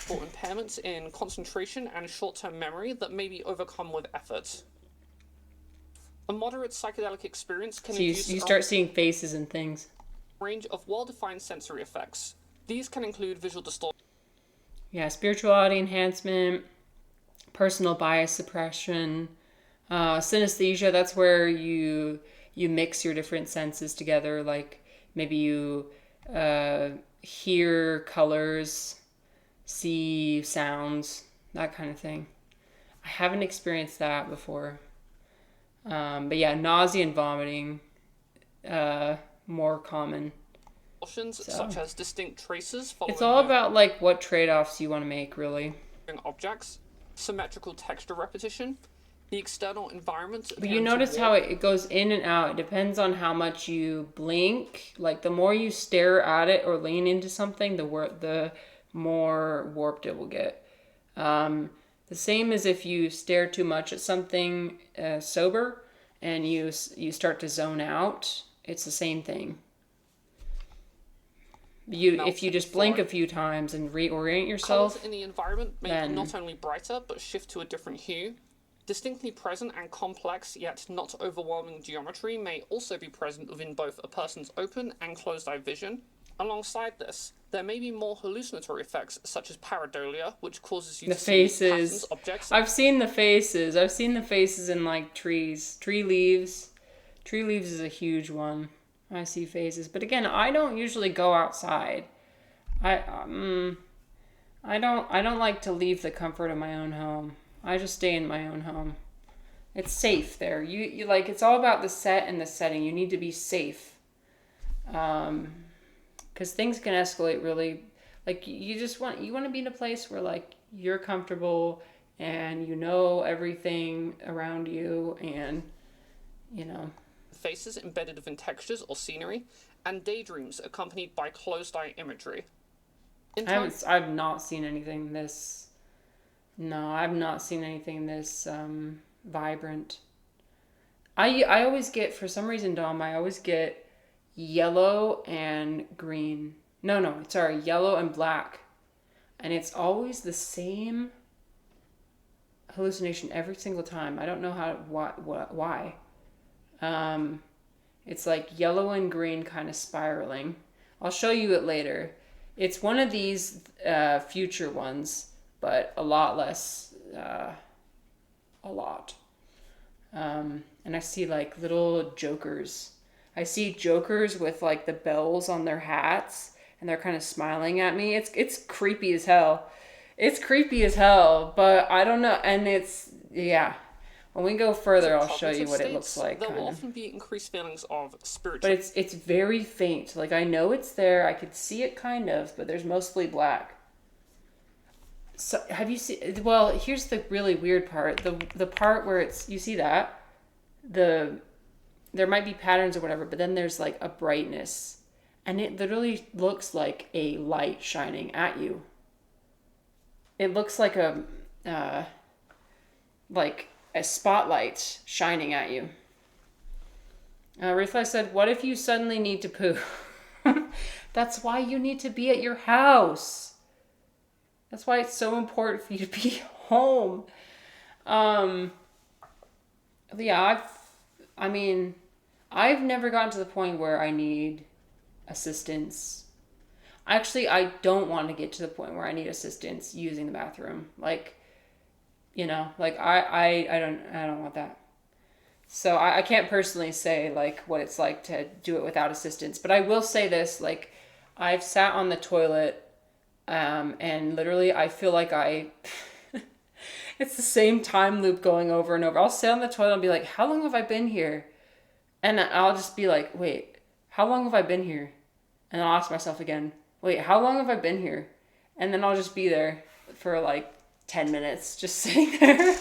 or impairments in concentration and short-term memory that may be overcome with effort. A moderate psychedelic experience can induce you start seeing faces and things. Range of well-defined sensory effects. These can include visual distortion. Yeah, spirituality enhancement, personal bias suppression, synesthesia. That's where you mix your different senses together. Like, maybe you hear colors, see sounds, that kind of thing. I haven't experienced that before. But yeah, nausea and vomiting, more common. Such as distinct traces following. It's all about like what trade-offs you want to make, really. Objects, symmetrical texture repetition, The external environment. But you notice how it goes in and out. It depends on how much you blink. Like the more you stare at it or lean into something, the more warped it will get. The same as if you stare too much at something sober and you start to zone out. It's the same thing. If you just blink a few times and reorient yourself, colors in the environment may be not only brighter but shift to a different hue. Distinctly present and complex yet not overwhelming geometry may also be present within both a person's open and closed eye vision. Alongside this, there may be more hallucinatory effects such as pareidolia, which causes you to see patterns, objects. I've seen the faces. I've seen the faces in like trees, tree leaves. Tree leaves is a huge one. I see faces, but again, I don't usually go outside. I don't like to leave the comfort of my own home. I just stay in my own home. It's safe there. You like, it's all about the set and the setting. You need to be safe. Because things can escalate really, like you want to be in a place where like you're comfortable and you know everything around you and faces embedded within textures or scenery, and daydreams accompanied by closed eye imagery. I've not seen anything this. No, I've not seen anything this vibrant. I always get, for some reason, Dom, I always get yellow and green. No, sorry, yellow and black. And it's always the same hallucination every single time. I don't know why. It's like yellow and green kind of spiraling. I'll show you it later. It's one of these future ones, but a lot less, a lot. And I see like little jokers. I see jokers with like the bells on their hats and they're kind of smiling at me. It's creepy as hell. It's creepy as hell, but I don't know. And yeah. When we go further, I'll show you what it looks like. There will often be increased feelings of spiritual. But it's very faint. Like I know it's there. I could see it kind of, but there's mostly black. So have you seen? Well, here's the really weird part. The part where you see that there might be patterns or whatever, but then there's like a brightness, and it literally looks like a light shining at you. It looks like a spotlight shining at you. Reflex said, what if you suddenly need to poo? That's why you need to be at your house. That's why it's so important for you to be home. Yeah, I've never gotten to the point where I need assistance. Actually, I don't want to get to the point where I need assistance using the bathroom. I don't want that. So I can't personally say like what it's like to do it without assistance, but I will say this, like I've sat on the toilet and literally I feel like it's the same time loop going over and over. I'll sit on the toilet and be like, how long have I been here? And I'll just be like, wait, how long have I been here? And I'll ask myself again, wait, how long have I been here? And then I'll just be there for like 10 minutes just sitting there.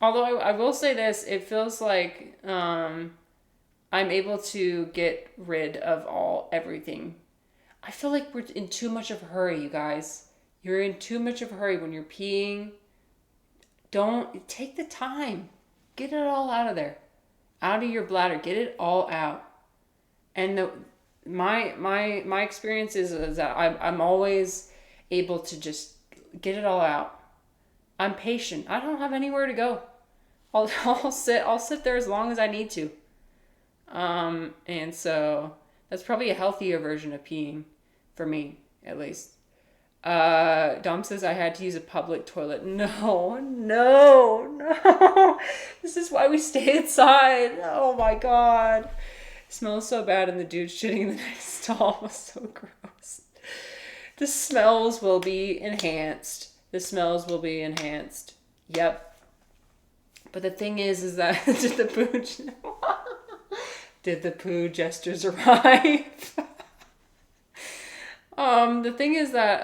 Although I will say this, it feels like I'm able to get rid of everything. I feel like we're in too much of a hurry, you guys. You're in too much of a hurry when you're peeing. Don't take the time. Get it all out of there. Out of your bladder. Get it all out. And my experience is that I'm always able to just get it all out. I'm patient. I don't have anywhere to go. I'll sit there as long as I need to. And so that's probably a healthier version of peeing for me, at least. Dom says I had to use a public toilet. No. This is why we stay inside. Oh my God. It smells so bad and the dude shitting in the next stall was so gross. The smells will be enhanced. Yep. But the thing is that did the poo gestures arrive? The thing is that,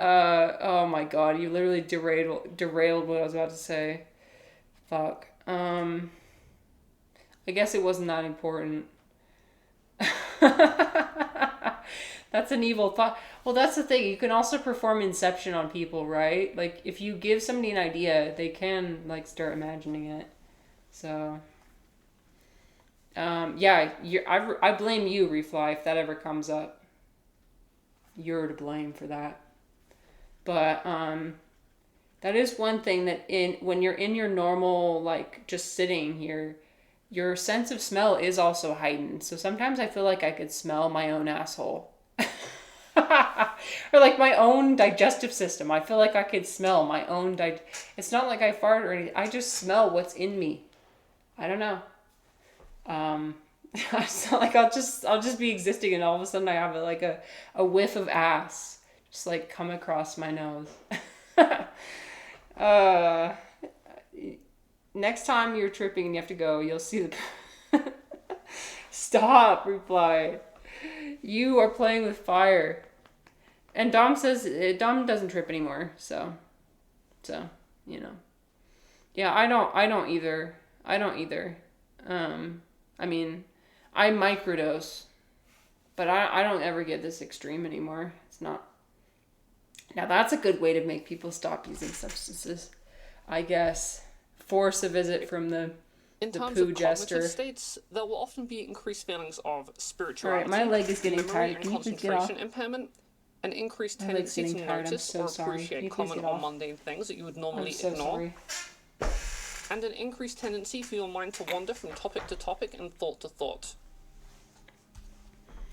oh my god, you literally derailed what I was about to say. Fuck. I guess it wasn't that important. That's an evil thought. Well, that's the thing. You can also perform inception on people, right? Like, if you give somebody an idea, they can, like, start imagining it. So, yeah, I blame you, Refly, if that ever comes up. You're to blame for that. But, that is one thing that when you're in your normal, like, just sitting here, your sense of smell is also heightened. So sometimes I feel like I could smell my own asshole. Or like my own digestive system. I feel like I could smell my own it's not like I fart or anything. I just smell what's in me. I don't know. It's not like I'll just be existing and all of a sudden I have a whiff of ass just like come across my nose. Next time you're tripping and you have to go, you'll see the Stop, Reply. You are playing with fire. And Dom says Dom doesn't trip anymore, so you know. Yeah, I don't either. I mean, I microdose, but I don't ever get this extreme anymore. It's not. Now that's a good way to make people stop using substances, I guess. Force a visit from the terms poo of jester. cognitive states, there will often be increased feelings of spirituality. Alright, my leg is getting memory tired. and Can you please get off? concentration impairment, an increased My leg's tendency to getting tired. I'm notice so or sorry. Can appreciate you please common get or off? mundane things that you would normally I'm so ignore, sorry. and an increased tendency for your mind to wander from topic to topic and thought to thought.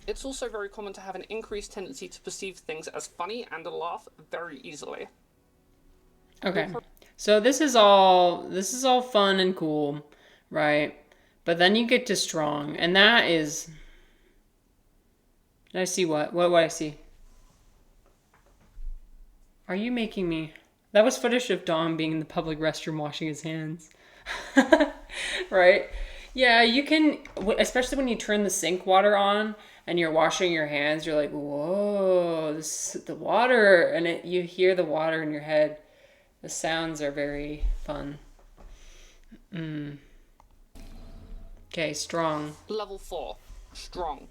It's also very common to have an increased tendency to perceive things as funny and to laugh very easily. Okay. So this is all fun and cool, right? But then you get to strong, and that is. Did I see what? What I see? Are you making me? That was footage of Dom being in the public restroom washing his hands. Right? Yeah, you can, especially when you turn the sink water on and you're washing your hands, you're like, whoa, the water, and you hear the water in your head. The sounds are very fun. Okay, strong. Level 4. Strong.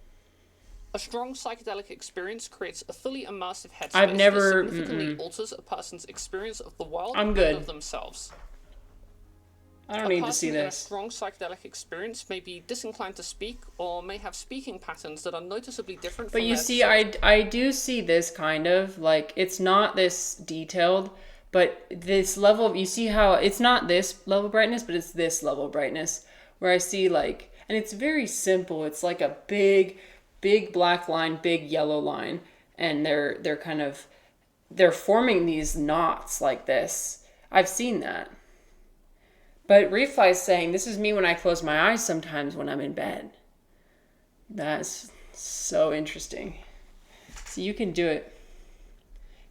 A strong psychedelic experience creates a fully immersive headspace that significantly alters a person's experience of the world and of themselves. I don't need to see A person in a this. strong psychedelic experience may be disinclined to speak or may have speaking patterns that are noticeably different from But you their see, I do see this kind of, like, it's not this detailed, but this level of, you see how it's not this level of brightness, but it's this level of brightness where I see, like, and it's very simple. It's like a big black line, big yellow line, and they're forming these knots like this. I've seen that. But Refly is saying, this is me when I close my eyes sometimes when I'm in bed. That's so interesting. So you can do it.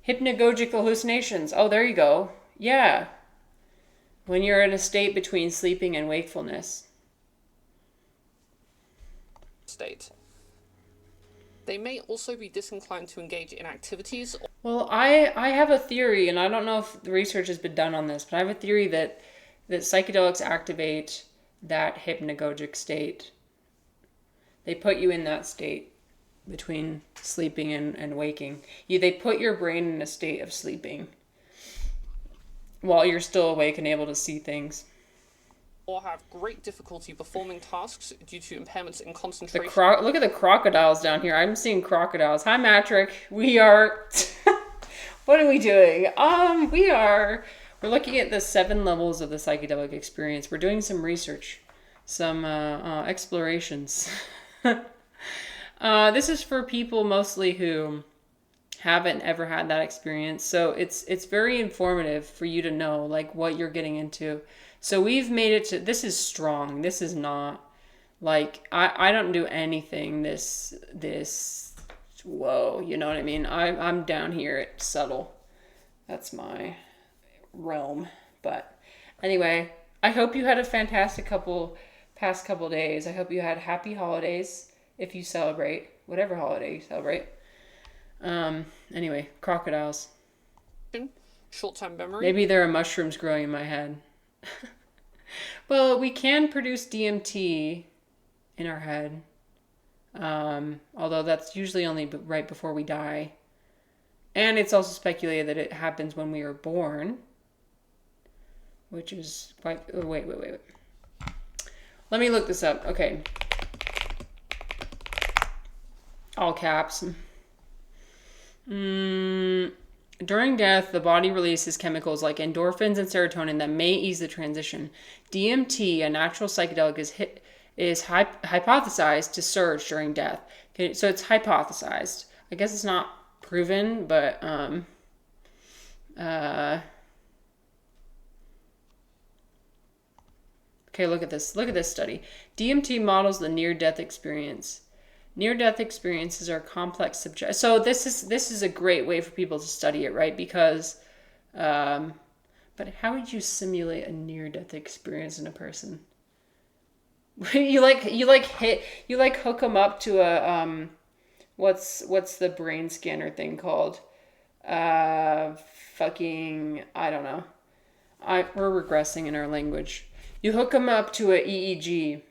Hypnagogic hallucinations. Oh, there you go. Yeah. When you're in a state between sleeping and wakefulness. State. They may also be disinclined to engage in activities. Well, I have a theory, and I don't know if the research has been done on this, but I have a theory that psychedelics activate that hypnagogic state. They put you in that state between sleeping and waking. They put your brain in a state of sleeping while you're still awake and able to see things. Or have great difficulty performing tasks due to impairments in concentration. Look at the crocodiles down here. I'm seeing crocodiles. Hi, Matrick. We are... What are we doing? We're looking at the 7 levels of the psychedelic experience. We're doing some research, some explorations. This is for people mostly who haven't ever had that experience. So it's very informative for you to know, like, what you're getting into. So we've made it to, this is strong. This is not, like, I don't do anything this, whoa, you know what I mean? I'm down here at subtle. That's my realm. But anyway, I hope you had a fantastic past couple days. I hope you had happy holidays if you celebrate, whatever holiday you celebrate. Anyway, crocodiles. Short-term memory. Maybe there are mushrooms growing in my head. Well, we can produce DMT in our head. Although that's usually only right before we die. And it's also speculated that it happens when we are born. Which is quite... Oh, wait. Let me look this up. Okay. All caps. During death, the body releases chemicals like endorphins and serotonin that may ease the transition. DMT, a natural psychedelic, is hypothesized to surge during death. Okay, so it's hypothesized. I guess it's not proven, but okay, look at this. Look at this study. DMT models the near-death experience. Near-death experiences are complex subject. So this is a great way for people to study it, right? Because, but how would you simulate a near-death experience in a person? you hook them up to a what's the brain scanner thing called? Fucking I don't know. We're regressing in our language. You hook them up to a EEG.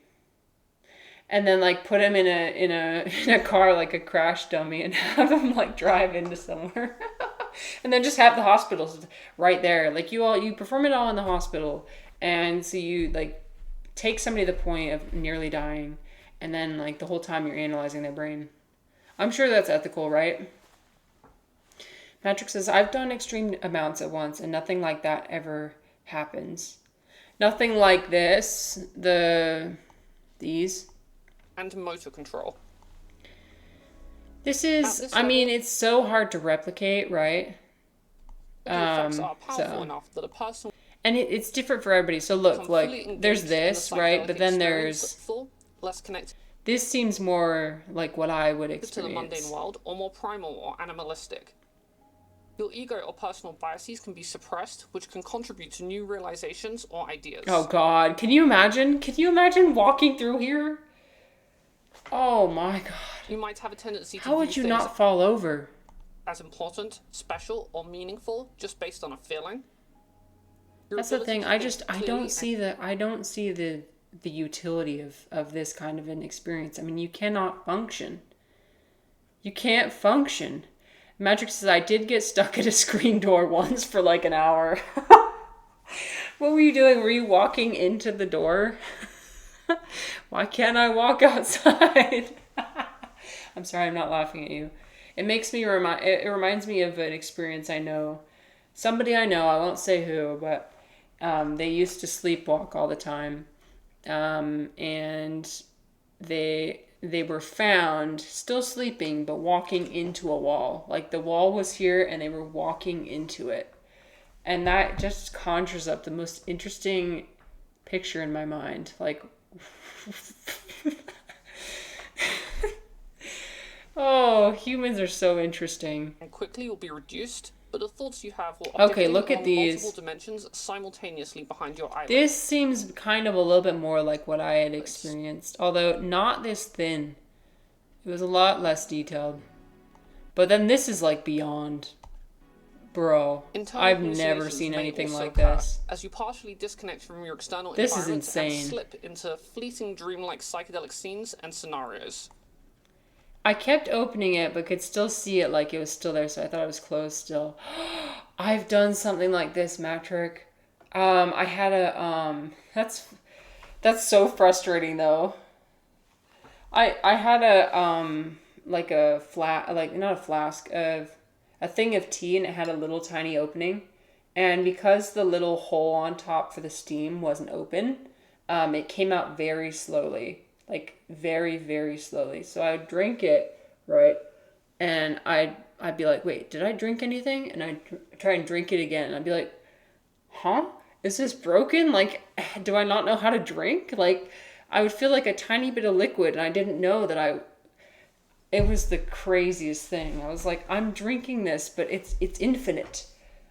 And then like put him in a car like a crash dummy and have him like drive into somewhere. And then just have the hospitals right there. Like you perform it all in the hospital. And so you like take somebody to the point of nearly dying. And then like the whole time you're analyzing their brain. I'm sure that's ethical, right? Patrick says, I've done extreme amounts at once and nothing like that ever happens. Nothing like this. These. And motor control. This is, I mean, it's so hard to replicate, right? The effects are powerful enough that a person... And it's different for everybody. So look, like, there's this, right? But then there's... less connected. This seems more like what I would experience. To the mundane world, or more primal or animalistic. Your ego or personal biases can be suppressed, which can contribute to new realizations or ideas. Oh, God. Can you imagine? Can you imagine walking through here? Oh my God. You might have a tendency to How would you not fall over? As important, special, or meaningful just based on a feeling. That's the thing. I don't see the utility of this kind of an experience. I mean, you cannot function. You can't function. Matrix says, I did get stuck at a screen door once for like an hour. What were you doing? Were you walking into the door? Why can't I walk outside? I'm sorry, I'm not laughing at you. It makes me it reminds me of an experience I know. Somebody I know, I won't say who, but they used to sleepwalk all the time. And they were found still sleeping, but walking into a wall. Like the wall was here and they were walking into it. And that just conjures up the most interesting picture in my mind. Like, oh, humans are so interesting. And quickly will be reduced, but the thoughts you have will okay, look at these multiple dimensions simultaneously behind your eyelids. This seems kind of a little bit more like what I had experienced, although not this thin. It was a lot less detailed. But then this is like beyond. Bro, I've never seen anything like this. As you partially disconnect from your external this environment is insane. And slip into fleeting dreamlike psychedelic scenes and scenarios. I kept opening it, but could still see it like it was still there, so I thought it was closed still. I've done something like this, Matrick. I had a, that's so frustrating though. I had a, like a not a flask of, a thing of tea, and it had a little tiny opening. And because the little hole on top for the steam wasn't open, it came out very slowly. Like very, very slowly. So I would drink it, right? And I'd be like, wait, did I drink anything? And I'd try and drink it again. And I'd be like, huh? Is this broken? Like, do I not know how to drink? Like, I would feel like a tiny bit of liquid, and I didn't know that it was the craziest thing. I was like, I'm drinking this, but it's infinite.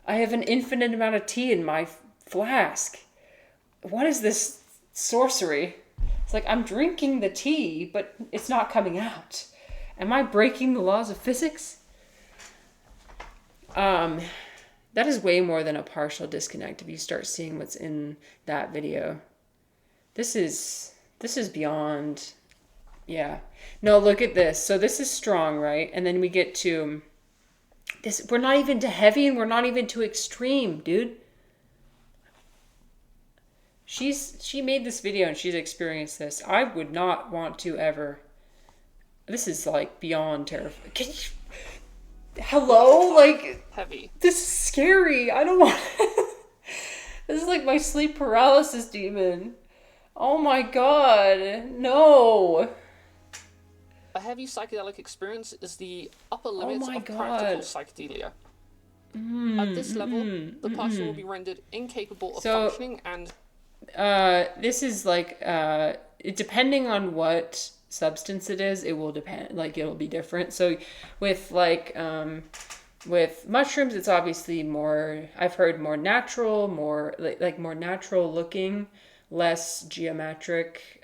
I have an infinite amount of tea in my flask. What is this sorcery? It's like, I'm drinking the tea, but it's not coming out. Am I breaking the laws of physics? That is way more than a partial disconnect if you start seeing what's in that video. This is beyond. Yeah. No, look at this. So this is strong, right? And then we get to this. We're not even to heavy and we're not even to extreme, dude. She made this video and she's experienced this. I would not want to ever. This is like beyond terrifying. Can you... Hello? Like, heavy. This is scary. I don't want. This is like my sleep paralysis demon. Oh my god. No. A heavy psychedelic experience is the upper limits of God. practical psychedelia. At this level, the person will be rendered incapable of functioning and... this is like, depending on what substance it is, it will depend, like, it'll be different. So with, like, with mushrooms, it's obviously more, I've heard more natural, more, like more natural looking, less geometric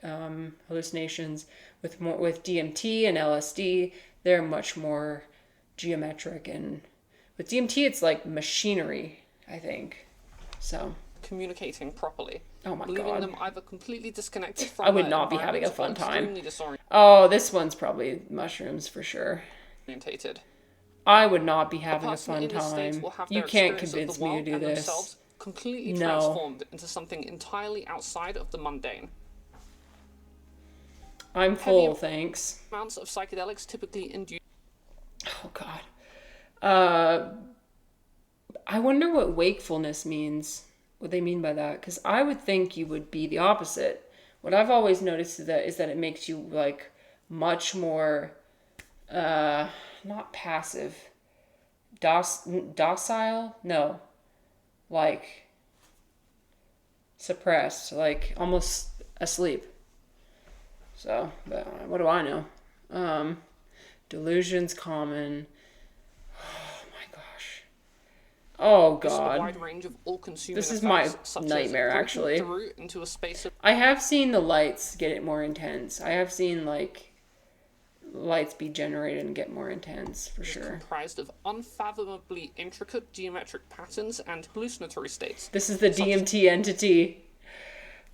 hallucinations. With DMT and LSD, they're much more geometric, and with DMT, it's like machinery, I think. So communicating properly. Oh my leaving god. them either completely disconnected from I would not be having a fun time. Disorientated. Oh, this one's probably mushrooms for sure. I would not be having a fun time. You can't convince me to do this. Completely transformed into something entirely outside of the mundane. I'm full, thanks. Amounts of psychedelics typically induce... Oh god. I wonder what wakefulness means. What they mean by that, because I would think you would be the opposite. What I've always noticed is that it makes you like much more not passive, docile, no, like suppressed, like almost asleep. So, but what do I know? Delusions common. Oh god. A wide range of all-consuming this is my nightmare, actually. Into a space of... I have seen the lights get it more intense. I have seen like lights be generated and get more intense for sure. Comprised of unfathomably intricate geometric patterns and hallucinatory states. This is the DMT entity.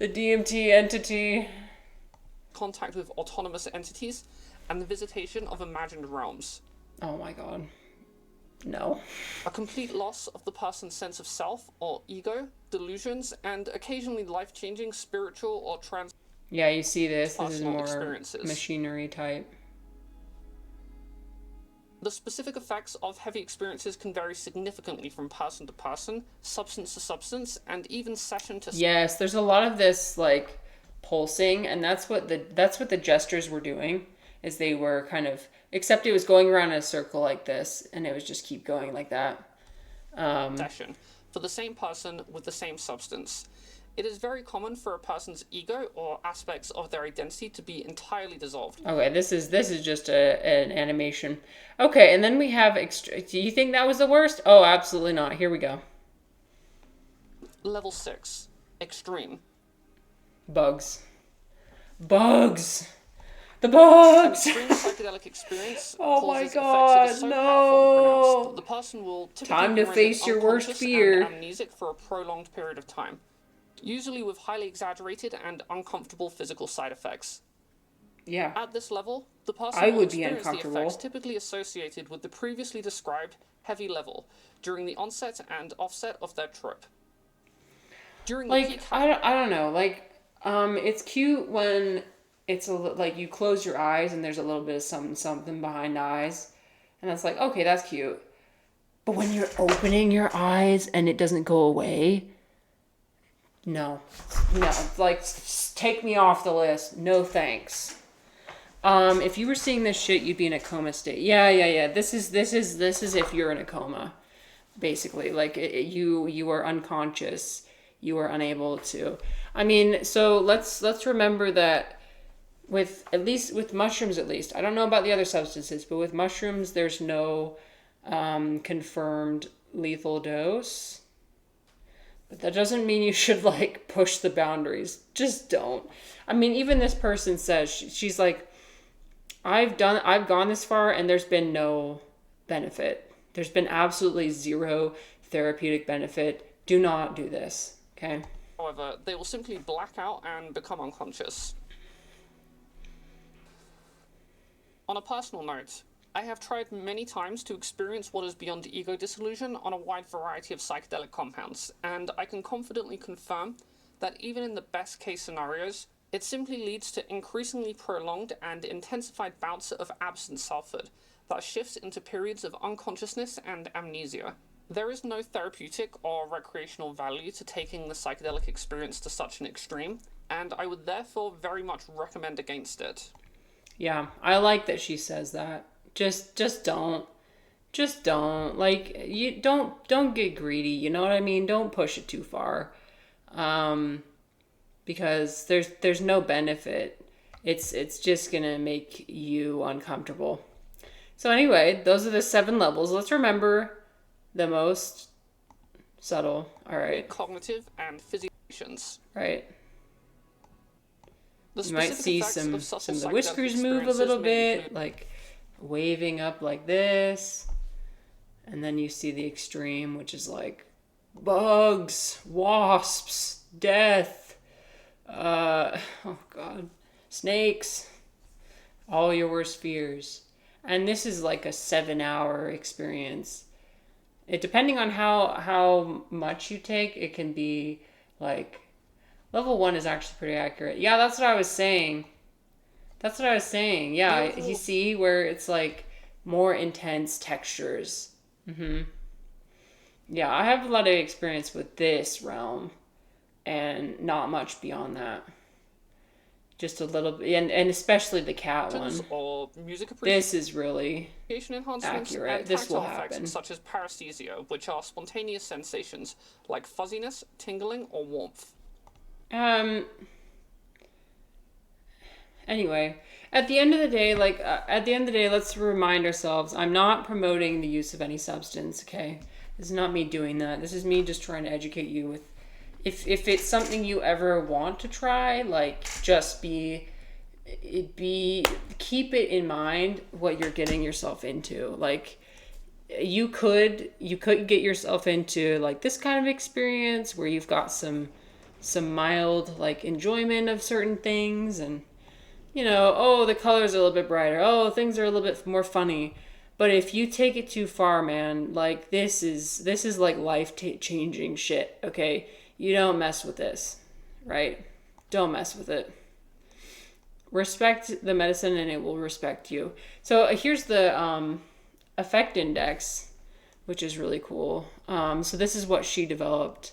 The DMT entity. Contact with autonomous entities and the visitation of imagined realms. Oh my god. No. A complete loss of the person's sense of self or ego, delusions, and occasionally life-changing spiritual or trans... Yeah, you see this. This is more experiences. Machinery type. The specific effects of heavy experiences can vary significantly from person to person, substance to substance, and even session to... Yes, there's a lot of this, like, pulsing, and that's what the gestures were doing, is they were kind of... Except it was going around in a circle like this, and it was just keep going like that. Session for the same person with the same substance. It is very common for a person's ego or aspects of their identity to be entirely dissolved. Okay, this is just an animation. Okay, and then we have... Do you think that was the worst? Oh, absolutely not. Here we go. Level 6. Extreme. Bugs. The bugs! Extreme psychedelic experience oh my effects god, that are so no! The person will typically time to face your worst fear. And amnesic for a prolonged period of time, usually with highly exaggerated and uncomfortable physical side effects. Yeah. At this level, the person will experience the uncomfortable. effects typically associated with the previously described heavy level during the onset and offset of their trip. During the peak... I don't know, like, it's cute when... It's like you close your eyes and there's a little bit of something behind the eyes. And that's like, okay, that's cute. But when you're opening your eyes and it doesn't go away, no. Like, take me off the list. No thanks. If you were seeing this shit, you'd be in a coma state. Yeah. This is if you're in a coma, basically. Like, you are unconscious. You are unable to. I mean, so let's remember that. With mushrooms, at least. I don't know about the other substances, but with mushrooms, there's no confirmed lethal dose. But that doesn't mean you should, like, push the boundaries. Just don't. I mean, even this person says, she's like, I've gone this far and there's been no benefit There's been absolutely zero therapeutic benefit. Do not do this, okay? However, they will simply black out and become unconscious. On a personal note, I have tried many times to experience what is beyond ego dissolution on a wide variety of psychedelic compounds, and I can confidently confirm that even in the best case scenarios, it simply leads to increasingly prolonged and intensified bouts of absent selfhood that shifts into periods of unconsciousness and amnesia. There is no therapeutic or recreational value to taking the psychedelic experience to such an extreme, and I would therefore very much recommend against it. Yeah, I like that she says that. Just don't. Just don't. Like, you don't get greedy, you know what I mean? Don't push it too far. Because there's no benefit. It's just gonna make you uncomfortable. So anyway, those are the 7 levels. Let's remember the most subtle. All right. Cognitive and physiologians. Right. The You might see some of the whiskers move a little bit, like waving up like this. And then you see the extreme, which is like bugs, wasps, death, oh god, snakes, all your worst fears. And this is like a 7-hour experience. It, depending on how much you take, it can be like, level 1 is actually pretty accurate. Yeah, that's what I was saying. Yeah, you see where it's like more intense textures. Yeah, I have a lot of experience with this realm and not much beyond that. Just a little bit, and especially the cat one. Or music This is really enhancements accurate. and This will tactile happen. effects such as paresthesia, which are spontaneous sensations like fuzziness, tingling, or warmth. Anyway, at the end of the day, let's remind ourselves, I'm not promoting the use of any substance, okay? This is not me doing that. This is me just trying to educate you with, if it's something you ever want to try, like, just keep it in mind what you're getting yourself into. Like, you could get yourself into like this kind of experience where you've got some mild like enjoyment of certain things, and you know, oh, the colors are a little bit brighter, oh, things are a little bit more funny. But if you take it too far, man, like this is like life-changing shit, okay? You don't mess with this, right? Don't mess with it. Respect the medicine and it will respect you. So here's the effect index, which is really cool. So this is what she developed.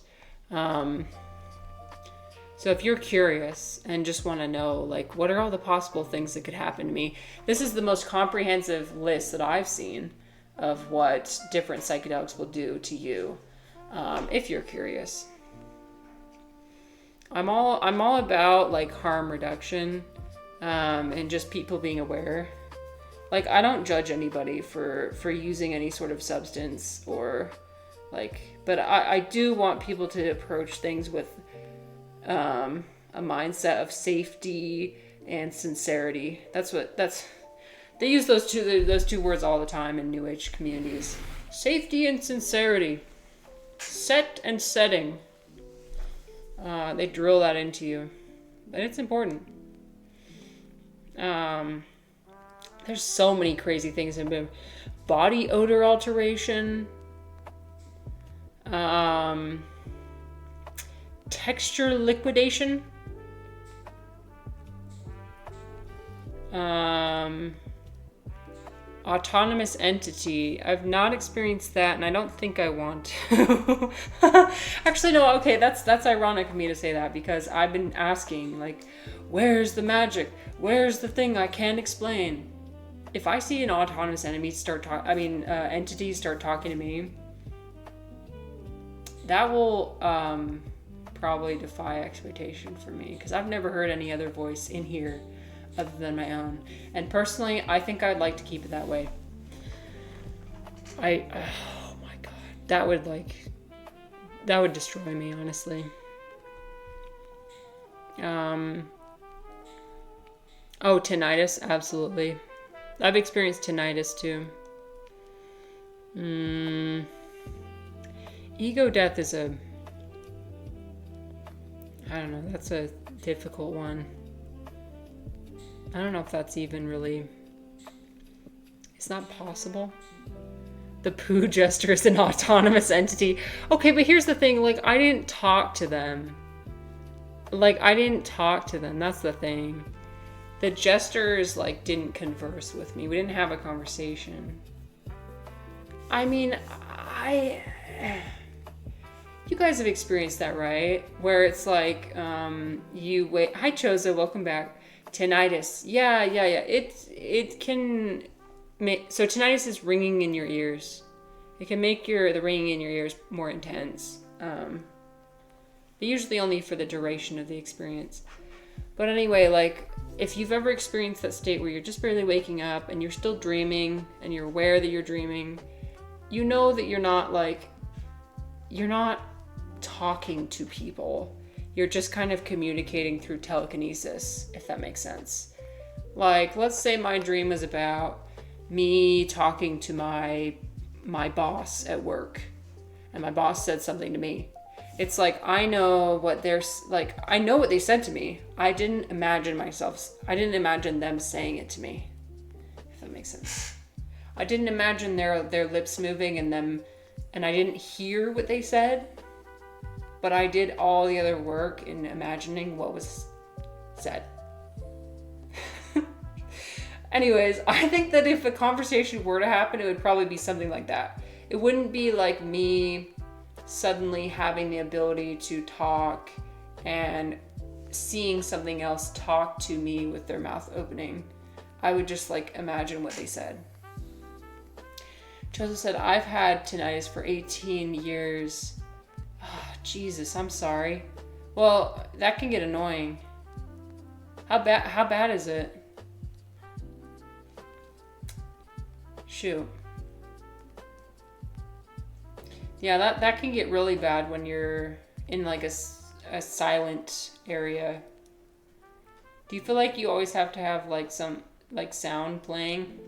So if you're curious and just want to know, like, what are all the possible things that could happen to me? This is the most comprehensive list that I've seen of what different psychedelics will do to you, if you're curious. I'm all about like harm reduction, and just people being aware. Like, I don't judge anybody for using any sort of substance or like, but I do want people to approach things with a mindset of safety and sincerity. They use those two words all the time in New Age communities. Safety and sincerity. Set and setting. They drill that into you. But it's important. There's so many crazy things in them. Body odor alteration. Texture liquidation. Autonomous entity. I've not experienced that, and I don't think I want to. Actually, no. Okay, that's ironic of me to say that, because I've been asking, like, where's the magic? Where's the thing I can't explain? If I see an autonomous entity start talking to me, that will probably defy expectation for me, because I've never heard any other voice in here other than my own. And personally, I think I'd like to keep it that way. Oh my god, that would destroy me, honestly. Tinnitus, absolutely. I've experienced tinnitus too. Ego death is I don't know, that's a difficult one. I don't know if that's even really, it's not possible. The poo jester is an autonomous entity. Okay, but here's the thing, like, I didn't talk to them. That's the thing. The jesters, like, didn't converse with me. We didn't have a conversation. I mean, you guys have experienced that, right? Where it's like, you wait. Hi, Choza, welcome back. Tinnitus. Yeah. It can make, so tinnitus is ringing in your ears. It can make the ringing in your ears more intense. But usually only for the duration of the experience. But anyway, like, if you've ever experienced that state where you're just barely waking up and you're still dreaming and you're aware that you're dreaming, you know that you're not talking to people. You're just kind of communicating through telekinesis, if that makes sense. Like, let's say my dream is about me talking to my boss at work, and my boss said something to me. It's like, I know what they said to me. I didn't imagine them saying it to me, if that makes sense. I didn't imagine their lips moving and I didn't hear what they said, but I did all the other work in imagining what was said. Anyways, I think that if a conversation were to happen, it would probably be something like that. It wouldn't be like me suddenly having the ability to talk and seeing something else talk to me with their mouth opening. I would just like imagine what they said. Joseph said, I've had tinnitus for 18 years. Oh, Jesus, I'm sorry. Well, that can get annoying. How bad is it? Shoot. Yeah, that can get really bad when you're in like a silent area. Do you feel like you always have to have like some like sound playing?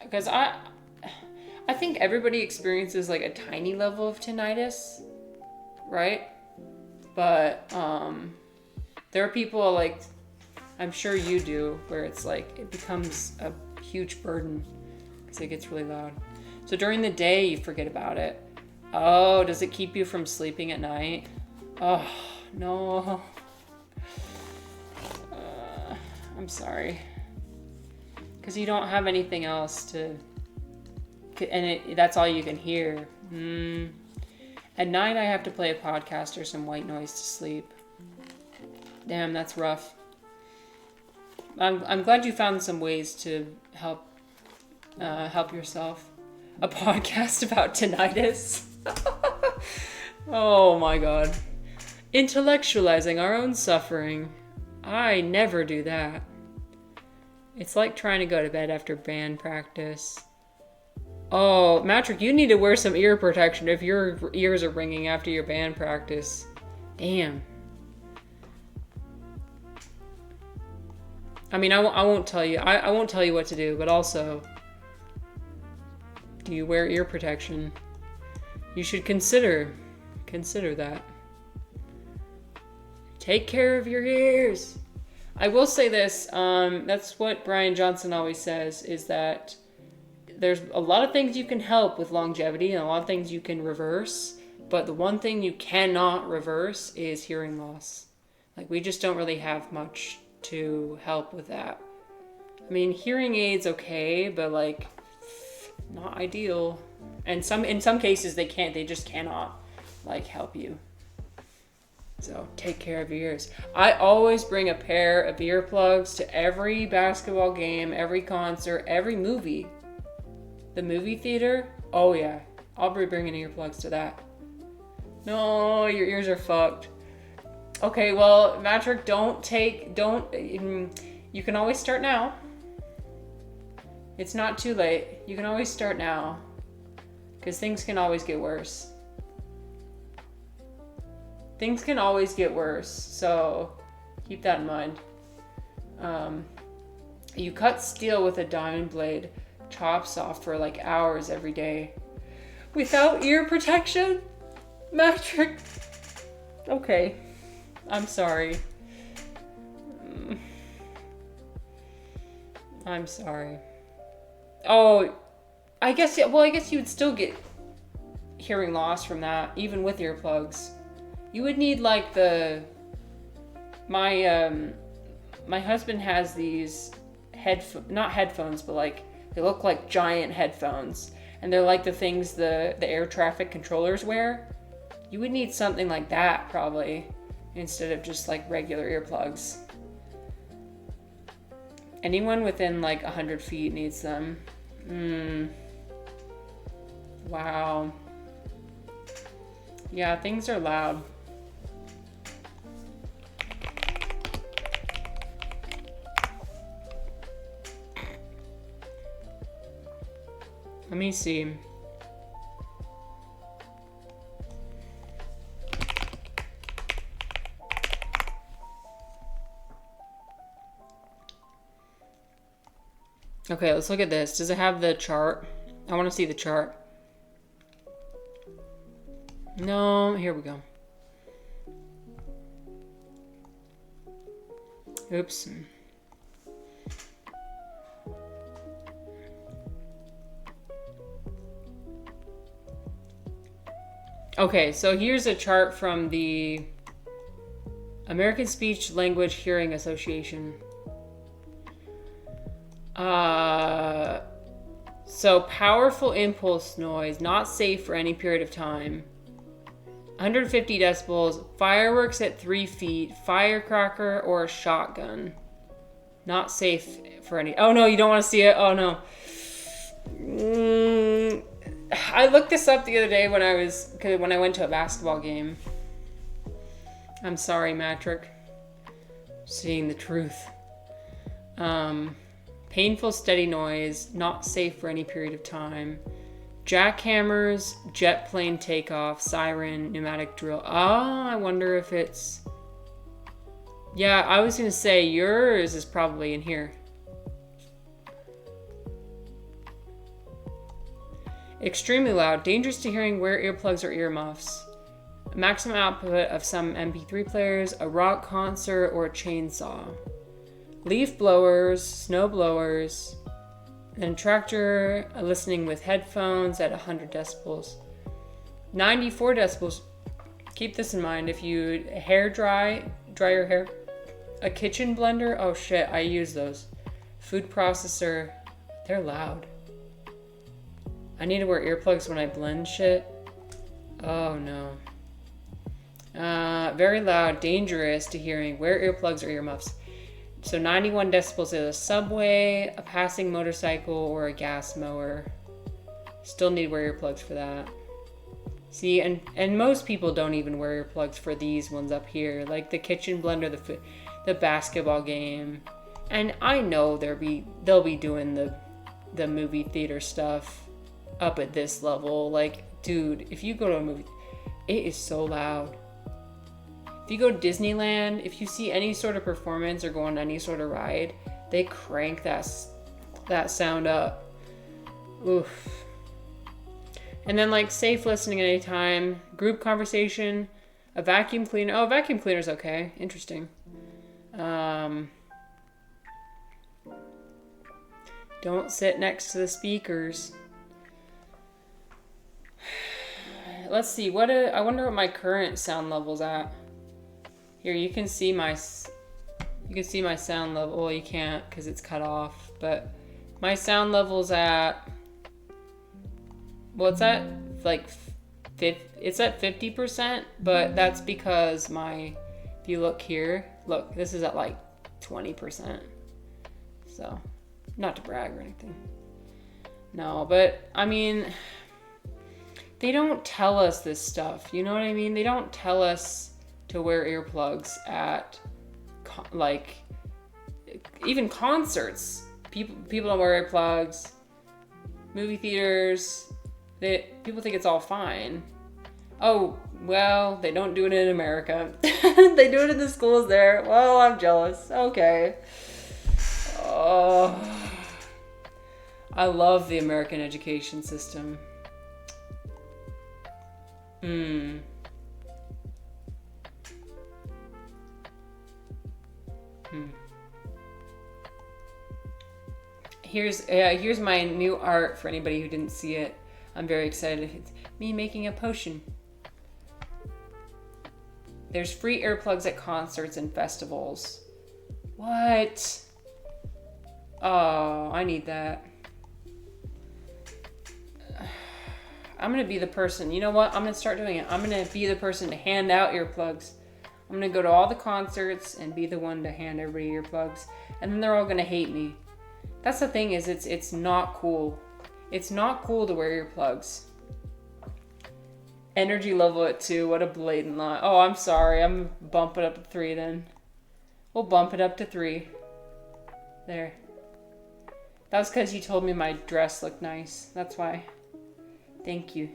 Because I think everybody experiences like a tiny level of tinnitus, right? But there are people, like, I'm sure you do, where it's like it becomes a huge burden because it gets really loud. So during the day you forget about it. Oh, does it keep you from sleeping at night? Oh, no. I'm sorry. Because you don't have anything else to... And that's all you can hear. At night I have to play a podcast or some white noise to sleep. Damn, that's rough. I'm glad you found some ways to help yourself. A podcast about tinnitus. Oh my god. Intellectualizing our own suffering. I never do that. It's like trying to go to bed after band practice. Oh, Matrick, you need to wear some ear protection if your ears are ringing after your band practice. Damn. I mean, I won't tell you. I won't tell you what to do, but also, do you wear ear protection? You should consider that. Take care of your ears. I will say this, that's what Brian Johnson always says, is that there's a lot of things you can help with longevity and a lot of things you can reverse, but the one thing you cannot reverse is hearing loss. Like, we just don't really have much to help with that. I mean, hearing aids okay, but like, not ideal. And in some cases they just cannot like help you. So take care of your ears. I always bring a pair of earplugs to every basketball game, every concert, every movie. The movie theater? Oh yeah, I'll be bringing earplugs to that. No, your ears are fucked. Okay, well, Matrick, you can always start now. It's not too late. You can always start now. Because things can always get worse. Things can always get worse, so keep that in mind. You cut steel with a diamond blade. chops off for like hours every day without ear protection. Patrick. Okay. I'm sorry. I'm sorry. Oh, I guess you would still get hearing loss from that, even with earplugs. You would need like my husband has these not headphones, but like they look like giant headphones, and they're like the things the air traffic controllers wear. You would need something like that probably, instead of just like regular earplugs. Anyone within like 100 feet needs them. Wow. Yeah, things are loud. Let me see. Okay, let's look at this. Does it have the chart? I want to see the chart. No, here we go. Oops. Okay, so here's a chart from the American Speech Language Hearing Association. So powerful impulse noise, not safe for any period of time. 150 decibels, fireworks at 3 feet, firecracker or a shotgun. Not safe for any... Oh no, you don't want to see it? Oh no. I looked this up the other day when I went to a basketball game. I'm sorry, Matrick. Seeing the truth. Painful steady noise, not safe for any period of time. Jackhammers, jet plane takeoff, siren, pneumatic drill. Oh, I wonder if it's... Yeah, I was going to say yours is probably in here. Extremely loud, dangerous to hearing, wear earplugs or earmuffs. Maximum output of some MP3 players, a rock concert, or a chainsaw. Leaf blowers, snow blowers, and tractor listening with headphones at 100 decibels. 94 decibels. Keep this in mind. If you dry your hair, a kitchen blender, oh shit, I use those. Food processor, they're loud. I need to wear earplugs when I blend shit. Oh no. Very loud, dangerous to hearing. Wear earplugs or earmuffs. So 91 decibels at a subway, a passing motorcycle, or a gas mower. Still need to wear earplugs for that. See, and most people don't even wear earplugs for these ones up here, like the kitchen blender, the basketball game. And I know they'll be doing the movie theater stuff up at this level. Like, dude, if you go to a movie, it is so loud. If you go to Disneyland, if you see any sort of performance or go on any sort of ride, they crank that sound up. Oof. And then like safe listening at any time, group conversation, a vacuum cleaner. Oh, vacuum cleaner's okay. Interesting. Don't sit next to the speakers. Let's see. I wonder what my current sound level's at. Here, you can see my sound level. Well, you can't because it's cut off. But my sound level's at, well, it's at like it's at 50%. But that's because if you look here, look, this is at like 20%. So, not to brag or anything. No, but I mean, they don't tell us this stuff. You know what I mean? They don't tell us to wear earplugs at like even concerts. People don't wear earplugs. Movie theaters, people think it's all fine. Oh, well, they don't do it in America. They do it in the schools there. Well, I'm jealous. Okay. Oh. I love the American education system. Here's my new art for anybody who didn't see it. I'm very excited. It's me making a potion. There's free earplugs at concerts and festivals. What? Oh, I need that. I'm gonna be the person. You know what? I'm gonna start doing it. I'm gonna be the person to hand out earplugs. I'm gonna go to all the concerts and be the one to hand everybody earplugs. And then they're all gonna hate me. That's the thing is, it's not cool. It's not cool to wear earplugs. Energy level at 2. What a blatant lie. Oh, I'm sorry. I'm bumping up to 3 then. We'll bump it up to 3. There. That was because you told me my dress looked nice. That's why. Thank you.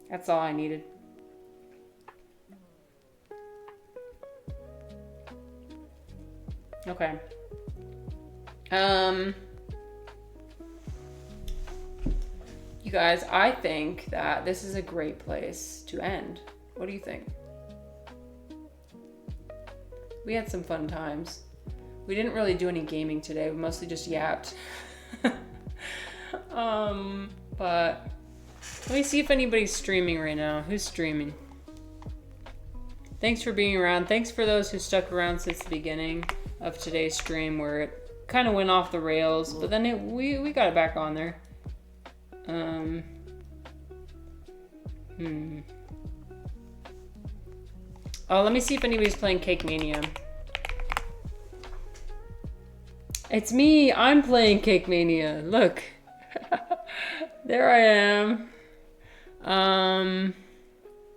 That's all I needed. Okay. You guys, I think that this is a great place to end. What do you think? We had some fun times. We didn't really do any gaming today. We mostly just yapped. But let me see if anybody's streaming right now. Who's streaming? Thanks for being around. Thanks for those who stuck around since the beginning of today's stream where it kind of went off the rails, but then we got it back on there. Oh, let me see if anybody's playing Cake Mania. It's me. I'm playing Cake Mania. Look. There I am.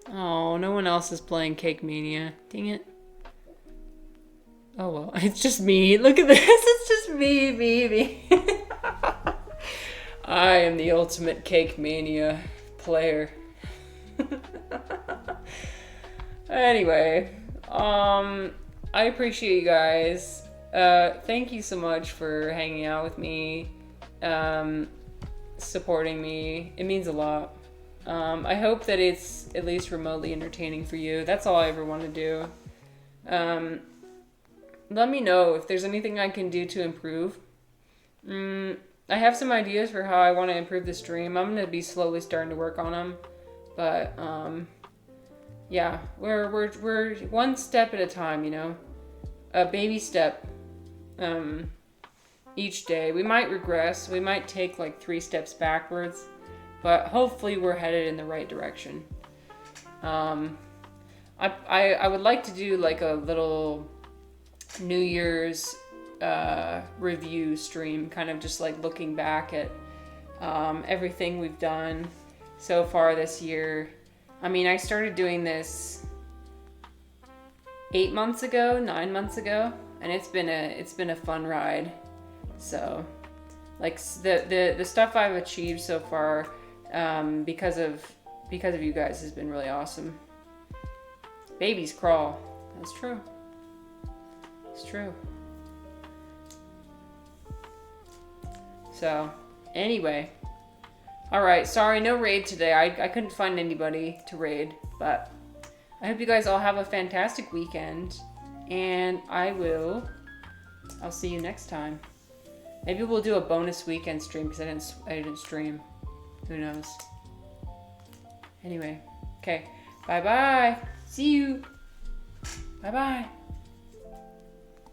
Oh, no one else is playing Cake Mania. Dang it. Oh well, it's just me. Look at this. It's just me. I am the ultimate Cake Mania player. Anyway, I appreciate you guys. Thank you so much for hanging out with me, supporting me. It means a lot. I hope that it's at least remotely entertaining for you. That's all I ever want to do. Let me know if there's anything I can do to improve. I have some ideas for how I want to improve the stream. I'm going to be slowly starting to work on them. But, yeah, we're one step at a time, you know? A baby step each day. We might regress. We might take like 3 steps backwards. But hopefully we're headed in the right direction. I would like to do like a little New Year's review stream, kind of just like looking back at everything we've done so far this year. I mean, I started doing this 9 months ago, and it's been a fun ride. So, like the stuff I've achieved so far, because of you guys, has been really awesome. Babies crawl. That's true. It's true. So, anyway. Alright, sorry, no raid today. I couldn't find anybody to raid, but I hope you guys all have a fantastic weekend, and I'll see you next time. Maybe we'll do a bonus weekend stream, because I didn't stream. Who knows? Anyway, okay. Bye-bye. See you. Bye-bye.